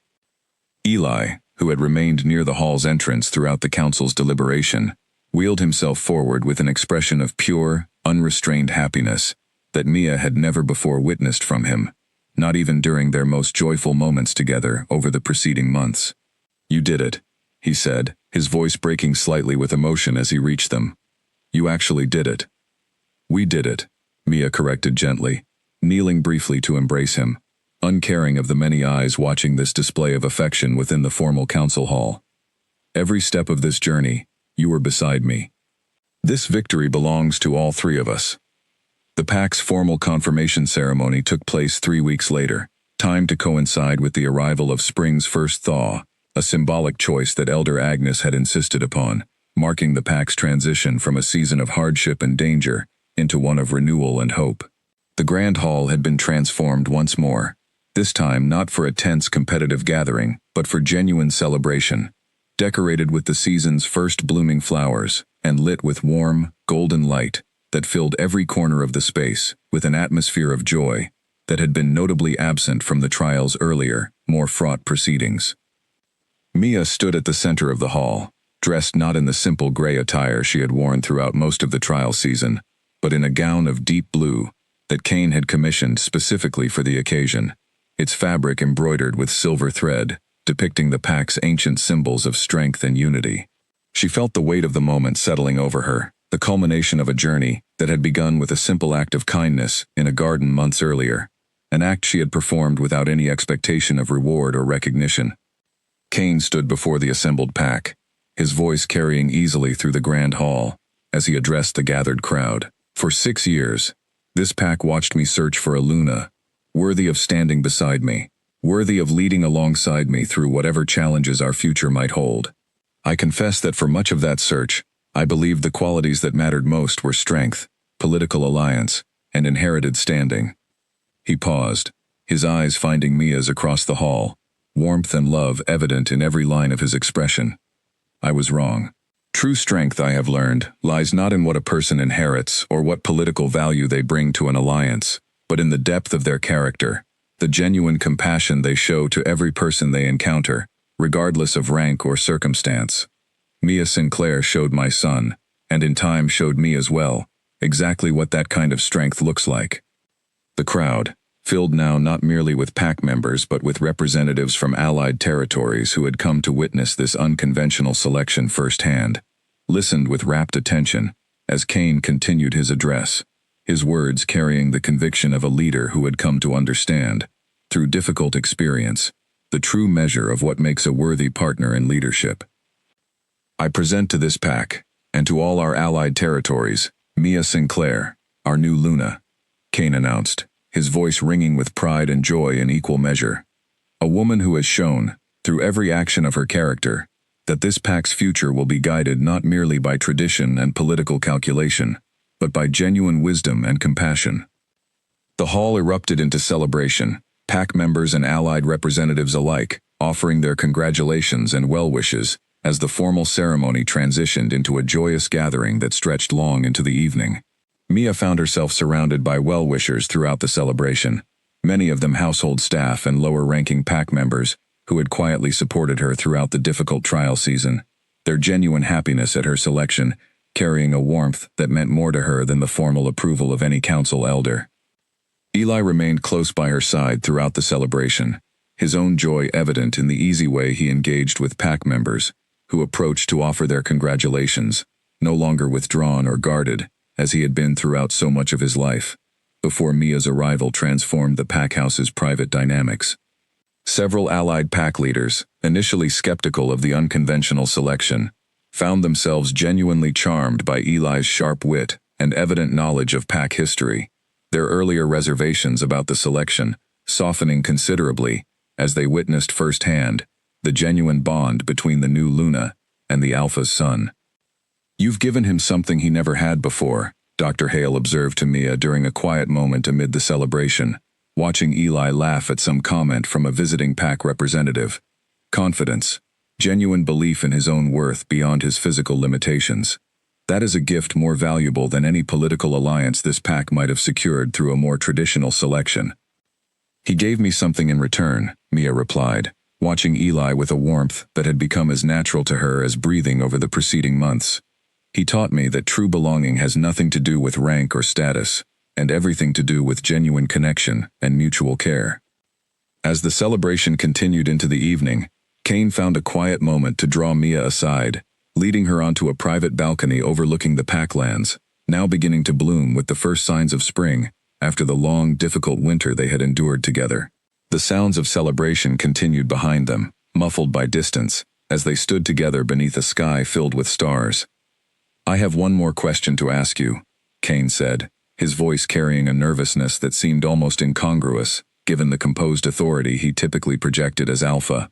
Eli, who had remained near the hall's entrance throughout the council's deliberation, wheeled himself forward with an expression of pure, unrestrained happiness that Mia had never before witnessed from him, not even during their most joyful moments together over the preceding months. "You did it," he said, his voice breaking slightly with emotion as he reached them. "You actually did it." "We did it," Mia corrected gently, kneeling briefly to embrace him, uncaring of the many eyes watching this display of affection within the formal council hall. "Every step of this journey, you were beside me. This victory belongs to all three of us." The pack's formal confirmation ceremony took place 3 weeks later, timed to coincide with the arrival of spring's first thaw, a symbolic choice that Elder Agnes had insisted upon, marking the pack's transition from a season of hardship and danger into one of renewal and hope. The Grand Hall had been transformed once more, this time not for a tense competitive gathering, but for genuine celebration, decorated with the season's first blooming flowers and lit with warm, golden light that filled every corner of the space with an atmosphere of joy that had been notably absent from the trial's earlier, more fraught proceedings. Mia stood at the center of the hall, dressed not in the simple gray attire she had worn throughout most of the trial season, but in a gown of deep blue that Kane had commissioned specifically for the occasion, its fabric embroidered with silver thread, depicting the pack's ancient symbols of strength and unity. She felt the weight of the moment settling over her, the culmination of a journey that had begun with a simple act of kindness in a garden months earlier, an act she had performed without any expectation of reward or recognition. Kane stood before the assembled pack, his voice carrying easily through the grand hall as he addressed the gathered crowd. "For 6 years, this pack watched me search for a Luna, worthy of standing beside me, worthy of leading alongside me through whatever challenges our future might hold. I confess that for much of that search, I believed the qualities that mattered most were strength, political alliance, and inherited standing." He paused, his eyes finding Mia's across the hall, warmth and love evident in every line of his expression. "I was wrong. True strength, I have learned, lies not in what a person inherits or what political value they bring to an alliance, but in the depth of their character, the genuine compassion they show to every person they encounter, regardless of rank or circumstance. Mia Sinclair showed my son, and in time showed me as well, exactly what that kind of strength looks like." The crowd, filled now not merely with pack members but with representatives from allied territories who had come to witness this unconventional selection firsthand, listened with rapt attention as Kane continued his address, his words carrying the conviction of a leader who had come to understand, through difficult experience, the true measure of what makes a worthy partner in leadership. "I present to this pack, and to all our allied territories, Mia Sinclair, our new Luna," Kane announced, his voice ringing with pride and joy in equal measure. "A woman who has shown, through every action of her character, that this pack's future will be guided not merely by tradition and political calculation, but by genuine wisdom and compassion." The hall erupted into celebration, pack members and allied representatives alike offering their congratulations and well wishes as the formal ceremony transitioned into a joyous gathering that stretched long into the evening. Mia found herself surrounded by well-wishers throughout the celebration, many of them household staff and lower-ranking pack members who had quietly supported her throughout the difficult trial season, their genuine happiness at her selection carrying a warmth that meant more to her than the formal approval of any council elder. Eli remained close by her side throughout the celebration, his own joy evident in the easy way he engaged with pack members who approached to offer their congratulations, no longer withdrawn or guarded, as he had been throughout so much of his life, before Mia's arrival transformed the pack house's private dynamics. Several allied pack leaders, initially skeptical of the unconventional selection, found themselves genuinely charmed by Eli's sharp wit and evident knowledge of pack history, their earlier reservations about the selection softening considerably as they witnessed firsthand the genuine bond between the new Luna and the Alpha's son. "You've given him something he never had before," Dr. Hale observed to Mia during a quiet moment amid the celebration, watching Eli laugh at some comment from a visiting pack representative. "Confidence, genuine belief in his own worth beyond his physical limitations. That is a gift more valuable than any political alliance this pack might have secured through a more traditional selection." "He gave me something in return," Mia replied, watching Eli with a warmth that had become as natural to her as breathing over the preceding months. He taught me that true belonging has nothing to do with rank or status, and everything to do with genuine connection and mutual care. As the celebration continued into the evening, Kane found a quiet moment to draw Mia aside, leading her onto a private balcony overlooking the packlands, now beginning to bloom with the first signs of spring after the long, difficult winter they had endured together. The sounds of celebration continued behind them, muffled by distance, as they stood together beneath a sky filled with stars. "I have one more question to ask you," Kane said, his voice carrying a nervousness that seemed almost incongruous, given the composed authority he typically projected as alpha.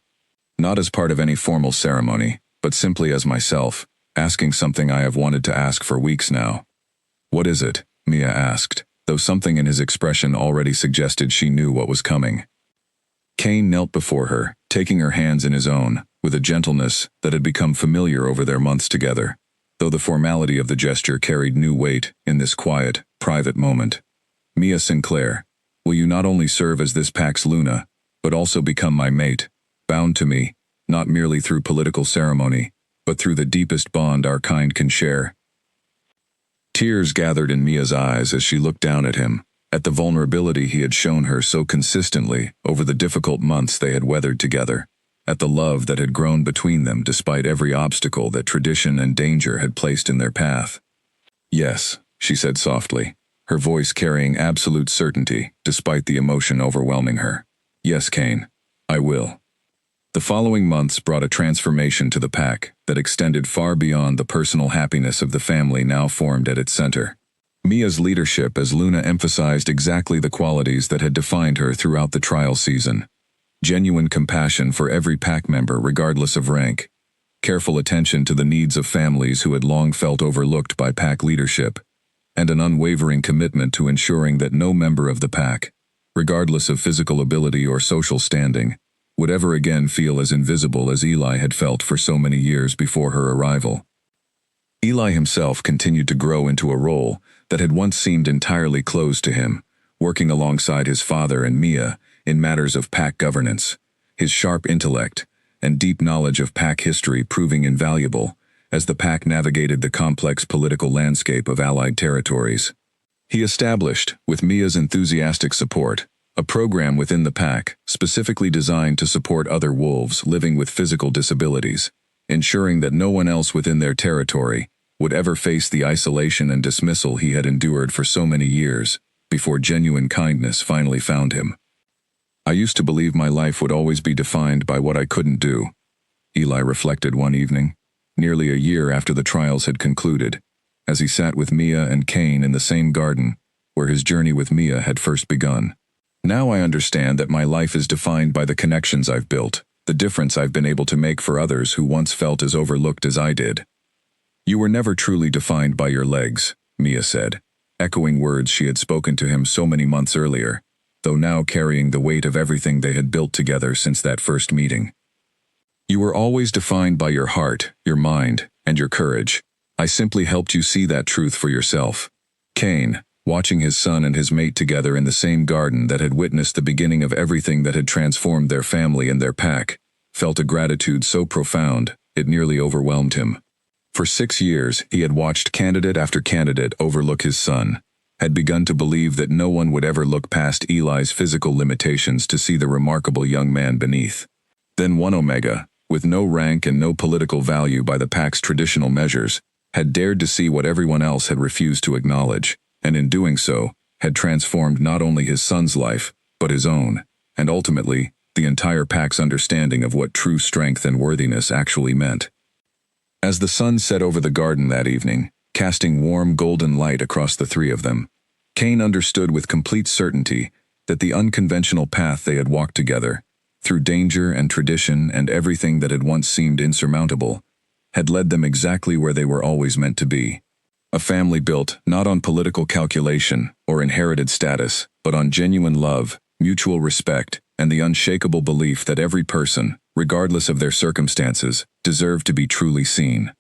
"Not as part of any formal ceremony, but simply as myself, asking something I have wanted to ask for weeks now." "What is it?" Mia asked, though something in his expression already suggested she knew what was coming. Kane knelt before her, taking her hands in his own, with a gentleness that had become familiar over their months together, though the formality of the gesture carried new weight in this quiet, private moment. "Mia Sinclair, will you not only serve as this pack's Luna, but also become my mate, bound to me, not merely through political ceremony, but through the deepest bond our kind can share?" Tears gathered in Mia's eyes as she looked down at him, at the vulnerability he had shown her so consistently over the difficult months they had weathered together, at the love that had grown between them despite every obstacle that tradition and danger had placed in their path. "Yes," she said softly, her voice carrying absolute certainty despite the emotion overwhelming her. "Yes, Kane, I will." The following months brought a transformation to the pack that extended far beyond the personal happiness of the family now formed at its center. Mia's leadership as Luna emphasized exactly the qualities that had defined her throughout the trial season. Genuine compassion for every pack member regardless of rank, careful attention to the needs of families who had long felt overlooked by pack leadership, and an unwavering commitment to ensuring that no member of the pack, regardless of physical ability or social standing, would ever again feel as invisible as Eli had felt for so many years before her arrival. Eli himself continued to grow into a role that had once seemed entirely closed to him, working alongside his father and Mia in matters of pack governance, his sharp intellect and deep knowledge of pack history proving invaluable as the pack navigated the complex political landscape of allied territories. He established, with Mia's enthusiastic support, a program within the pack specifically designed to support other wolves living with physical disabilities, ensuring that no one else within their territory would ever face the isolation and dismissal he had endured for so many years before genuine kindness finally found him. "I used to believe my life would always be defined by what I couldn't do," Eli reflected one evening, nearly a year after the trials had concluded, as he sat with Mia and Kane in the same garden where his journey with Mia had first begun. "Now I understand that my life is defined by the connections I've built, the difference I've been able to make for others who once felt as overlooked as I did." "You were never truly defined by your legs," Mia said, echoing words she had spoken to him so many months earlier, though now carrying the weight of everything they had built together since that first meeting. "You were always defined by your heart, your mind, and your courage. I simply helped you see that truth for yourself." Kane, watching his son and his mate together in the same garden that had witnessed the beginning of everything that had transformed their family and their pack, felt a gratitude so profound it nearly overwhelmed him. For 6 years, he had watched candidate after candidate overlook his son, had begun to believe that no one would ever look past Eli's physical limitations to see the remarkable young man beneath. Then one Omega, with no rank and no political value by the pack's traditional measures, had dared to see what everyone else had refused to acknowledge, and in doing so, had transformed not only his son's life, but his own, and ultimately, the entire pack's understanding of what true strength and worthiness actually meant. As the sun set over the garden that evening, casting warm golden light across the three of them, Kane understood with complete certainty that the unconventional path they had walked together, through danger and tradition and everything that had once seemed insurmountable, had led them exactly where they were always meant to be. A family built not on political calculation or inherited status, but on genuine love, mutual respect, and the unshakable belief that every person, regardless of their circumstances, deserved to be truly seen.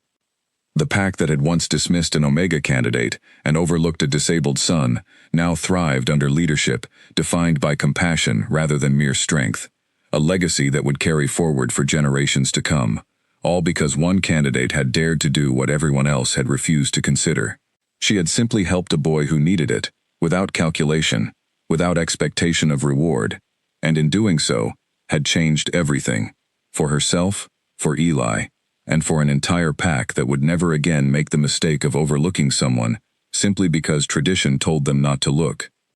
The pack that had once dismissed an Omega candidate and overlooked a disabled son now thrived under leadership defined by compassion rather than mere strength, a legacy that would carry forward for generations to come, all because one candidate had dared to do what everyone else had refused to consider. She had simply helped a boy who needed it, without calculation, without expectation of reward, and in doing so, had changed everything, for herself, for Eli, and for an entire pack that would never again make the mistake of overlooking someone simply because tradition told them not to look.